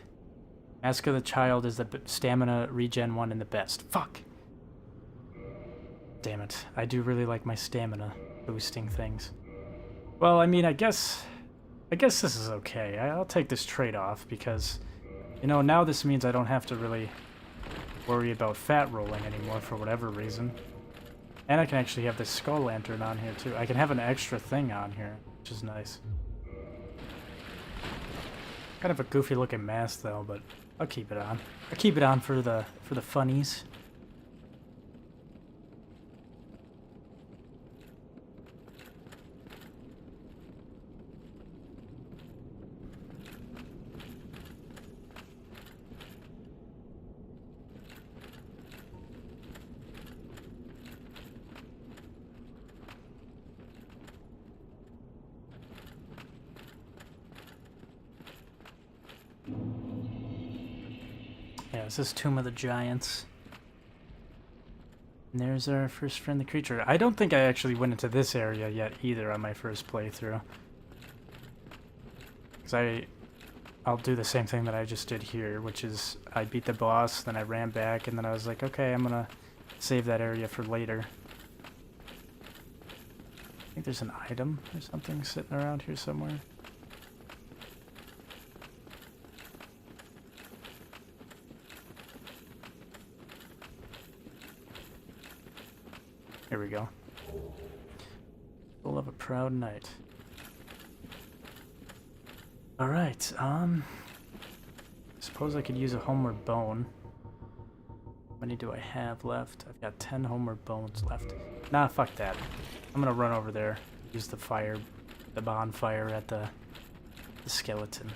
Mask of the Child is the stamina regen one and the best. Fuck! Damn it. I do really like my stamina boosting things. Well, I mean, I guess this is okay. I'll take this trade-off because, you know, now this means I don't have to really worry about fat rolling anymore for whatever reason. And I can actually have this skull lantern on here too. I can have an extra thing on here, which is nice. Kind of a goofy looking mask though, but I'll keep it on. I'll keep it on for the funnies. Yeah, this is Tomb of the Giants. And there's our first friendly creature. I don't think I actually went into this area yet either on my first playthrough. Because I'll do the same thing that I just did here, which is I beat the boss, then I ran back, and then I was like, okay, I'm gonna save that area for later. I think there's an item or something sitting around here somewhere. Here we go. Full of a proud knight. Alright, suppose I could use a homeward bone. How many do I have left? I've got 10 homeward bones left. Nah, fuck that. I'm gonna run over there, use the bonfire at the skeleton.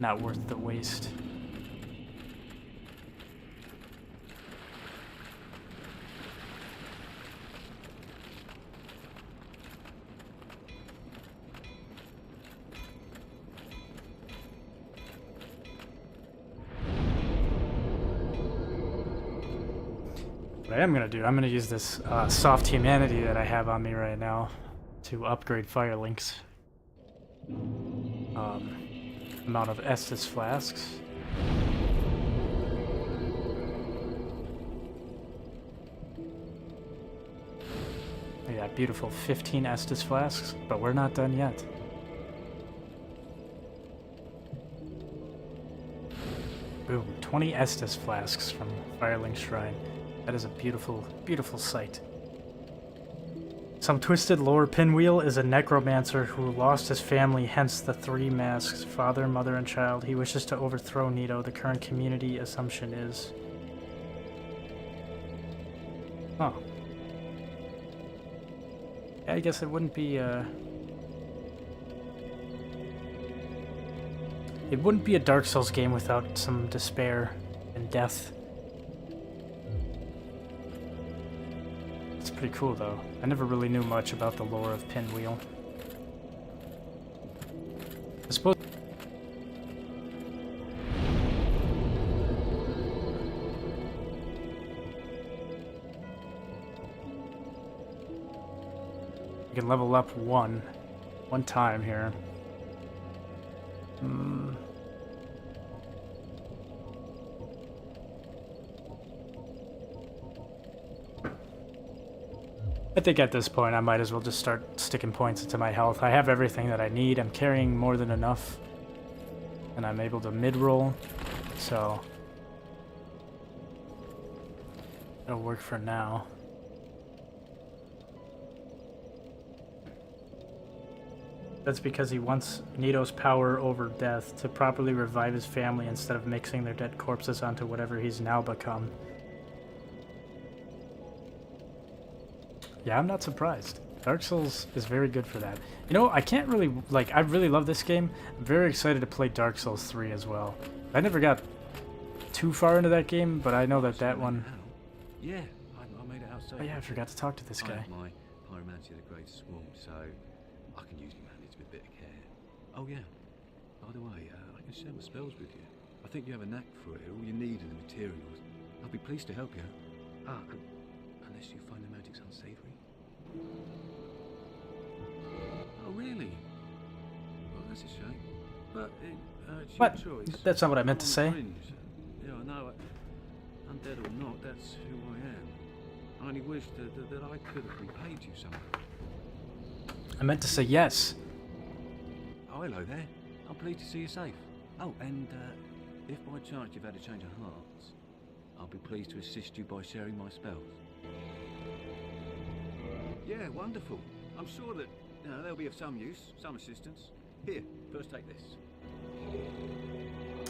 Not worth the waste. What I am going to do, I'm going to use this soft humanity that I have on me right now to upgrade Firelink's amount of Estus flasks. Yeah, beautiful 15 Estus flasks, but we're not done yet. Boom, 20 Estus flasks from Firelink's Shrine. That is a beautiful, beautiful sight. Some twisted lore, Pinwheel is a necromancer who lost his family, hence the 3 masks, father, mother, and child. He wishes to overthrow Nito. The current community assumption is... Huh. Yeah, I guess it wouldn't be, It wouldn't be a Dark Souls game without some despair and death. It's pretty cool, though. I never really knew much about the lore of Pinwheel. I suppose... You can level up one time here. I think at this point I might as well just start sticking points into my health. I have everything that I need. I'm carrying more than enough. And I'm able to mid-roll. So... it'll work for now. That's because he wants Nito's power over death to properly revive his family instead of mixing their dead corpses onto whatever he's now become. Yeah, I'm not surprised. Dark Souls is very good for that. You know, I can't really, like, I really love this game. I'm very excited to play Dark Souls 3 as well. I never got too far into that game, but I know that that one... Yeah, I made it out safe. Oh yeah, I forgot to talk to this guy. My pyromancy had a great swarm, so I can usually manage with a bit of care. Oh yeah, by the way, I can share my spells with you. I think you have a knack for it. All you need are the materials. I'll be pleased to help you. Unless you find the magic's unsavory. Oh really? Well, that's a shame. But it's What? your choice. That's not what I meant to say. Yeah, I know. Undead or not, that's who I am. I only wish that I could have repaid you something. I meant to say yes. Oh, hello there. I'm pleased to see you safe. Oh, and if by chance you've had a change of hearts, I'll be pleased to assist you by sharing my spells. Yeah, wonderful. I'm sure that they'll be of some use, some assistance. Here, first take this.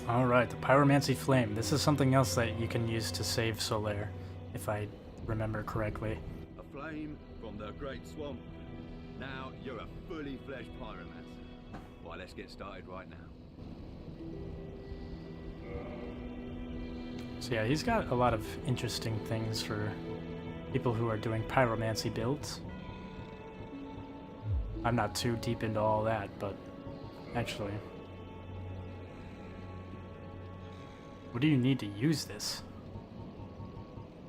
Alright, the Pyromancy Flame. This is something else that you can use to save Solaire, if I remember correctly. A flame from the Great Swamp. Now you're a fully fledged pyromancer. Why, let's get started right now. So yeah, he's got a lot of interesting things for people who are doing pyromancy builds. I'm not too deep into all that, but actually... What do you need to use this?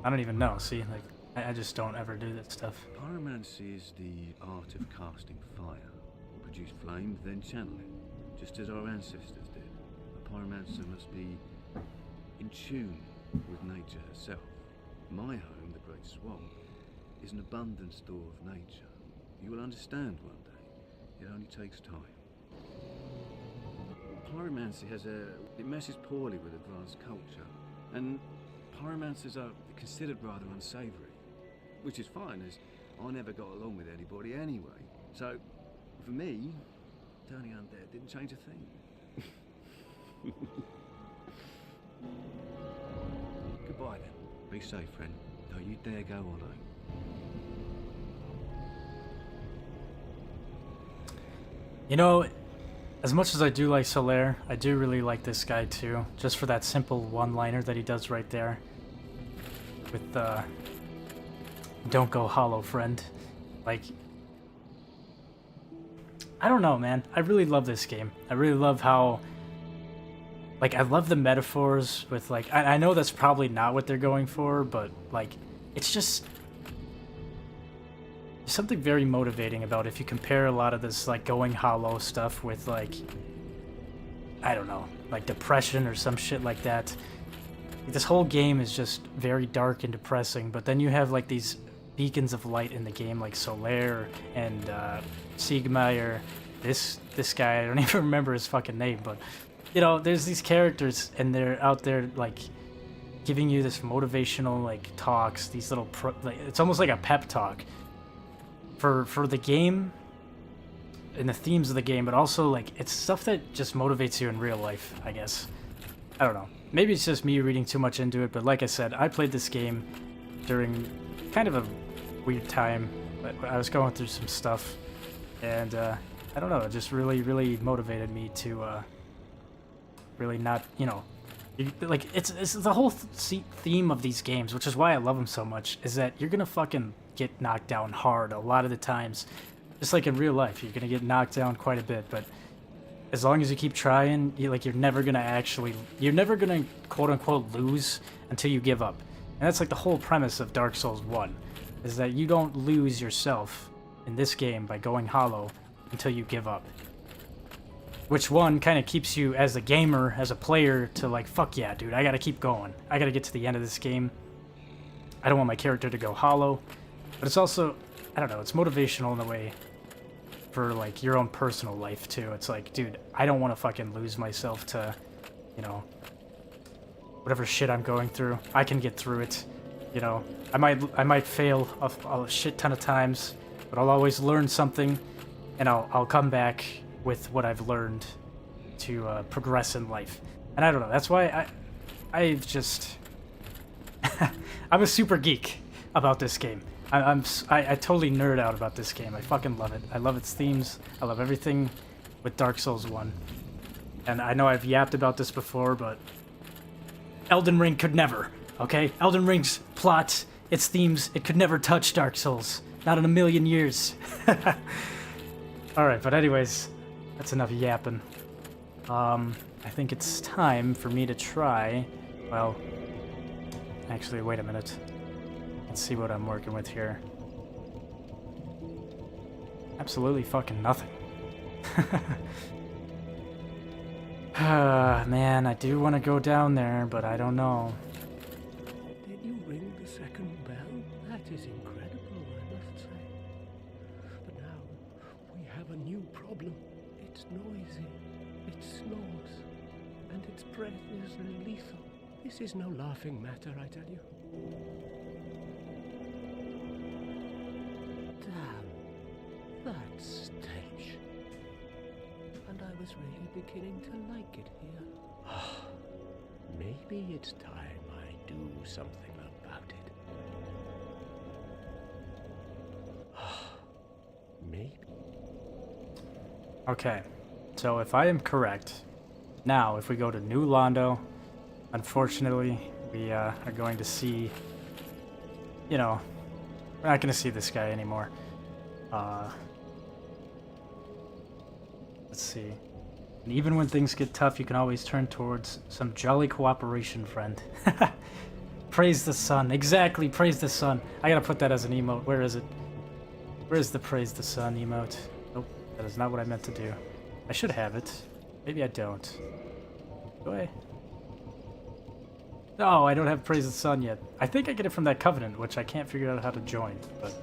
I don't even know, see? Like, I just don't ever do that stuff. Pyromancy is the art of casting fire. Produce flame, then channel it, just as our ancestors did. pyromancer must be in tune with nature herself. My home, the Great Swamp, is an abundant store of nature. You will understand one day. It only takes time. Pyromancy it messes poorly with advanced culture, and pyromancers are considered rather unsavory, which is fine, as I never got along with anybody anyway. So, for me, turning undead didn't change a thing. Goodbye then. Be safe, friend. Don't you dare go on, eh? You know, as much as I do like Solaire, I do really like this guy too, just for that simple one-liner that he does right there. With, don't go hollow, friend. Like, I don't know, man. I really love this game. I really love how, like, I love the metaphors with, like, I know that's probably not what they're going for, but, like, it's just something very motivating about if you compare a lot of this, like, going hollow stuff with, like, I don't know, like depression or some shit like that. This whole game is just very dark and depressing, but then you have, like, these beacons of light in the game, like Solaire and Siegmeyer. This guy, I don't even remember his fucking name, but, you know, there's these characters, and they're out there, like, giving you this motivational, like, talks, these little, like, it's almost like a pep talk for the game and the themes of the game, but also, like, it's stuff that just motivates you in real life, I guess. I don't know. Maybe it's just me reading too much into it, but like I said, I played this game during kind of a weird time. I was going through some stuff, and I don't know, it just really, really motivated me to really not, you know, like, it's the whole theme of these games, which is why I love them so much, is that you're gonna fucking get knocked down hard a lot of the times. Just like in real life, you're gonna get knocked down quite a bit, but as long as you keep trying, you're never gonna quote-unquote lose until you give up. And that's like the whole premise of Dark Souls 1, is that you don't lose yourself in this game by going hollow until you give up. Which one kind of keeps you as a gamer, as a player, to like, fuck yeah, dude, I gotta keep going. I gotta get to the end of this game. I don't want my character to go hollow. But it's also, I don't know, it's motivational in a way for, like, your own personal life, too. It's like, dude, I don't want to fucking lose myself to, you know, whatever shit I'm going through. I can get through it, you know. I might fail a shit ton of times, but I'll always learn something, and I'll come back with what I've learned to progress in life. And I don't know, that's why I just... I'm a super geek about this game. I totally nerd out about this game. I fucking love it. I love its themes. I love everything with Dark Souls 1. And I know I've yapped about this before, but Elden Ring could never, okay? Elden Ring's plot, its themes, it could never touch Dark Souls. Not in a million years. Alright, but anyways, that's enough yapping. I think it's time for me to try, well, actually, wait a minute. Let's see what I'm working with here. Absolutely fucking nothing. Man, I do want to go down there, but I don't know. Did you ring the second bell? That is incredible, I must say. But now, we have a new problem. It's noisy, it snores, and its breath is lethal. This is no laughing matter, I tell you. Damn, that stench. And I was really beginning to like it here. Maybe it's time I do something about it. Maybe. Okay, so if I am correct, now if we go to New Londo, unfortunately, we are going to see, you know, we're not going to see this guy anymore. Let's see. And even when things get tough, you can always turn towards some jolly cooperation, friend. Praise the sun. Exactly, praise the sun. I gotta put that as an emote. Where is it? Where's the praise the sun emote? Nope, that is not what I meant to do. I should have it. Maybe I don't. Do I? No, I don't have Praise the Sun yet. I think I get it from that Covenant, which I can't figure out how to join, but...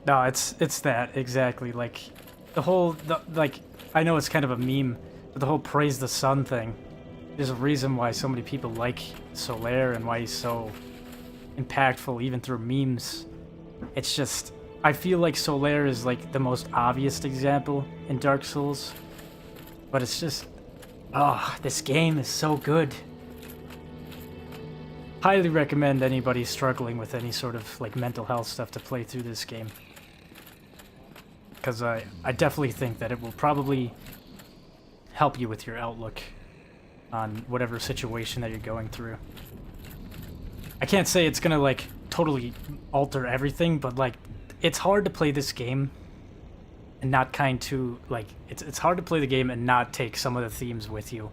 No, it's that, exactly. Like, the whole, like, I know it's kind of a meme, but the whole Praise the Sun thing, there's a reason why so many people like Solaire and why he's so impactful, even through memes. It's just, I feel like Solaire is, like, the most obvious example in Dark Souls, but it's just, oh, this game is so good. Highly recommend anybody struggling with any sort of, like, mental health stuff to play through this game. Because I definitely think that it will probably help you with your outlook on whatever situation that you're going through. I can't say it's gonna, like, totally alter everything, but, like, it's hard to play this game and not like, it's hard to play the game and not take some of the themes with you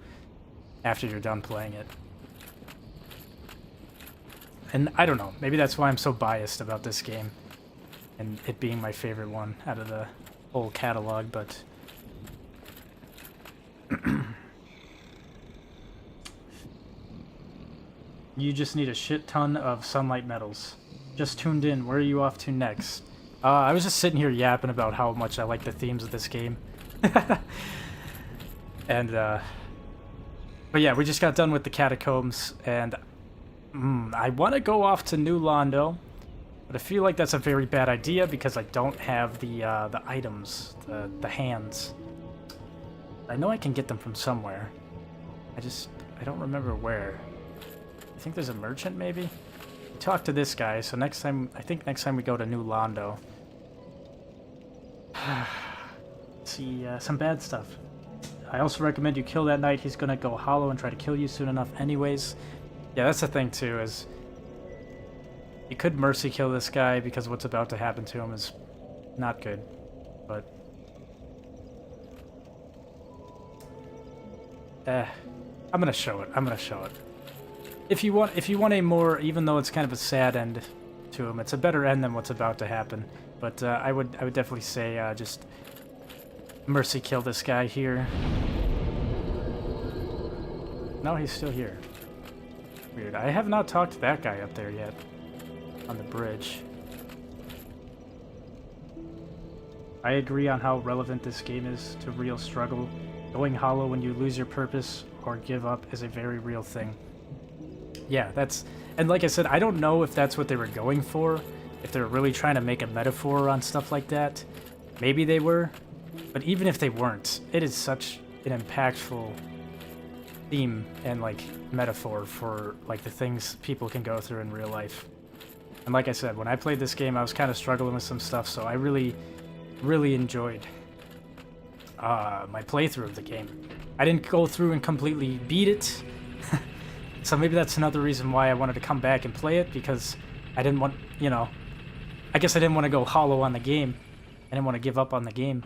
after you're done playing it. And I don't know, maybe that's why I'm so biased about this game and it being my favorite one out of the whole catalog, but... You just need a shit ton of sunlight metals. Just tuned in, where are you off to next? I was just sitting here yapping about how much I like the themes of this game. And, but yeah, we just got done with the catacombs, and I want to go off to New Londo, but I feel like that's a very bad idea because I don't have the items, the hands. I know I can get them from somewhere. I don't remember where. I think there's a merchant, maybe? Talk to this guy, so next time, I think next time we go to New Londo. See, some bad stuff. I also recommend you kill that knight. He's gonna go hollow and try to kill you soon enough anyways. Yeah, that's the thing too, is you could mercy kill this guy because what's about to happen to him is not good, but I'm gonna show it. If you want a more, even though it's kind of a sad end to him, it's a better end than what's about to happen. But I would definitely say just mercy kill this guy here. No, he's still here. Weird. I have not talked to that guy up there yet on the bridge. I agree on how relevant this game is to real struggle. Going hollow when you lose your purpose or give up is a very real thing. Yeah, that's... And like I said, I don't know if that's what they were going for, if they're really trying to make a metaphor on stuff like that. Maybe they were, but even if they weren't, it is such an impactful theme and, like, metaphor for, like, the things people can go through in real life. And like I said, when I played this game, I was kind of struggling with some stuff, so I really, really enjoyed my playthrough of the game. I didn't go through and completely beat it, so maybe that's another reason why I wanted to come back and play it, because I didn't want, you know, I guess I didn't want to go hollow on the game. I didn't want to give up on the game.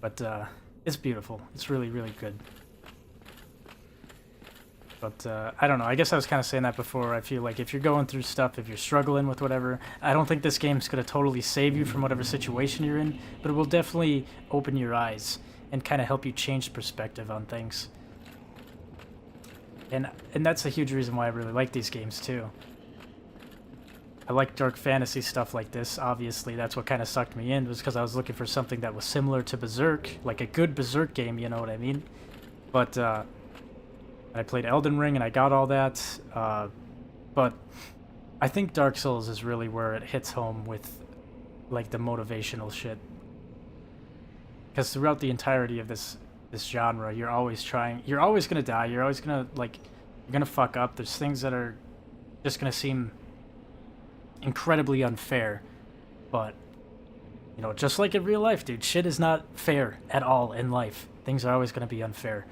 But it's beautiful. It's really, really good. But I don't know. I guess I was kind of saying that before. I feel like if you're going through stuff, if you're struggling with whatever, I don't think this game's going to totally save you from whatever situation you're in, but it will definitely open your eyes and kind of help you change perspective on things. And that's a huge reason why I really like these games too. I like dark fantasy stuff like this, obviously. That's what kind of sucked me in, was because I was looking for something that was similar to Berserk, like a good Berserk game, you know what I mean? But I played Elden Ring and I got all that, but I think Dark Souls is really where it hits home with, like, the motivational shit. Because throughout the entirety of this genre, you're always gonna die, you're always gonna, like, you're gonna fuck up. There's things that are just gonna seem incredibly unfair, but, you know, just like in real life, dude, shit is not fair at all in life. Things are always gonna be unfair.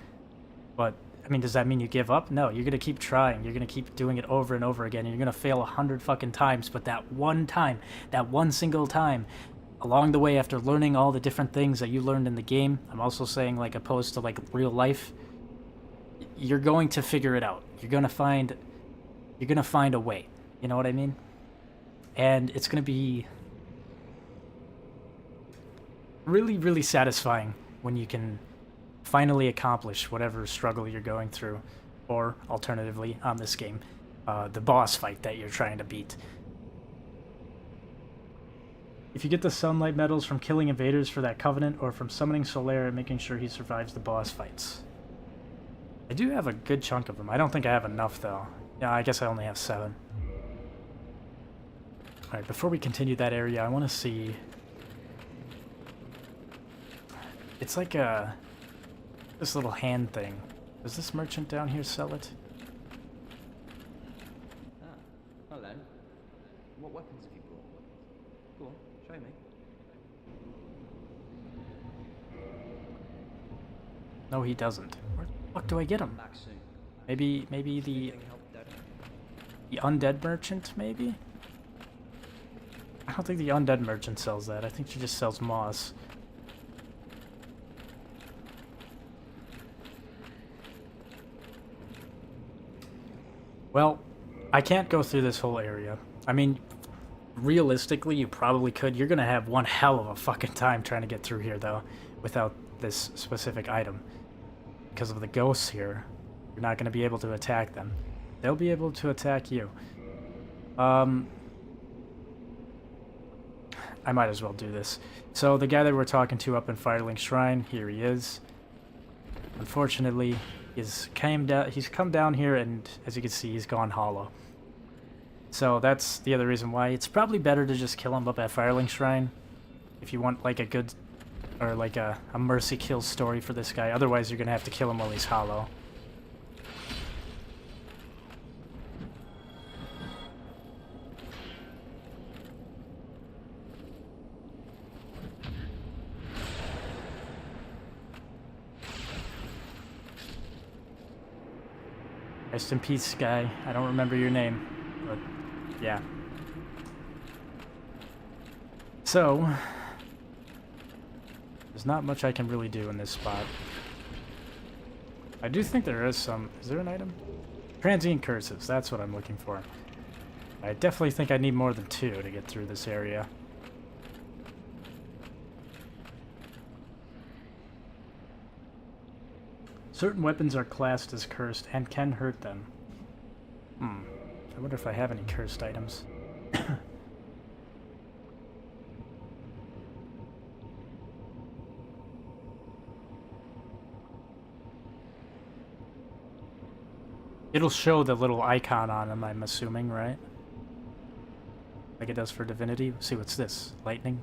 But, I mean, does that mean you give up? No, you're gonna keep trying, you're gonna keep doing it over and over again, and you're gonna fail 100 fucking times, but that one time, that one single time, along the way, after learning all the different things that you learned in the game, I'm also saying, like, opposed to, like, real life, you're going to figure it out. You're gonna find a way. You know what I mean? and it's going to be really, really satisfying when you can finally accomplish whatever struggle you're going through, or alternatively, on this game, the boss fight that you're trying to beat. If you get the sunlight medals from killing invaders for that covenant, or from summoning Solaire and making sure he survives the boss fights. I do have a good chunk of them. I don't think I have enough, though. Yeah, I guess I only have 7. Alright, before we continue that area, I want to see... It's like this little hand thing. Does this merchant down here sell it? Ah, hello. What weapons have you brought? Go on, show me. No, he doesn't. Where the fuck do I get him? Back soon. Maybe the undead merchant, maybe? I don't think the undead merchant sells that. I think she just sells moss. Well, I can't go through this whole area. I mean, realistically, you probably could. You're gonna have one hell of a fucking time trying to get through here, though, without this specific item. Because of the ghosts here, you're not gonna be able to attack them. They'll be able to attack you. I might as well do this. So, the guy that we're talking to up in Firelink Shrine, here he is. Unfortunately, he's come down here, and as you can see, he's gone hollow. So that's the other reason why it's probably better to just kill him up at Firelink Shrine if you want like a good, or like a mercy kill story for this guy. Otherwise, you're gonna have to kill him while he's hollow. Rest in peace, guy. I don't remember your name, but yeah. So, there's not much I can really do in this spot. I do think there is some... Is there an item? Transient curses, that's what I'm looking for. I definitely think I need more than 2 to get through this area. Certain weapons are classed as cursed and can hurt them. I wonder if I have any cursed items. It'll show the little icon on them, I'm assuming, right? Like it does for Divinity. Let's see, what's this? Lightning?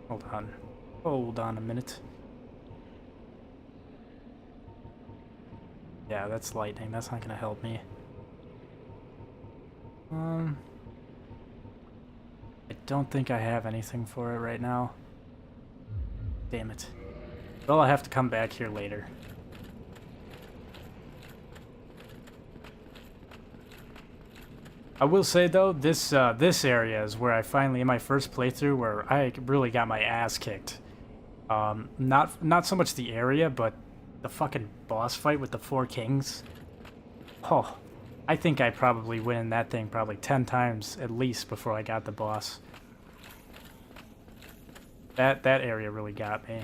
Hold on. Hold on a minute. Yeah, that's lightning. That's not gonna help me. I don't think I have anything for it right now. Damn it. Well, I'll have to come back here later. I will say though, this area is where I finally, in my first playthrough, where I really got my ass kicked. Not so much the area, but the fucking boss fight with the 4 kings. Oh, I think I probably win that thing probably 10 times at least before I got the boss. That area really got me.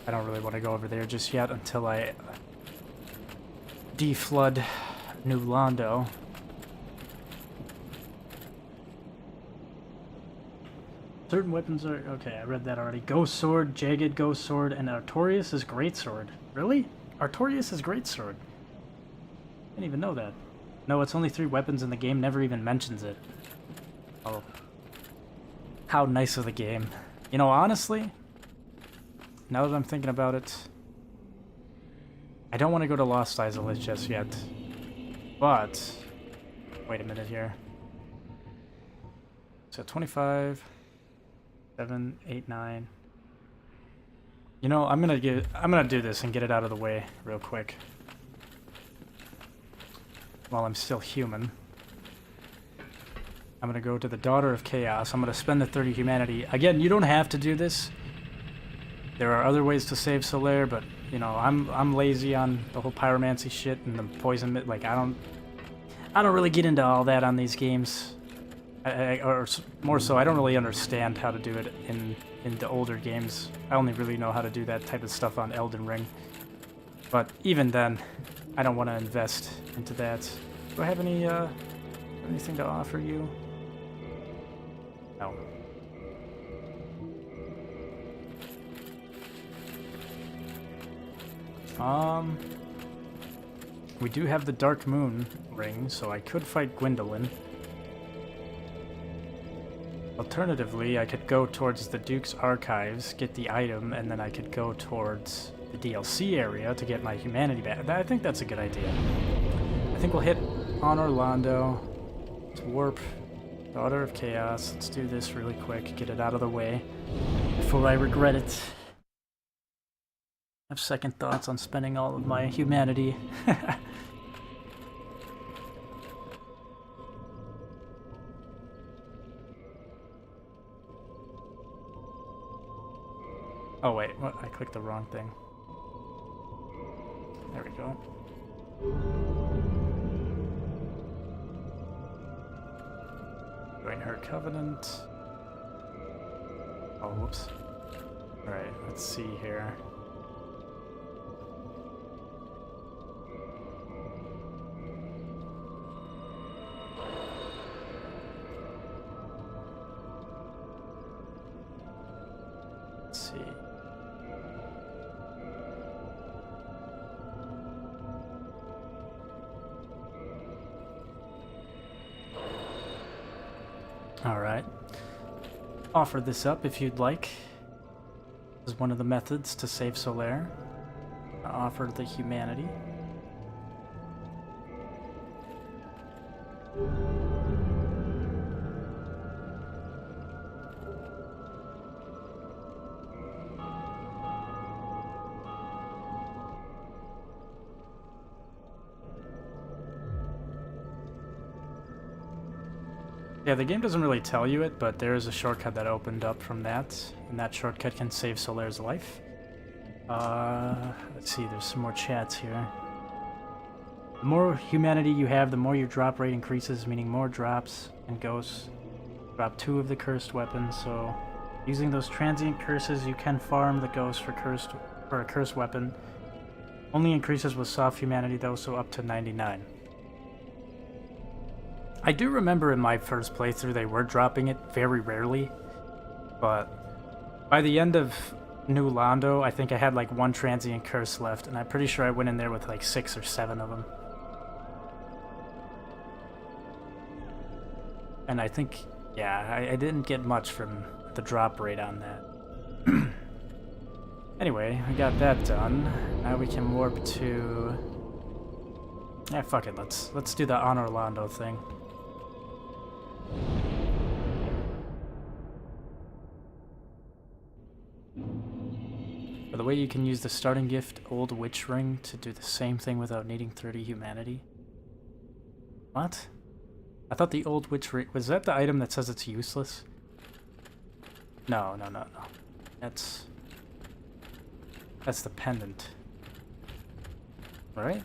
I don't really want to go over there just yet until I deflood New Londo. Certain weapons are... Okay, I read that already. Ghost Sword, Jagged Ghost Sword, and Artorias' Greatsword. Really? Artorias' Greatsword? I didn't even know that. No, it's only 3 weapons in the game, never even mentions it. Oh. How nice of the game. You know, honestly, now that I'm thinking about it, I don't want to go to Lost Isolate just yet. But, wait a minute here. So 25... 7, 8, 9. You know, I'm gonna do this and get it out of the way real quick. While I'm still human. I'm gonna go to the Daughter of Chaos. I'm gonna spend the 30 humanity. Again, you don't have to do this. There are other ways to save Solaire, but you know, I'm lazy on the whole pyromancy shit and the poison. Like I don't really get into all that on these games. Or more so, I don't really understand how to do it in the older games. I only really know how to do that type of stuff on Elden Ring. But even then, I don't want to invest into that. Do I have anything to offer you? No. We do have the Dark Moon ring, so I could fight Gwendolyn. Alternatively, I could go towards the Duke's Archives, get the item, and then I could go towards the DLC area to get my humanity back. I think that's a good idea. I think we'll hit on Orlando. Let's warp Daughter of Chaos. Let's do this really quick, get it out of the way before I regret it. I have second thoughts on spending all of my humanity. Oh wait, what? I clicked the wrong thing. There we go. Join her covenant. Oh, whoops. Alright, let's see here. Let's see. Alright. Offer this up if you'd like. This is one of the methods to save Solaire. Offer the humanity. Yeah, the game doesn't really tell you it, but there is a shortcut that opened up from that, and that shortcut can save Solaire's life. Let's see, there's some more chats here. The more humanity you have, the more your drop rate increases, meaning more drops and ghosts. Drop 2 of the cursed weapons, so using those transient curses, you can farm the ghost for a cursed weapon. Only increases with soft humanity though, so up to 99. I do remember in my first playthrough they were dropping it very rarely, but by the end of New Londo, I think I had like 1 transient curse left, and I'm pretty sure I went in there with like 6 or 7 of them. And I think, yeah, I didn't get much from the drop rate on that. Anyway, we got that done. Now we can warp to... Yeah, fuck it, let's do the On Orlando thing. By the way, you can use the starting gift Old Witch Ring to do the same thing without needing 30 humanity. What? I thought the Old Witch Ring... Was that the item that says it's useless? No. That's the pendant. Right?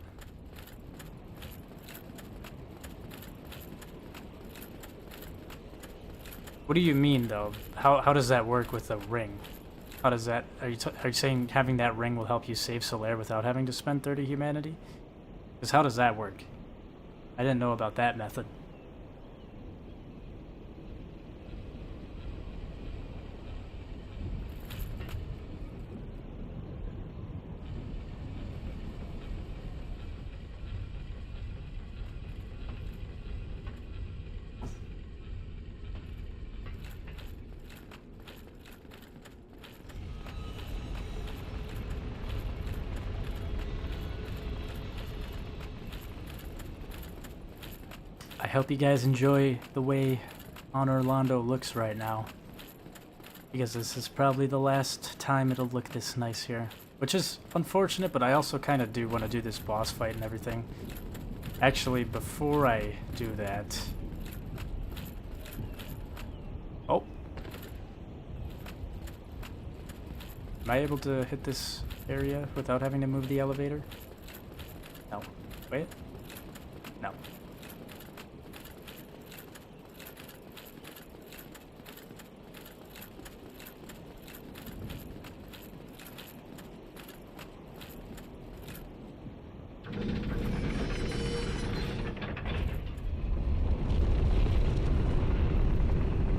What do you mean, though? How does that work with the ring? How does that... Are you saying having that ring will help you save Solaire without having to spend 30 humanity? Because how does that work? I didn't know about that method. I hope you guys enjoy the way On Orlando looks right now. Because this is probably the last time it'll look this nice here. Which is unfortunate, but I also kind of do want to do this boss fight and everything. Actually, before I do that... Oh! Am I able to hit this area without having to move the elevator? No. Wait. No.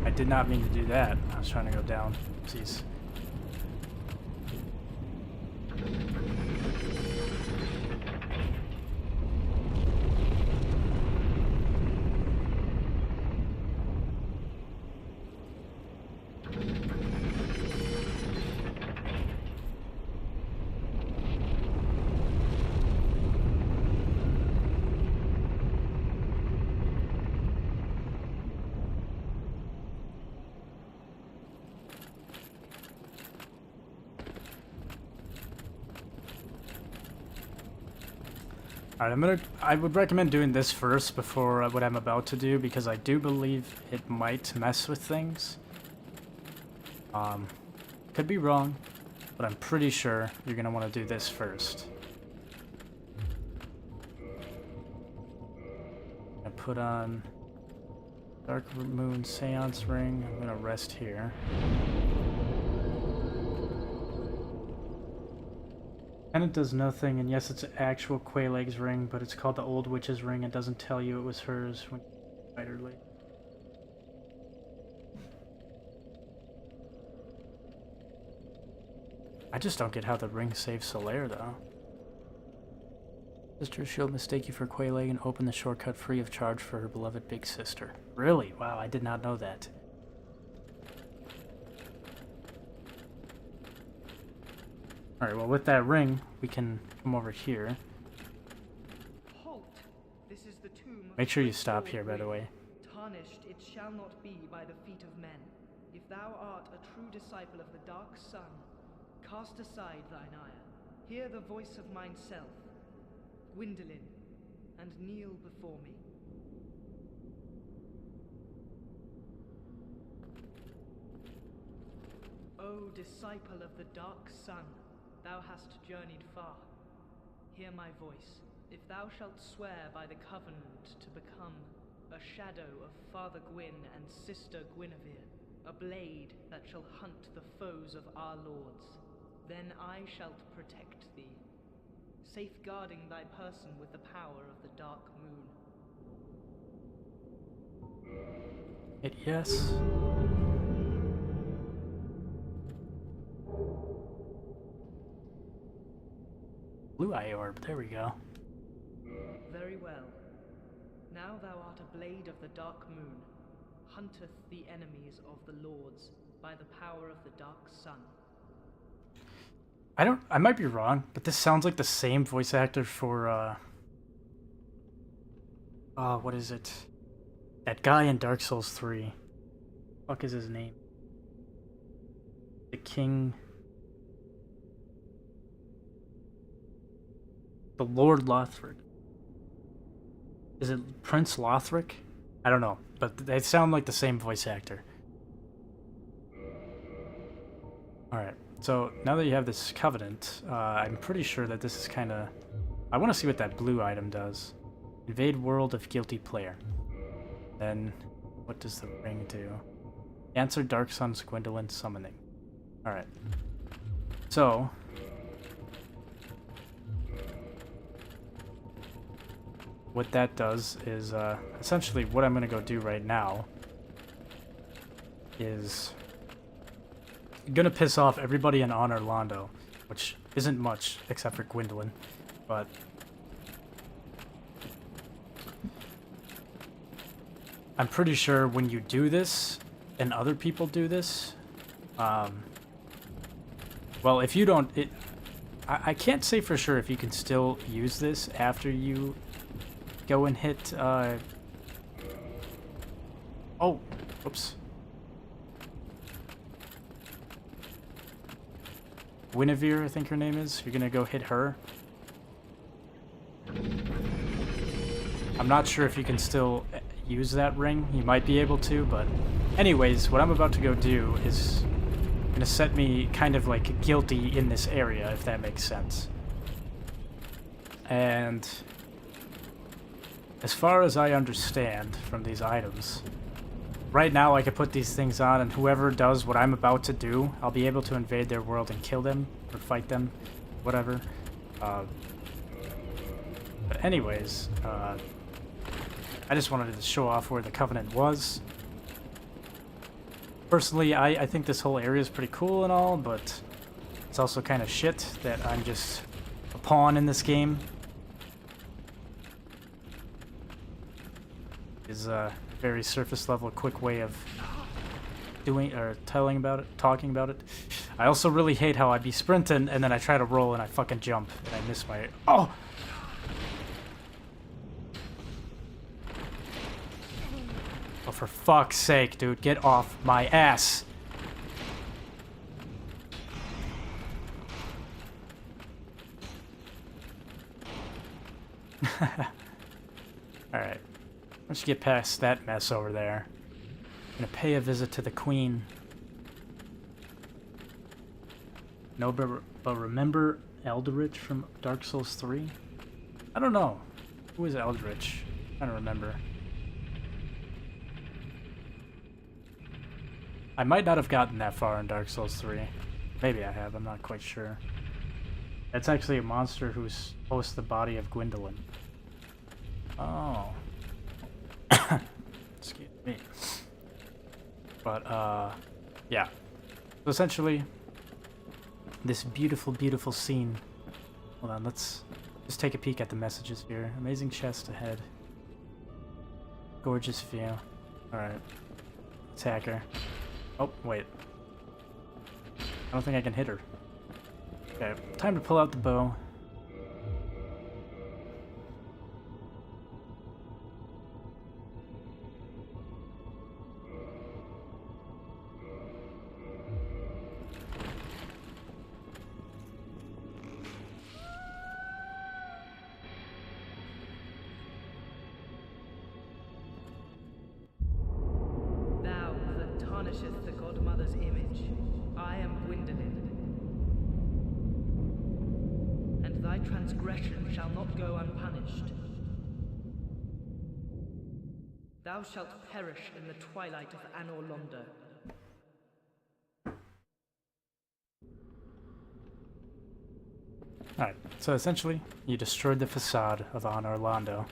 I did not mean to do that. I was trying to go down. Jeez. Alright, I would recommend doing this first before what I'm about to do, because I do believe it might mess with things. Could be wrong, but I'm pretty sure you're gonna want to do this first. I put on Dark Moon Seance Ring. I'm gonna rest here. And it does nothing, and yes, it's an actual Quelaag's ring, but it's called the Old Witch's ring. It doesn't tell you it was hers when you fight her later. I just don't get how the ring saves Solaire, though. Sister, she'll mistake you for Quelaag and open the shortcut free of charge for her beloved big sister. Really? Wow, I did not know that. Alright, well with that ring, we can come over here. Halt! This is the tomb of Make sure you the stop Lord here, by the Ring. way. Tarnished it shall not be by the feet of men. If thou art a true disciple of the Dark Sun, cast aside thine ire. Hear the voice of mine self, Gwendolyn, and kneel before me. O disciple of the Dark Sun, thou hast journeyed far. Hear my voice. If thou shalt swear by the covenant to become a shadow of Father Gwyn and Sister Guinevere, a blade that shall hunt the foes of our lords, then I shall protect thee, safeguarding thy person with the power of the Dark Moon. Hit yes. Blue eye orb, there we go. Very well. Now thou art a blade of the Dark Moon, hunteth the enemies of the lords by the power of the Dark Sun. I might be wrong, but this sounds like the same voice actor for, what is it? That guy in Dark Souls 3. Fuck is his name? The King... The Lord Lothric. Is it Prince Lothric? I don't know, but they sound like the same voice actor. Alright, so now that you have this covenant, I'm pretty sure that this is kind of... I want to see what that blue item does. Invade world of guilty player. Then, what does the ring do? Answer Dark Sun's Gwendolyn summoning. Alright. So... what that does is, essentially what I'm going to go do right now is going to piss off everybody in Honor Londo, which isn't much except for Gwendolyn, but I'm pretty sure when you do this and other people do this, well, if you don't, I can't say for sure if you can still use this after you go and hit, oh, whoops. Guinevere, I think her name is. You're gonna go hit her. I'm not sure if you can still use that ring. You might be able to, but anyways, what I'm about to go do is gonna set me kind of like guilty in this area, if that makes sense. And as far as I understand from these items, right now I can put these things on, and whoever does what I'm about to do, I'll be able to invade their world and kill them, or fight them, whatever. But anyways, I just wanted to show off where the Covenant was. Personally, I think this whole area is pretty cool and all, but it's also kind of shit that I'm just a pawn in this game. Is a very surface level, quick way of doing or talking about it. I also really hate how I be sprinting and then I try to roll and I fucking jump and I miss my oh. Oh, for fuck's sake, dude, get off my ass. Alright. Once you get past that mess over there, I'm gonna pay a visit to the Queen. No, but remember Eldritch from Dark Souls 3? I don't know. Who is Eldritch? I don't remember. I might not have gotten that far in Dark Souls 3. Maybe I have, I'm not quite sure. That's actually a monster who's hosts the body of Gwendolyn. Oh. Excuse me. But, yeah. So essentially, this beautiful, beautiful scene. Hold on, let's just take a peek at the messages here. Amazing chest ahead. Gorgeous view. Alright. Attack her. Oh, wait. I don't think I can hit her. Okay, time to pull out the bow. Thou that tarnisheth the godmother's image, I am Gwendolyn. And thy transgression shall not go unpunished. Thou shalt perish in the twilight of Anor Londo. Alright, so essentially, you destroyed the facade of Anor Londo.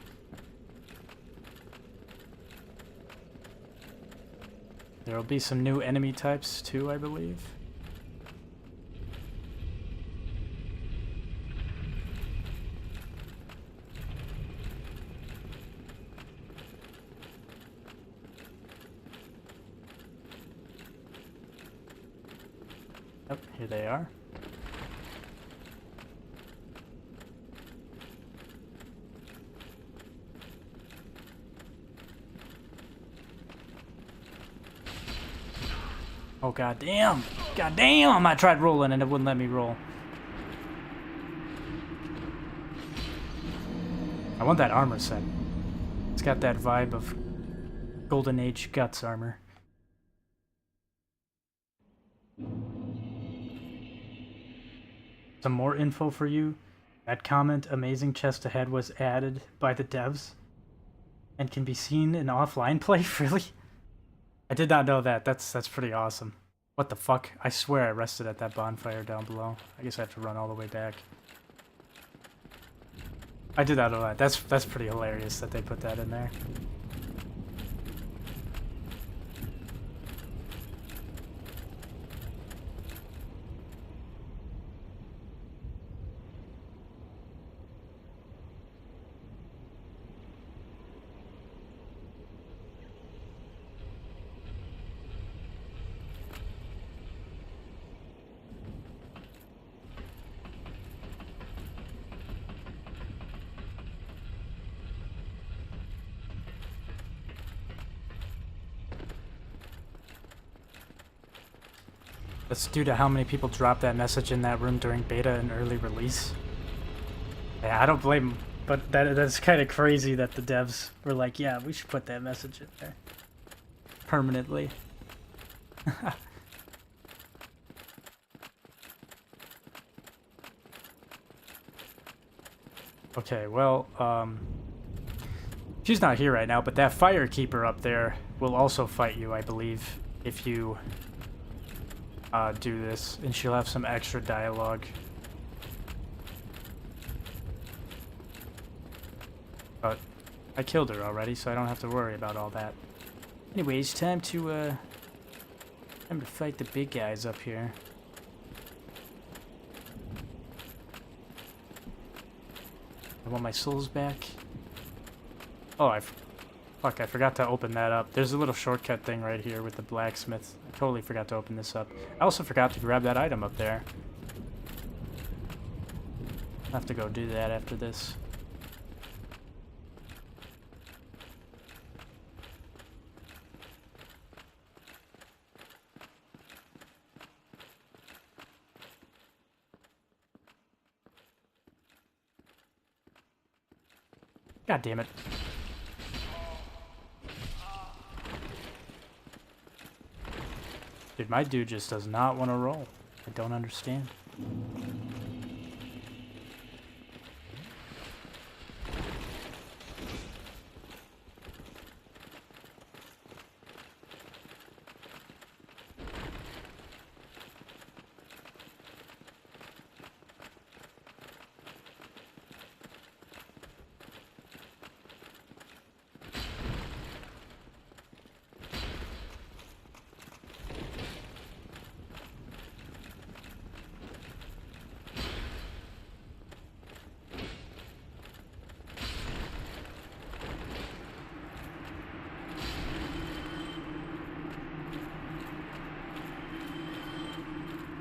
There will be some new enemy types too, I believe. Yep, here they are. Oh goddamn! Goddamn! I tried rolling and it wouldn't let me roll. I want that armor set. It's got that vibe of Golden Age Guts armor. Some more info for you. That comment, amazing chest ahead, was added by the devs and can be seen in offline play. Really? I did not know that. That's pretty awesome. What the fuck? I swear I rested at that bonfire down below. I guess I have to run all the way back. I did not know that. That's pretty hilarious that they put that in there. That's due to how many people dropped that message in that room during beta and early release. Yeah, I don't blame them, but that's kind of crazy that the devs were like, yeah, we should put that message in there. Permanently. Okay, well, she's not here right now, but that firekeeper up there will also fight you, I believe, if you do this, and she'll have some extra dialogue. But I killed her already, so I don't have to worry about all that. Anyways, time to fight the big guys up here. I want my souls back. Oh, fuck, I forgot to open that up. There's a little shortcut thing right here with the blacksmith. I totally forgot to open this up. I also forgot to grab that item up there. I'll have to go do that after this. God damn it. Dude, my dude just does not want to roll. I don't understand.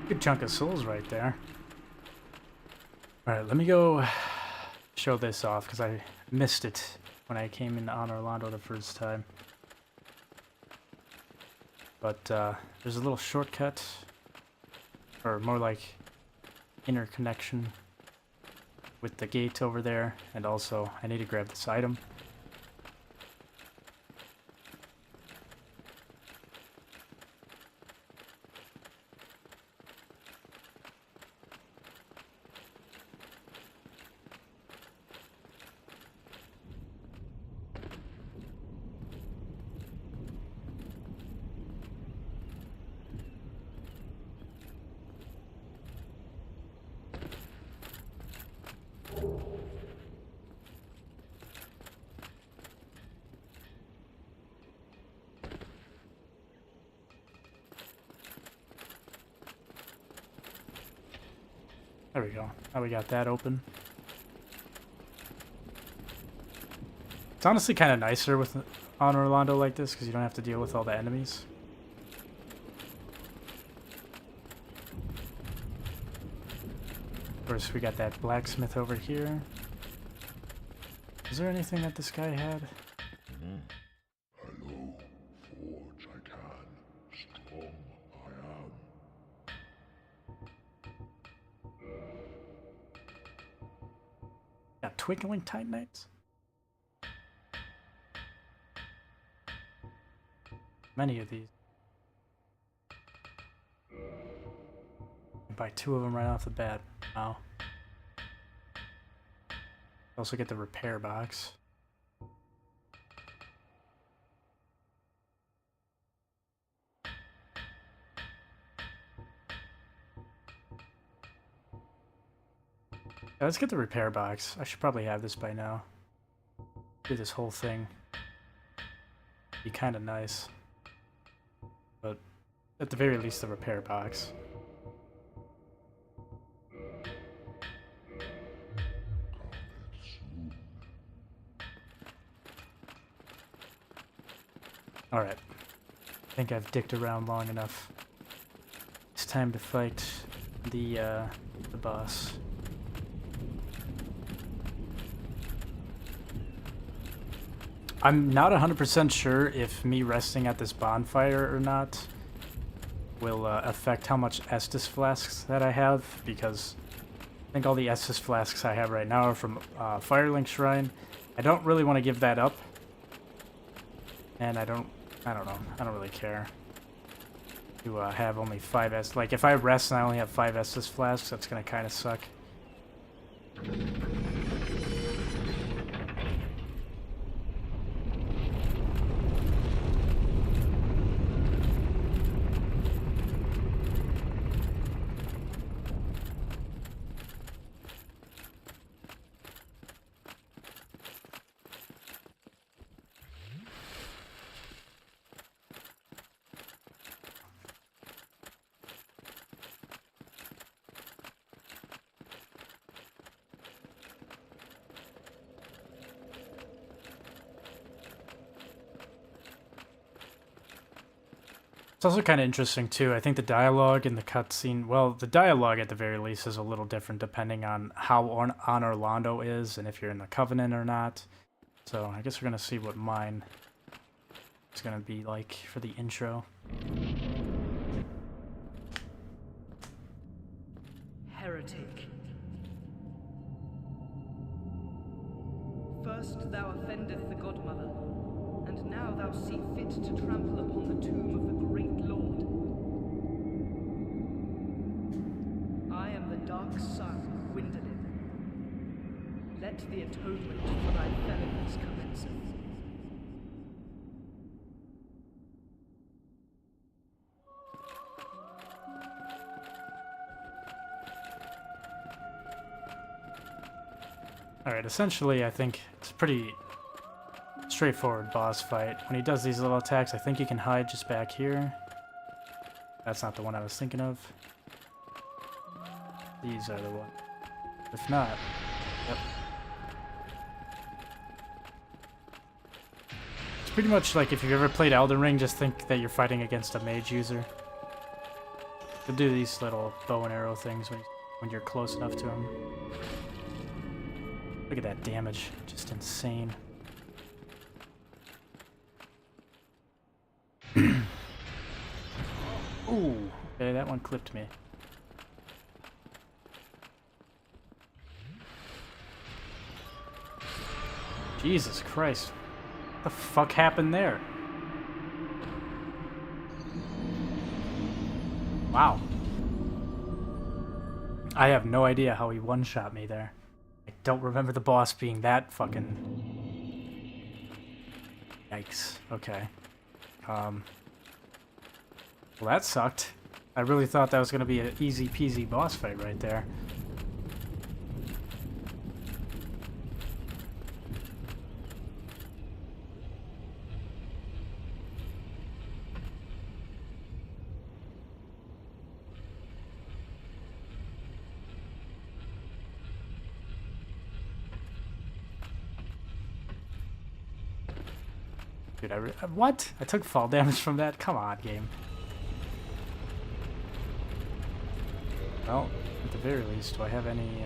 Good chunk of souls right there. Alright, let me go show this off because I missed it when I came in on Orlando the first time. But there's a little shortcut, or more like interconnection with the gate over there, and also I need to grab this item. There we go. Now we got that open. It's honestly kind of nicer with on Orlando like this because you don't have to deal with all the enemies. Of course, we got that blacksmith over here. Is there anything that this guy had? Hello, forge I can, strong I am. Got twinkling titanites? Many of these. Buy 2 of them right off the bat. Wow. Also get the repair box. Yeah, let's get the repair box. I should probably have this by now. Do this whole thing. Be kind of nice. But at the very least, the repair box. Alright. I think I've dicked around long enough. It's time to fight the boss. I'm not 100% sure if me resting at this bonfire or not will affect how much Estus flasks that I have, because I think all the Estus flasks I have right now are from Firelink Shrine. I don't really want to give that up, and I don't know, I don't really care to have only 5 S. Like, if I rest and I only have 5 Estus flasks, that's gonna kind of suck. It's also kind of interesting, too. I think the dialogue in the cutscene... Well, the dialogue, at the very least, is a little different depending on how on Orlando is and if you're in the Covenant or not. So, I guess we're going to see what mine is going to be like for the intro. Heretic. First thou offendeth the Godmother, and now thou see fit to trample upon the tomb of the great Lord. I am the dark sun, Gwendolyn. Let the atonement for thy felonies commenceth. Alright, essentially, I think it's a pretty straightforward boss fight. When he does these little attacks, I think you can hide just back here. That's not the one I was thinking of. These are the one. If not, yep. It's pretty much like if you've ever played Elden Ring, just think that you're fighting against a mage user. You'll do these little bow and arrow things when you're close enough to him. Look at that damage, just insane. Ooh, okay, that one clipped me. Jesus Christ. What the fuck happened there? Wow. I have no idea how he one-shot me there. I don't remember the boss being that fucking... Yikes. Okay. Well, that sucked. I really thought that was going to be an easy-peasy boss fight right there. Dude, what? I took fall damage from that? Come on, game. Well, at the very least, do I have any...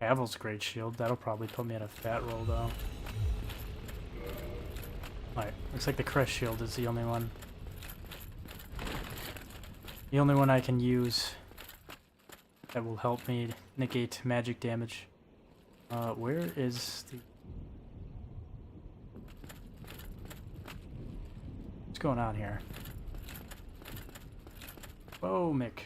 Avil's Great Shield. That'll probably put me in a fat roll, though. Alright, looks like the Crest Shield is the only one. The only one I can use that will help me negate magic damage. Where is the... What's going on here? Whoa, Mick.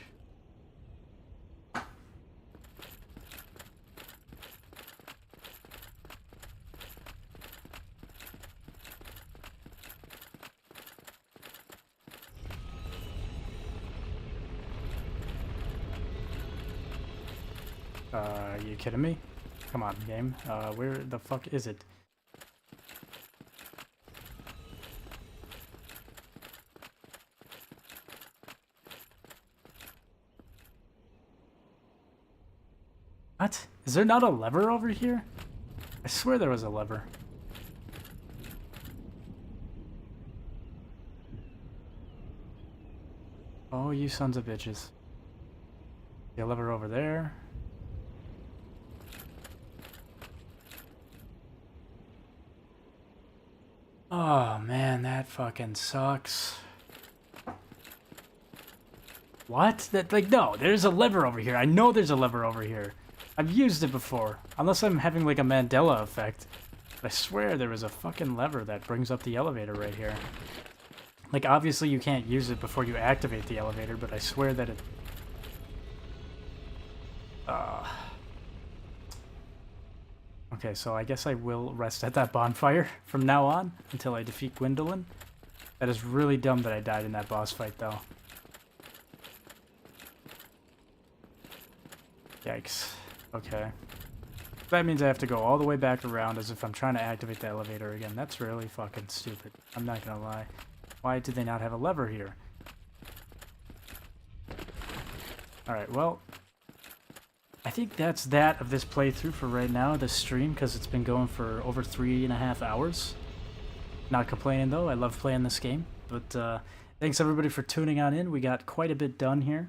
Are you kidding me? Come on, game. Where the fuck is it? What? Is there not a lever over here? I swear there was a lever. Oh, you sons of bitches. The lever over there. Oh man, that fucking sucks. What? That, like, no, there's a lever over here. I know there's a lever over here. I've used it before. Unless I'm having like a Mandela effect. But I swear there was a fucking lever that brings up the elevator right here. Like, obviously you can't use it before you activate the elevator, but I swear that it... Okay, so I guess I will rest at that bonfire from now on until I defeat Gwendolyn. That is really dumb that I died in that boss fight, though. Yikes. Okay. That means I have to go all the way back around as if I'm trying to activate the elevator again. That's really fucking stupid. I'm not gonna lie. Why did they not have a lever here? Alright, well... I think that's that of this playthrough for right now, this stream, because it's been going for over 3.5 hours. Not complaining though, I love playing this game. But thanks everybody for tuning on in. We got quite a bit done here.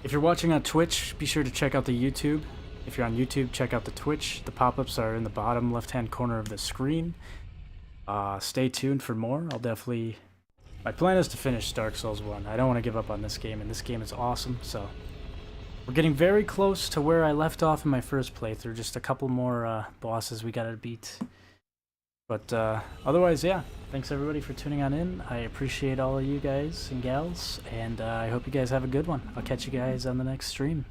If you're watching on Twitch, be sure to check out the YouTube. If you're on YouTube, check out the Twitch. The pop-ups are in the bottom left-hand corner of the screen. Stay tuned for more. I'll definitely... My plan is to finish Dark Souls 1. I don't want to give up on this game, and this game is awesome, so... We're getting very close to where I left off in my first playthrough. Just a couple more bosses we gotta beat. But otherwise, yeah. Thanks everybody for tuning on in. I appreciate all of you guys and gals, and I hope you guys have a good one. I'll catch you guys on the next stream.